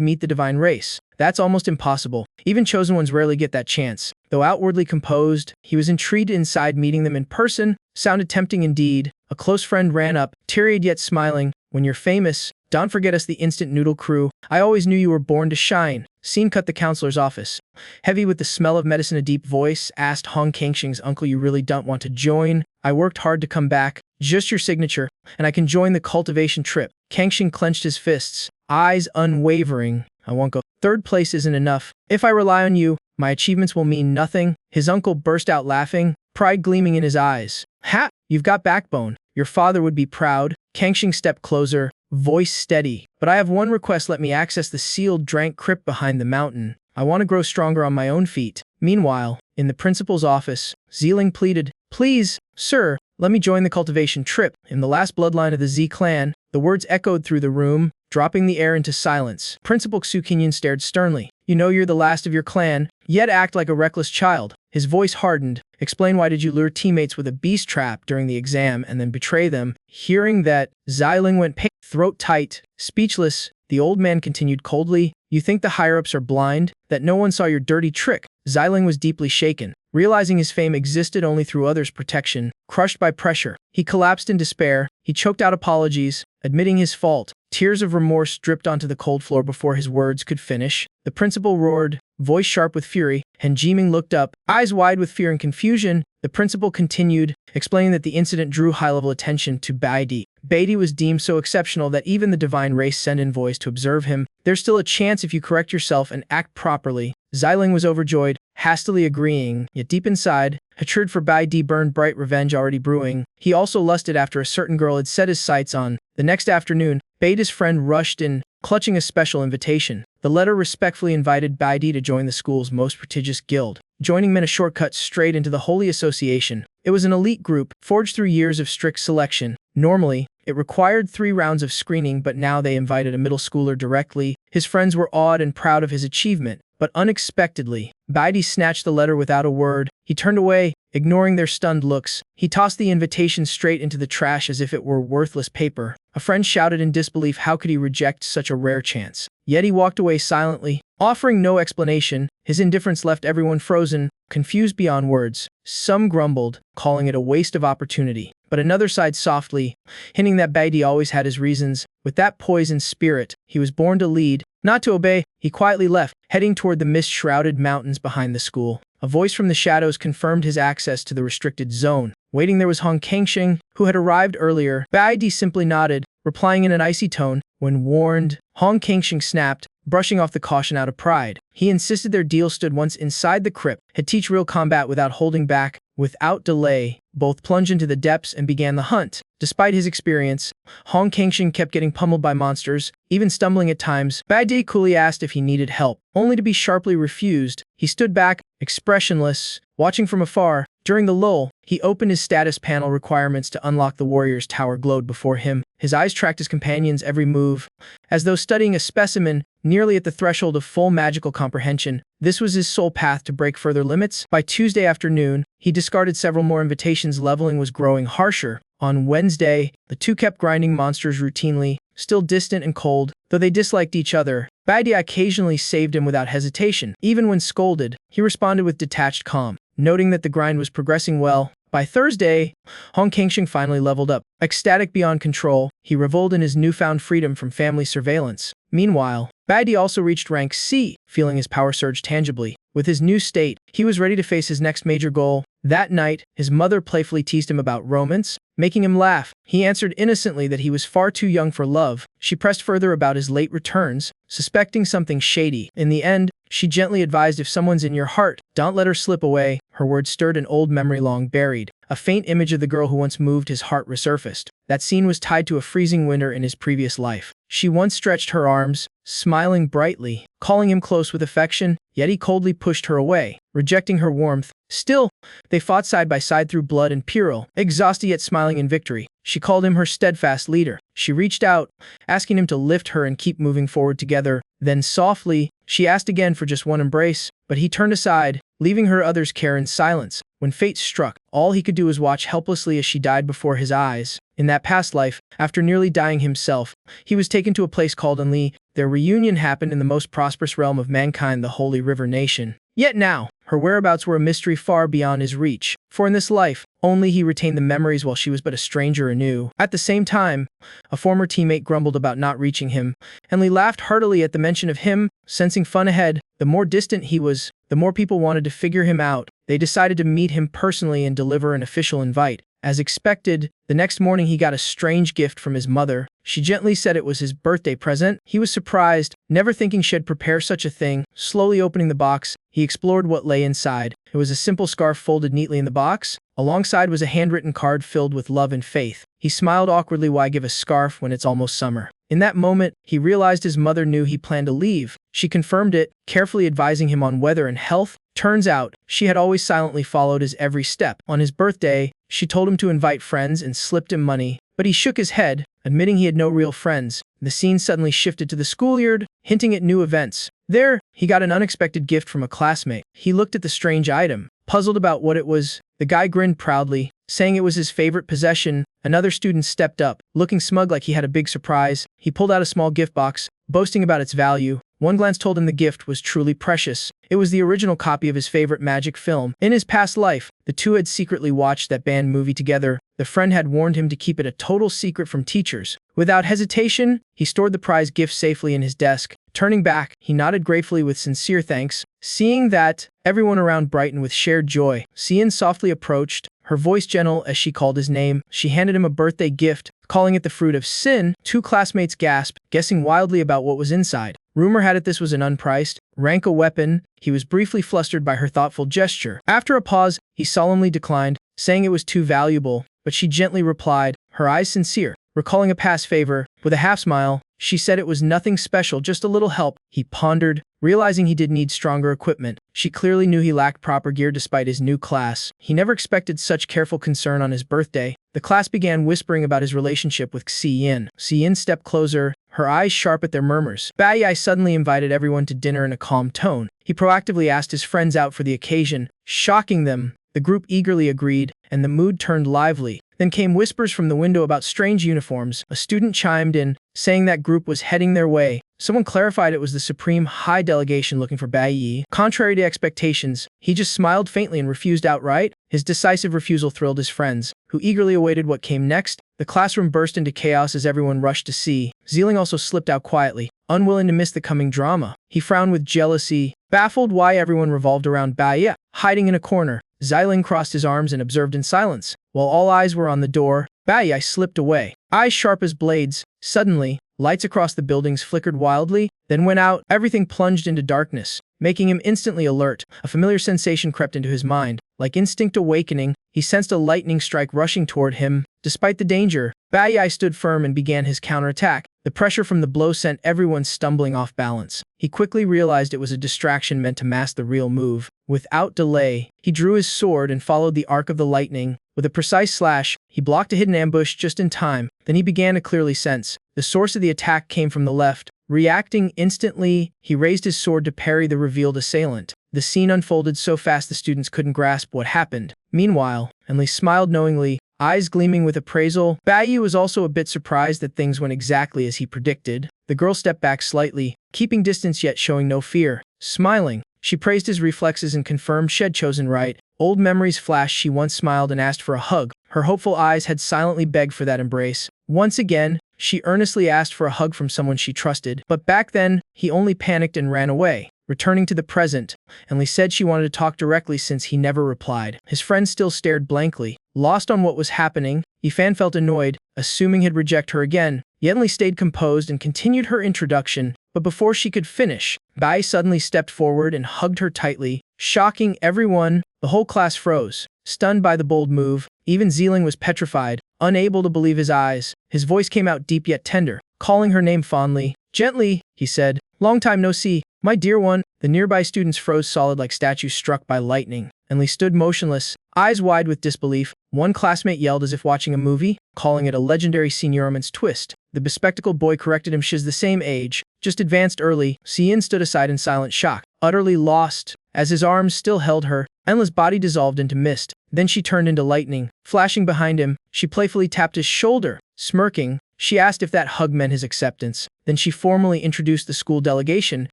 Meet the Divine Race. That's almost impossible. Even chosen ones rarely get that chance. Though outwardly composed, he was intrigued inside. Meeting them in person sounded tempting indeed. A close friend ran up, teary-eyed yet smiling. "When you're famous, don't forget us, the Instant Noodle crew. I always knew you were born to shine." Scene cut. The counselor's office. Heavy with the smell of medicine, a deep voice asked Hong Kangxing's uncle, "You really don't want to join? I worked hard to come back. Just your signature, and I can join the cultivation trip." Kangxing clenched his fists, eyes unwavering. I won't go. Third place isn't enough. If I rely on you, my achievements will mean nothing. His uncle burst out laughing, pride gleaming in his eyes. Ha! You've got backbone. Your father would be proud. Kangxing stepped closer, voice steady. But I have one request, let me access the sealed drank crypt behind the mountain. I want to grow stronger on my own feet. Meanwhile, in the principal's office, Zeeling pleaded, please, sir, let me join the cultivation trip. In the last bloodline of the Z clan, the words echoed through the room, dropping the air into silence. Principal Xu Qinyan stared sternly. You know you're the last of your clan, yet act like a reckless child. His voice hardened. Explain, why did you lure teammates with a beast trap during the exam and then betray them? Hearing that, Xiling went pale, throat tight, speechless. The old man continued coldly, you think the higher-ups are blind? That no one saw your dirty trick? Xiling was deeply shaken. Realizing his fame existed only through others' protection, crushed by pressure, he collapsed in despair. He choked out apologies, admitting his fault. Tears of remorse dripped onto the cold floor before his words could finish. The principal roared, voice sharp with fury, and Jiming looked up, eyes wide with fear and confusion. The principal continued, explaining that the incident drew high-level attention to Baidi. Baidi was deemed so exceptional that even the divine race sent envoys to observe him. There's still a chance if you correct yourself and act properly. Xiling was overjoyed, hastily agreeing, yet deep inside, hatred for Baidi burned bright, revenge already brewing. He also lusted after a certain girl had set his sights on. The next afternoon, Baidi's friend rushed in, clutching a special invitation. The letter respectfully invited Baidi to join the school's most prestigious guild. Joining meant a shortcut straight into the Holy Association. It was an elite group, forged through years of strict selection. Normally, it required 3 rounds of screening, but now they invited a middle schooler directly. His friends were awed and proud of his achievement, but unexpectedly, Baidi snatched the letter without a word. He turned away, ignoring their stunned looks. He tossed the invitation straight into the trash as if it were worthless paper. A friend shouted in disbelief, how could he reject such a rare chance? Yet he walked away silently, offering no explanation. His indifference left everyone frozen, confused beyond words. Some grumbled, calling it a waste of opportunity. But another sighed softly, hinting that Baidi always had his reasons. With that poise and spirit, he was born to lead, not to obey. He quietly left, heading toward the mist-shrouded mountains behind the school. A voice from the shadows confirmed his access to the restricted zone. Waiting there was Hong Kangxing, who had arrived earlier. Baidi simply nodded, replying in an icy tone. When warned, Hong Kangxing snapped, brushing off the caution out of pride. He insisted their deal stood once inside the crypt, had teach real combat without holding back. Without delay, both plunged into the depths and began the hunt. Despite his experience, Hong Kangxing kept getting pummeled by monsters, even stumbling at times. Baidi coolly asked if he needed help, only to be sharply refused. He stood back, expressionless, watching from afar. During the lull, he opened his status panel. Requirements to unlock the warrior's tower glowed before him. His eyes tracked his companion's every move, as though studying a specimen, nearly at the threshold of full magical comprehension. This was his sole path to break further limits. By Tuesday afternoon, he discarded several more invitations. Leveling was growing harsher. On Wednesday, the two kept grinding monsters routinely, still distant and cold, though they disliked each other. Baidi occasionally saved him without hesitation. Even when scolded, he responded with detached calm, noting that the grind was progressing well. By Thursday, Hong Kangxing finally leveled up. Ecstatic beyond control, he reveled in his newfound freedom from family surveillance. Meanwhile, Baidi also reached rank C, feeling his power surge tangibly. With his new state, he was ready to face his next major goal. That night, his mother playfully teased him about romance, making him laugh. He answered innocently that he was far too young for love. She pressed further about his late returns, suspecting something shady. In the end, she gently advised, if someone's in your heart, don't let her slip away. Her words stirred an old memory long buried. A faint image of the girl who once moved his heart resurfaced. That scene was tied to a freezing winter in his previous life. She once stretched her arms, smiling brightly, calling him close with affection, yet he coldly pushed her away, rejecting her warmth. Still, they fought side by side through blood and peril, exhausted yet smiling in victory. She called him her steadfast leader. She reached out, asking him to lift her and keep moving forward together. Then softly, she asked again for just one embrace, but he turned aside, leaving her others' care in silence. When fate struck, all he could do was watch helplessly as she died before his eyes. In that past life, after nearly dying himself, he was taken to a place called Enli. Their reunion happened in the most prosperous realm of mankind, the Holy River Nation. Yet now, her whereabouts were a mystery far beyond his reach, for in this life, only he retained the memories while she was but a stranger anew. At the same time, a former teammate grumbled about not reaching him, and Lee laughed heartily at the mention of him, sensing fun ahead. The more distant he was, the more people wanted to figure him out. They decided to meet him personally and deliver an official invite. As expected, the next morning he got a strange gift from his mother. She gently said it was his birthday present. He was surprised, never thinking she'd prepare such a thing. Slowly opening the box, he explored what lay inside. It was a simple scarf folded neatly in the box. Alongside was a handwritten card filled with love and faith. He smiled awkwardly. Why give a scarf when it's almost summer? In that moment, he realized his mother knew he planned to leave. She confirmed it, carefully advising him on weather and health. Turns out, she had always silently followed his every step. On his birthday, she told him to invite friends and slipped him money, but he shook his head, admitting he had no real friends. The scene suddenly shifted to the schoolyard, hinting at new events. There, he got an unexpected gift from a classmate. He looked at the strange item, puzzled about what it was. The guy grinned proudly, saying it was his favorite possession. Another student stepped up, looking smug like he had a big surprise. He pulled out a small gift box, boasting about its value. One glance told him the gift was truly precious. It was the original copy of his favorite magic film. In his past life, the two had secretly watched that banned movie together. The friend had warned him to keep it a total secret from teachers. Without hesitation, he stored the prize gift safely in his desk. Turning back, he nodded gratefully with sincere thanks. Seeing that, everyone around brightened with shared joy. Sien softly approached, her voice gentle as she called his name. She handed him a birthday gift, calling it the fruit of sin. Two classmates gasped, guessing wildly about what was inside. Rumor had it this was an unpriced, rank weapon. He was briefly flustered by her thoughtful gesture. After a pause, he solemnly declined, saying it was too valuable, but she gently replied, her eyes sincere. Recalling a past favor, with a half smile, she said it was nothing special, just a little help. He pondered, realizing he did need stronger equipment. She clearly knew he lacked proper gear despite his new class. He never expected such careful concern on his birthday. The class began whispering about his relationship with Xian. Xian stepped closer, her eyes sharp at their murmurs. Bai suddenly invited everyone to dinner in a calm tone. He proactively asked his friends out for the occasion, shocking them. The group eagerly agreed, and the mood turned lively. Then came whispers from the window about strange uniforms. A student chimed in, saying that group was heading their way. Someone clarified it was the Supreme High Delegation looking for Bai Yi. Contrary to expectations, he just smiled faintly and refused outright. His decisive refusal thrilled his friends, who eagerly awaited what came next. The classroom burst into chaos as everyone rushed to see. Zieling also slipped out quietly, unwilling to miss the coming drama. He frowned with jealousy, baffled why everyone revolved around Bai Yi. Hiding in a corner, Xiling crossed his arms and observed in silence. While all eyes were on the door, Bai Yi slipped away, eyes sharp as blades. Suddenly, lights across the buildings flickered wildly, then went out. Everything plunged into darkness, making him instantly alert. A familiar sensation crept into his mind. Like instinct awakening, he sensed a lightning strike rushing toward him. Despite the danger, Bai Yi stood firm and began his counterattack. The pressure from the blow sent everyone stumbling off balance. He quickly realized it was a distraction meant to mask the real move. Without delay, he drew his sword and followed the arc of the lightning. With a precise slash, he blocked a hidden ambush just in time. Then he began to clearly sense the source of the attack came from the left. Reacting instantly, he raised his sword to parry the revealed assailant. The scene unfolded so fast the students couldn't grasp what happened. Meanwhile, Enli smiled knowingly, eyes gleaming with appraisal. Bai Yi was also a bit surprised that things went exactly as he predicted. The girl stepped back slightly, keeping distance yet showing no fear. Smiling, she praised his reflexes and confirmed she'd chosen right. Old memories flashed. She once smiled and asked for a hug. Her hopeful eyes had silently begged for that embrace. Once again, she earnestly asked for a hug from someone she trusted. But back then, he only panicked and ran away. Returning to the present, Enli said she wanted to talk directly since he never replied. His friend still stared blankly, lost on what was happening. Yifan felt annoyed, assuming he'd reject her again. Enli stayed composed and continued her introduction, but before she could finish, Bai suddenly stepped forward and hugged her tightly, shocking everyone. The whole class froze, stunned by the bold move. Even Zieling was petrified, unable to believe his eyes. His voice came out deep yet tender, calling her name fondly. Gently, he said, "Long time no see, my dear one." The nearby students froze solid like statues struck by lightning. Enli stood motionless, eyes wide with disbelief. One classmate yelled as if watching a movie, calling it a legendary seniorman's twist. The bespectacled boy corrected him. She's the same age, just advanced early. Xian stood aside in silent shock, utterly lost. As his arms still held her, Enla's body dissolved into mist. Then she turned into lightning. Flashing behind him, she playfully tapped his shoulder. Smirking, she asked if that hug meant his acceptance. Then she formally introduced the school delegation,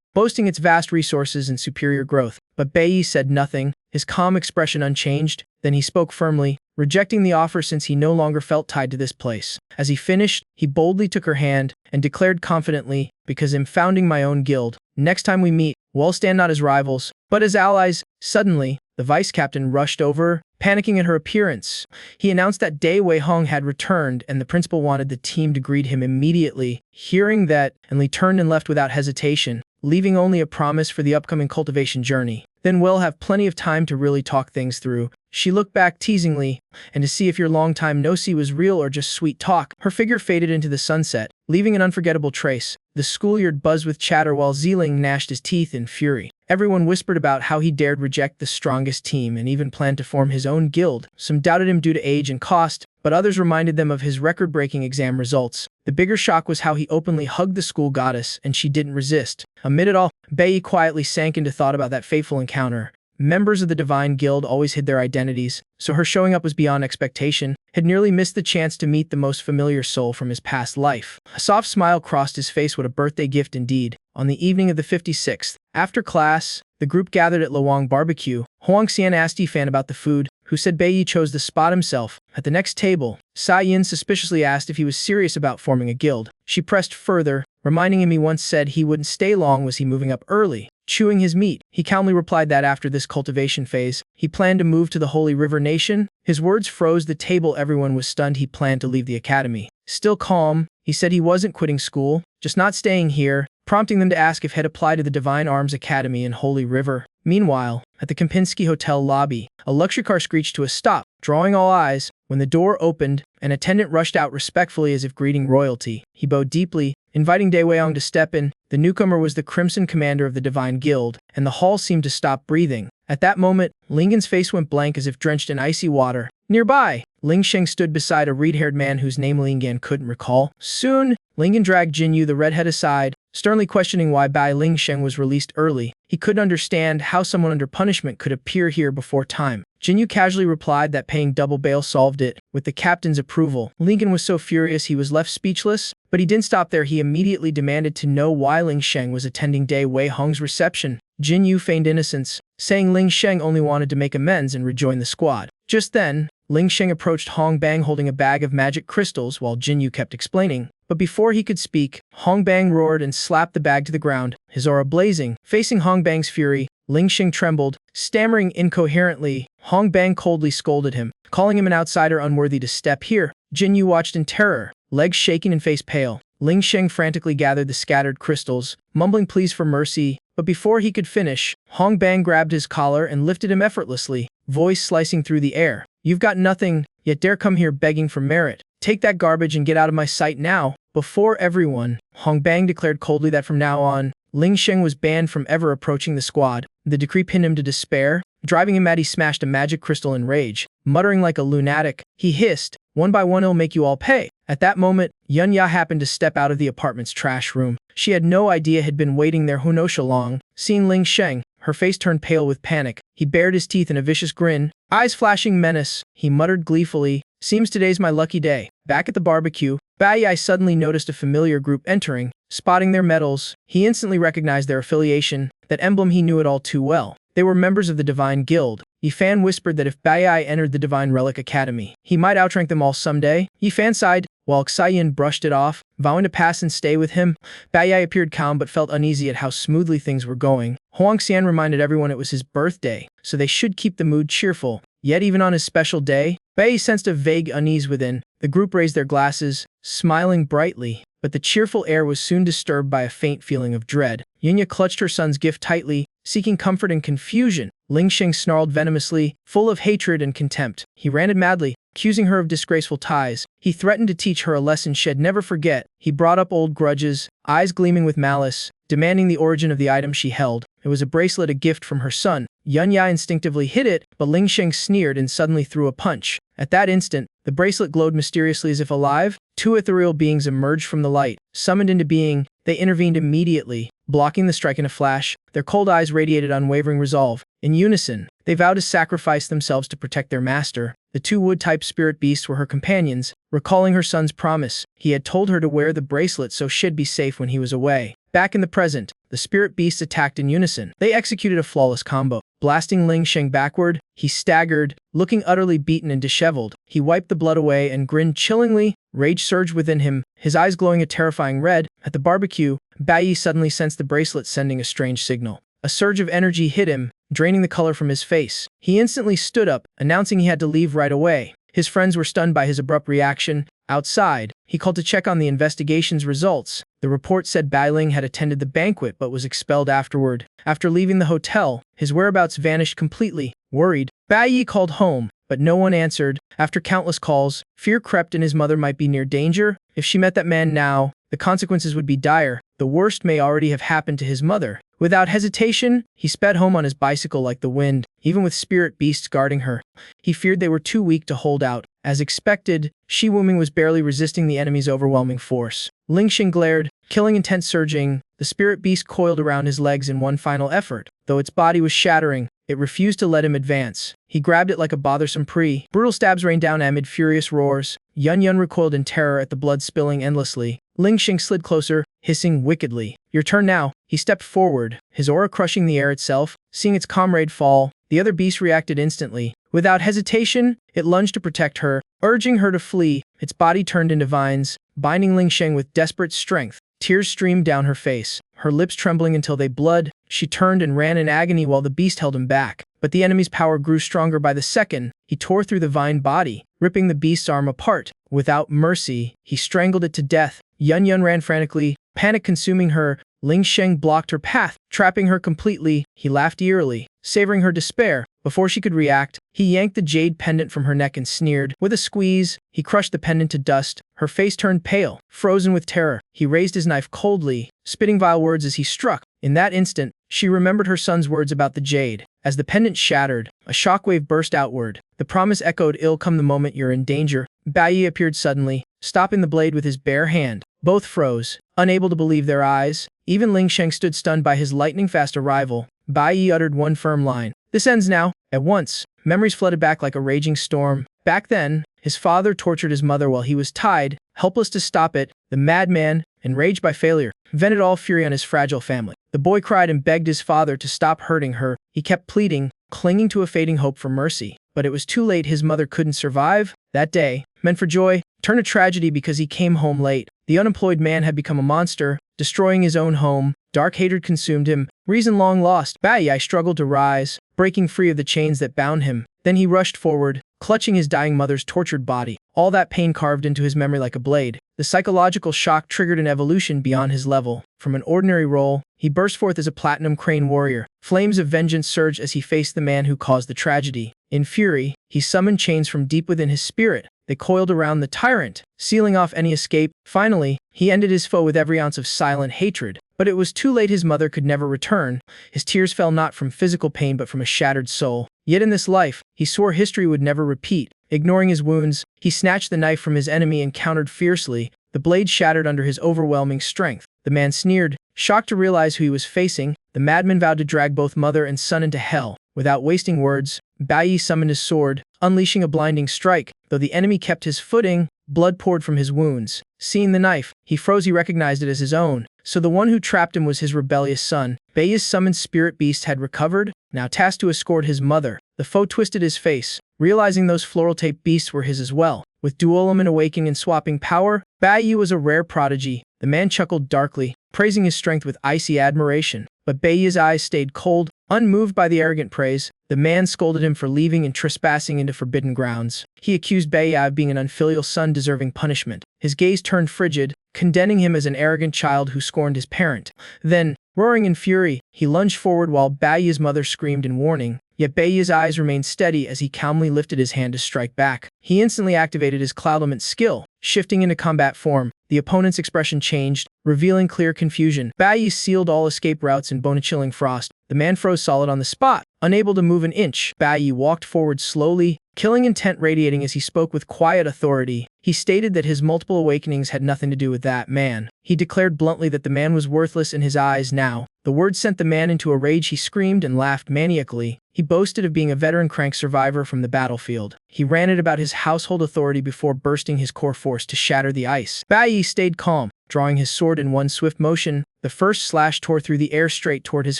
boasting its vast resources and superior growth. But Bai Yi said nothing, his calm expression unchanged. Then he spoke firmly, rejecting the offer since he no longer felt tied to this place. As he finished, he boldly took her hand and declared confidently, "Because I'm founding my own guild. Next time we meet, we'll stand not as rivals, but as allies." Suddenly, The vice captain rushed over, panicking at her appearance. He announced that Dae Wei-hong had returned and the principal wanted the team to greet him immediately. Hearing that, Lee turned and left without hesitation, leaving only a promise for the upcoming cultivation journey. Then we'll have plenty of time to really talk things through. She looked back teasingly, and to see if your long-time no-see was real or just sweet talk. Her figure faded into the sunset, leaving an unforgettable trace. The schoolyard buzzed with chatter while Zeeling gnashed his teeth in fury. Everyone whispered about how he dared reject the strongest team and even planned to form his own guild. Some doubted him due to age and cost, but others reminded them of his record-breaking exam results. The bigger shock was how he openly hugged the school goddess, and she didn't resist. Amid it all, Bei quietly sank into thought about that fateful encounter. Members of the Divine Guild always hid their identities, so her showing up was beyond expectation, had nearly missed the chance to meet the most familiar soul from his past life. A soft smile crossed his face. What a birthday gift indeed. On the evening of the 56th, after class, the group gathered at Luang Barbecue. Huang Xian asked Yifan about the food, who said Bei chose the spot himself. At the next table, Sai Yin suspiciously asked if he was serious about forming a guild. She pressed further, reminding him he once said he wouldn't stay long. Was he moving up early? Chewing his meat, he calmly replied that after this cultivation phase, he planned to move to the Holy River Nation. His words froze the table. Everyone was stunned. He planned to leave the academy. Still calm, he said he wasn't quitting school, just not staying here, prompting them to ask if he'd apply to the Divine Arms Academy in Holy River. Meanwhile, at the Kempinski Hotel lobby, a luxury car screeched to a stop, drawing all eyes. When the door opened, an attendant rushed out respectfully as if greeting royalty. He bowed deeply, inviting Dae Wei-hong to step in. The newcomer was the Crimson Commander of the Divine Guild, and the hall seemed to stop breathing. At that moment, Lingen's face went blank as if drenched in icy water. Nearby, Ling Sheng stood beside a reed-haired man whose name Lingan couldn't recall. Soon, Lingen dragged Jinyu the redhead aside, sternly questioning why Bai Ling Sheng was released early. He couldn't understand how someone under punishment could appear here before time. Jinyu casually replied that paying double bail solved it, with the captain's approval. Lincoln was so furious he was left speechless, but he didn't stop there. He immediately demanded to know why Ling Sheng was attending Dae Wei-hong's reception. Jinyu feigned innocence, saying Ling Sheng only wanted to make amends and rejoin the squad. Just then, Ling Sheng approached Hong Bang holding a bag of magic crystals while Jinyu kept explaining. But before he could speak, Hong Bang roared and slapped the bag to the ground, his aura blazing. Facing Hong Bang's fury, Ling Sheng trembled, stammering incoherently. Hong Bang coldly scolded him, calling him an outsider unworthy to step here. Jinyu watched in terror, legs shaking and face pale. Ling Sheng frantically gathered the scattered crystals, mumbling pleas for mercy. But before he could finish, Hong Bang grabbed his collar and lifted him effortlessly, voice slicing through the air. You've got nothing, yet dare come here begging for merit. Take that garbage and get out of my sight now. Before everyone, Hong Bang declared coldly that from now on, Ling Sheng was banned from ever approaching the squad. The decree pinned him to despair. Driving him mad, he smashed a magic crystal in rage. Muttering like a lunatic, he hissed, "One by one I'll make you all pay." At that moment, Yun Ya happened to step out of the apartment's trash room. She had no idea had been waiting there who knows so long. Seeing Ling Sheng, her face turned pale with panic. He bared his teeth in a vicious grin, eyes flashing menace. He muttered gleefully, "Seems today's my lucky day." Back at the barbecue, Bai Yi suddenly noticed a familiar group entering. Spotting their medals, he instantly recognized their affiliation, that emblem he knew it all too well. They were members of the Divine Guild. Yifan whispered that if Bai Yi entered the Divine Relic Academy, he might outrank them all someday. Yifan sighed, while Xia brushed it off, vowing to pass and stay with him. Bai Yi appeared calm but felt uneasy at how smoothly things were going. Huang Xian reminded everyone it was his birthday, so they should keep the mood cheerful. Yet even on his special day, Bai Yi sensed a vague unease within. The group raised their glasses, smiling brightly, but the cheerful air was soon disturbed by a faint feeling of dread. Yunya clutched her son's gift tightly, seeking comfort in confusion. Ling Sheng snarled venomously, full of hatred and contempt. He ranted madly, accusing her of disgraceful ties. He threatened to teach her a lesson she'd never forget. He brought up old grudges, eyes gleaming with malice, demanding the origin of the item she held. It was a bracelet, a gift from her son. Yun Ya instinctively hid it, but Ling Sheng sneered and suddenly threw a punch. At that instant, the bracelet glowed mysteriously as if alive. Two ethereal beings emerged from the light. Summoned into being, they intervened immediately, blocking the strike in a flash. Their cold eyes radiated unwavering resolve. In unison, they vowed to sacrifice themselves to protect their master. The two wood-type spirit beasts were her companions, recalling her son's promise. He had told her to wear the bracelet so she'd be safe when he was away. Back in the present, the spirit beasts attacked in unison. They executed a flawless combo. Blasting Ling Sheng backward, he staggered, looking utterly beaten and disheveled. He wiped the blood away and grinned chillingly. Rage surged within him, his eyes glowing a terrifying red. At the barbecue, Bai Yi suddenly sensed the bracelet sending a strange signal. A surge of energy hit him, draining the color from his face. He instantly stood up, announcing he had to leave right away. His friends were stunned by his abrupt reaction. Outside, he called to check on the investigation's results. The report said Bai Ling had attended the banquet but was expelled afterward. After leaving the hotel, his whereabouts vanished completely. Worried, Bai Yi called home, but no one answered. After countless calls, fear crept in his mother might be near danger. If she met that man now, the consequences would be dire. The worst may already have happened to his mother. Without hesitation, he sped home on his bicycle like the wind, even with spirit beasts guarding her. He feared they were too weak to hold out. As expected, Shi Wuming was barely resisting the enemy's overwhelming force. Ling Xing glared, killing intent surging. The spirit beast coiled around his legs in one final effort. Though its body was shattering, it refused to let him advance. He grabbed it like a bothersome prey. Brutal stabs rained down amid furious roars. Yun Yun recoiled in terror at the blood spilling endlessly. Ling Xing slid closer, hissing wickedly. Your turn now. He stepped forward, his aura crushing the air itself. Seeing its comrade fall, the other beast reacted instantly. Without hesitation, it lunged to protect her, urging her to flee. Its body turned into vines, binding Ling Xing with desperate strength. Tears streamed down her face, her lips trembling until they bled. She turned and ran in agony while the beast held him back. But the enemy's power grew stronger by the second. He tore through the vine body, ripping the beast's arm apart. Without mercy, he strangled it to death. Yun Yun ran frantically, panic consuming her. Ling Xing blocked her path, trapping her completely. He laughed eerily, savoring her despair. Before she could react, he yanked the jade pendant from her neck and sneered. With a squeeze, he crushed the pendant to dust. Her face turned pale, frozen with terror. He raised his knife coldly, spitting vile words as he struck. In that instant, she remembered her son's words about the jade. As the pendant shattered, a shockwave burst outward. The promise echoed, "Ill come the moment you're in danger." Bai Yi appeared suddenly, stopping the blade with his bare hand. Both froze, unable to believe their eyes. Even Ling Xing stood stunned by his lightning-fast arrival. Bai Yi uttered one firm line. "This ends now." At once, memories flooded back like a raging storm. Back then, his father tortured his mother while he was tied, helpless to stop it. The madman, enraged by failure, vented all fury on his fragile family. The boy cried and begged his father to stop hurting her. He kept pleading, clinging to a fading hope for mercy. But it was too late. His mother couldn't survive. That day, meant for joy, turned to tragedy because he came home late. The unemployed man had become a monster, destroying his own home. Dark hatred consumed him. Reason long lost. Bai Yi struggled to rise, breaking free of the chains that bound him. Then he rushed forward, clutching his dying mother's tortured body. All that pain carved into his memory like a blade. The psychological shock triggered an evolution beyond his level. From an ordinary role, he burst forth as a platinum crane warrior. Flames of vengeance surged as he faced the man who caused the tragedy. In fury, he summoned chains from deep within his spirit. They coiled around the tyrant, sealing off any escape. Finally, he ended his foe with every ounce of silent hatred. But it was too late. His mother could never return. His tears fell not from physical pain but from a shattered soul. Yet in this life, he swore history would never repeat. Ignoring his wounds, he snatched the knife from his enemy and countered fiercely. The blade shattered under his overwhelming strength. The man sneered, shocked to realize who he was facing. The madman vowed to drag both mother and son into hell. Without wasting words, Bai Yi summoned his sword, unleashing a blinding strike. Though the enemy kept his footing, blood poured from his wounds. Seeing the knife, he froze. He recognized it as his own. So the one who trapped him was his rebellious son. Bai Yi's summoned spirit beast had recovered, now tasked to escort his mother. The foe twisted his face, realizing those floral tape beasts were his as well. With dual element awakening and swapping power, Bai Yi was a rare prodigy. The man chuckled darkly, praising his strength with icy admiration. But Bai Yi's eyes stayed cold, unmoved by the arrogant praise. The man scolded him for leaving and trespassing into forbidden grounds. He accused Bai Yi of being an unfilial son deserving punishment. His gaze turned frigid, condemning him as an arrogant child who scorned his parent. Then, roaring in fury, he lunged forward while Bai Yi's mother screamed in warning. Yet Bai Yi's eyes remained steady as he calmly lifted his hand to strike back. He instantly activated his cloud element skill, shifting into combat form. The opponent's expression changed, revealing clear confusion. Bai Yi sealed all escape routes in bone-chilling frost. The man froze solid on the spot, unable to move an inch. Bai Yi walked forward slowly, killing intent radiating as he spoke with quiet authority. He stated that his multiple awakenings had nothing to do with that man. He declared bluntly that the man was worthless in his eyes now. The words sent the man into a rage. He screamed and laughed maniacally. He boasted of being a veteran crank survivor from the battlefield. He ranted about his household authority before bursting his core force to shatter the ice. Bai Yi stayed calm, drawing his sword in one swift motion. The first slash tore through the air straight toward his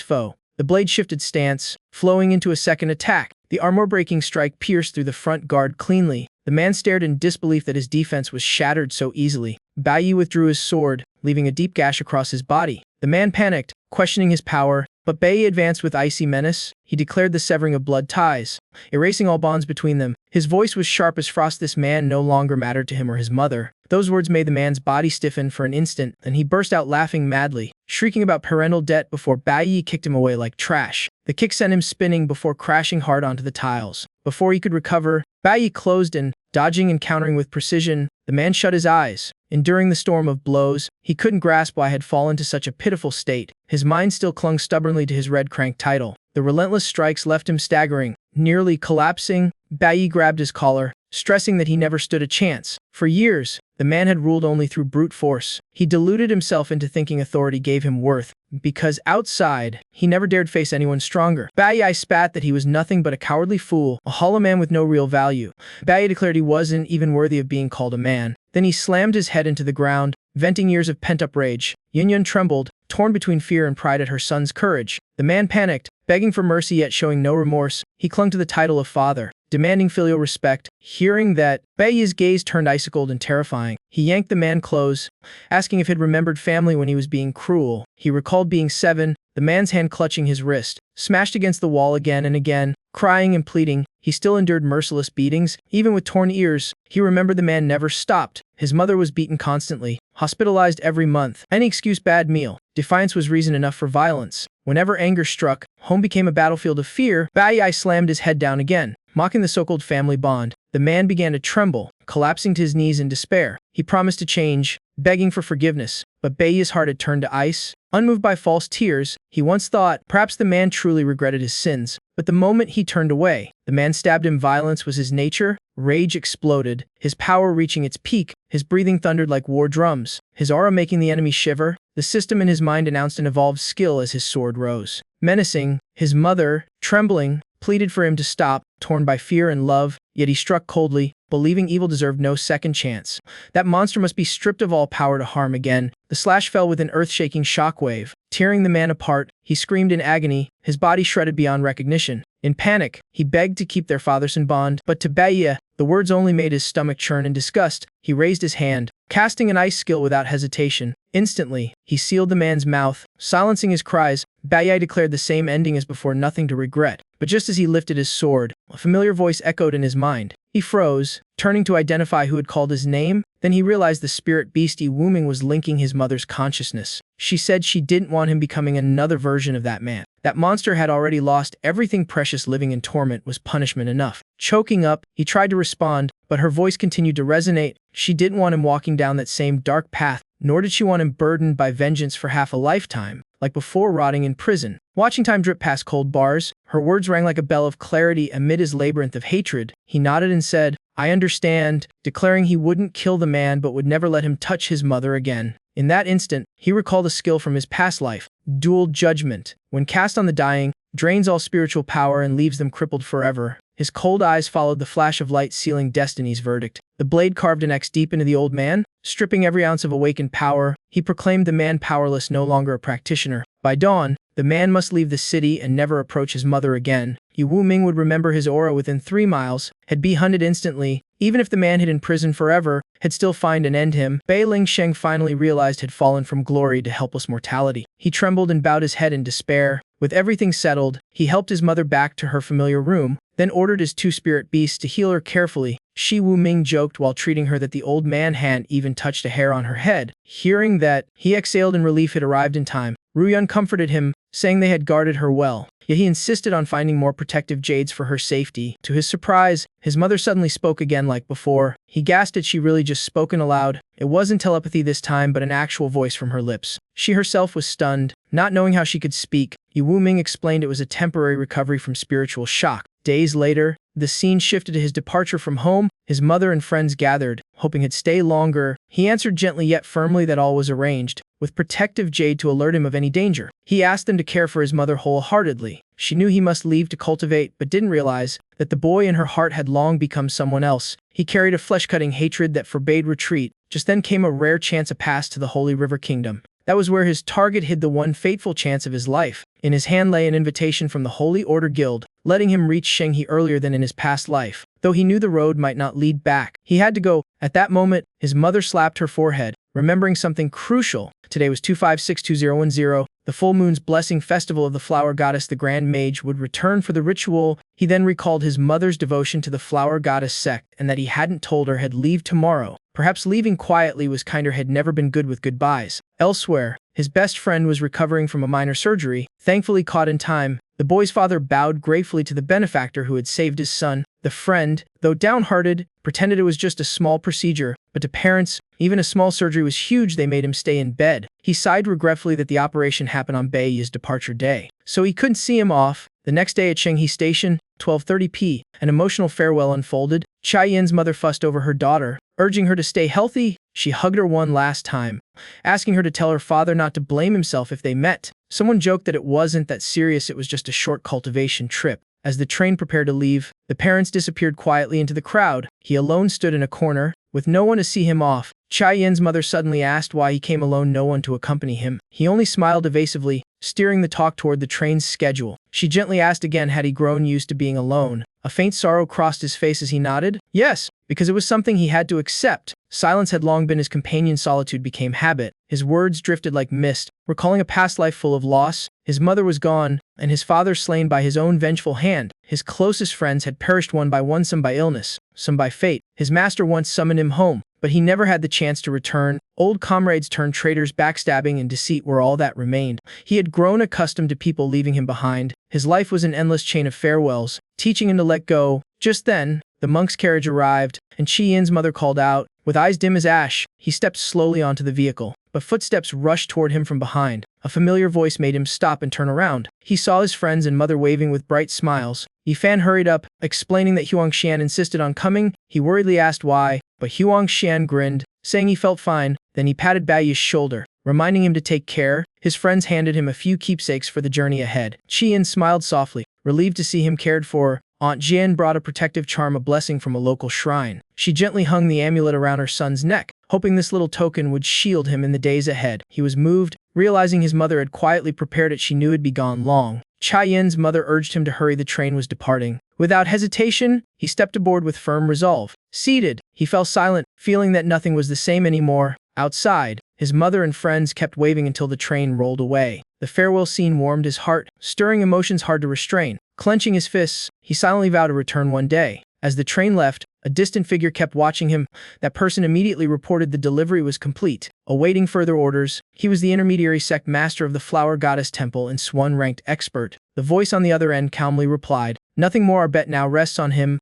foe. The blade shifted stance, flowing into a second attack. The armor-breaking strike pierced through the front guard cleanly. The man stared in disbelief that his defense was shattered so easily. Bai Yi withdrew his sword, leaving a deep gash across his body. The man panicked, questioning his power. But Bei advanced with icy menace. He declared the severing of blood ties, erasing all bonds between them. His voice was sharp as frost. This man no longer mattered to him or his mother. Those words made the man's body stiffen for an instant, then he burst out laughing madly, shrieking about parental debt before Bai kicked him away like trash. The kick sent him spinning before crashing hard onto the tiles. Before he could recover, Bai closed in, dodging and countering with precision. The man shut his eyes. Enduring the storm of blows, he couldn't grasp why he had fallen to such a pitiful state. His mind still clung stubbornly to his red crank title. The relentless strikes left him staggering, nearly collapsing. Bai grabbed his collar, stressing that he never stood a chance. For years, the man had ruled only through brute force. He deluded himself into thinking authority gave him worth, because outside, he never dared face anyone stronger. Bai spat that he was nothing but a cowardly fool, a hollow man with no real value. Bai declared he wasn't even worthy of being called a man. Then he slammed his head into the ground, venting years of pent-up rage. Yunyun trembled, torn between fear and pride at her son's courage. The man panicked, begging for mercy yet showing no remorse. He clung to the title of father, demanding filial respect. Hearing that, Bai's gaze turned icy-cold and terrifying. He yanked the man close, asking if he'd remembered family when he was being cruel. He recalled being 7, the man's hand clutching his wrist, smashed against the wall again and again, crying and pleading. He still endured merciless beatings, even with torn ears. He remembered the man never stopped. His mother was beaten constantly, hospitalized every month. Any excuse, bad meal. Defiance was reason enough for violence. Whenever anger struck, home became a battlefield of fear. Bai slammed his head down again, mocking the so-called family bond. The man began to tremble, collapsing to his knees in despair. He promised to change, begging for forgiveness, but Bai's heart had turned to ice. Unmoved by false tears, he once thought perhaps the man truly regretted his sins. But the moment he turned away, the man stabbed him. Violence was his nature. Rage exploded, his power reaching its peak. His breathing thundered like war drums, his aura making the enemy shiver. The system in his mind announced an evolved skill as his sword rose. Menacing, his mother, trembling, pleaded for him to stop, torn by fear and love, yet he struck coldly, believing evil deserved no second chance. That monster must be stripped of all power to harm again. The slash fell with an earth-shaking shockwave, tearing the man apart. He screamed in agony, his body shredded beyond recognition. In panic, he begged to keep their fatherson bond, but to Bai, the words only made his stomach churn in disgust. He raised his hand, casting an ice skill without hesitation. Instantly, he sealed the man's mouth, silencing his cries. Bai declared the same ending as before, nothing to regret. But just as he lifted his sword, a familiar voice echoed in his mind. He froze, turning to identify who had called his name. Then he realized the spirit beast Wu Ming was linking his mother's consciousness. She said she didn't want him becoming another version of that man. That monster had already lost everything precious. Living in torment was punishment enough. Choking up, he tried to respond, but her voice continued to resonate. She didn't want him walking down that same dark path, nor did she want him burdened by vengeance for half a lifetime, like before rotting in prison. Watching time drip past cold bars, her words rang like a bell of clarity amid his labyrinth of hatred. He nodded and said, "I understand," declaring he wouldn't kill the man but would never let him touch his mother again. In that instant, he recalled a skill from his past life, dual judgment. When cast on the dying, drains all spiritual power and leaves them crippled forever. His cold eyes followed the flash of light sealing destiny's verdict. The blade carved an X deep into the old man, stripping every ounce of awakened power. He proclaimed the man powerless, no longer a practitioner. By dawn, the man must leave the city and never approach his mother again. Wu Ming would remember his aura within 3 miles, had be hunted instantly. Even if the man hid in prison forever, had still find and end him. Bai Lingsheng finally realized had fallen from glory to helpless mortality. He trembled and bowed his head in despair. With everything settled, he helped his mother back to her familiar room, then ordered his 2 spirit beasts to heal her carefully. Wu Ming joked while treating her that the old man hadn't even touched a hair on her head. Hearing that, he exhaled in relief. Had arrived in time. Ruyun comforted him, saying they had guarded her well. Yet he insisted on finding more protective jades for her safety. To his surprise, his mother suddenly spoke again like before. He gasped at she really just spoken aloud. It wasn't telepathy this time but an actual voice from her lips. She herself was stunned, not knowing how she could speak. Wu Ming explained it was a temporary recovery from spiritual shock. Days later, the scene shifted to his departure from home. His mother and friends gathered, hoping he'd stay longer. He answered gently yet firmly that all was arranged, with protective jade to alert him of any danger. He asked them to care for his mother wholeheartedly. She knew he must leave to cultivate, but didn't realize that the boy in her heart had long become someone else. He carried a flesh-cutting hatred that forbade retreat. Just then came a rare chance, a pass to the Holy River Kingdom. That was where his target hid the one fateful chance of his life. In his hand lay an invitation from the Holy Order Guild, letting him reach Shenghe earlier than in his past life. Though he knew the road might not lead back, he had to go. At that moment, his mother slapped her forehead, remembering something crucial. Today was 25621010, the full moon's blessing festival of the flower goddess. The Grand Mage would return for the ritual. He then recalled his mother's devotion to the flower goddess sect and that he hadn't told her had leave tomorrow. Perhaps leaving quietly was kinder, had never been good with goodbyes. Elsewhere, his best friend was recovering from a minor surgery, thankfully caught in time. The boy's father bowed gratefully to the benefactor who had saved his son. The friend, though downhearted, pretended it was just a small procedure, but to parents, even a small surgery was huge. They made him stay in bed. He sighed regretfully that the operation happened on Bei's departure day, so he couldn't see him off. The next day at Chenghe Station, 12:30 p.m., an emotional farewell unfolded. Chai Yin's mother fussed over her daughter, urging her to stay healthy. She hugged her one last time, asking her to tell her father not to blame himself if they met. Someone joked that it wasn't that serious, it was just a short cultivation trip. As the train prepared to leave, the parents disappeared quietly into the crowd. He alone stood in a corner, with no one to see him off. Chai Yin's mother suddenly asked why he came alone, no one to accompany him. He only smiled evasively, steering the talk toward the train's schedule. She gently asked again, had he grown used to being alone? A faint sorrow crossed his face as he nodded. Yes, because it was something he had to accept. Silence had long been his companion, solitude became habit. His words drifted like mist, recalling a past life full of loss. His mother was gone, and his father slain by his own vengeful hand. His closest friends had perished one by one, some by illness, some by fate. His master once summoned him home, but he never had the chance to return. Old comrades turned traitors, backstabbing and deceit were all that remained. He had grown accustomed to people leaving him behind. His life was an endless chain of farewells, teaching him to let go. Just then, the monk's carriage arrived, and Chi Yin's mother called out. With eyes dim as ash, he stepped slowly onto the vehicle, but footsteps rushed toward him from behind. A familiar voice made him stop and turn around. He saw his friends and mother waving with bright smiles. Yifan hurried up, explaining that Huangshan insisted on coming. He worriedly asked why, but Huangshan grinned, saying he felt fine. Then he patted Bai's shoulder, reminding him to take care. His friends handed him a few keepsakes for the journey ahead. Chi Yin smiled softly, relieved to see him cared for. Aunt Jian brought a protective charm, a blessing from a local shrine. She gently hung the amulet around her son's neck, hoping this little token would shield him in the days ahead. He was moved, realizing his mother had quietly prepared it. She knew it'd be gone long. Chai Yin's mother urged him to hurry, the train was departing. Without hesitation, he stepped aboard with firm resolve. Seated, he fell silent, feeling that nothing was the same anymore. Outside, his mother and friends kept waving until the train rolled away. The farewell scene warmed his heart, stirring emotions hard to restrain. Clenching his fists, he silently vowed to return one day. As the train left, a distant figure kept watching him. That person immediately reported the delivery was complete, awaiting further orders. He was the intermediary sect master of the Flower Goddess Temple and Swan-ranked expert. The voice on the other end calmly replied, "Nothing more, our bet now rests on him."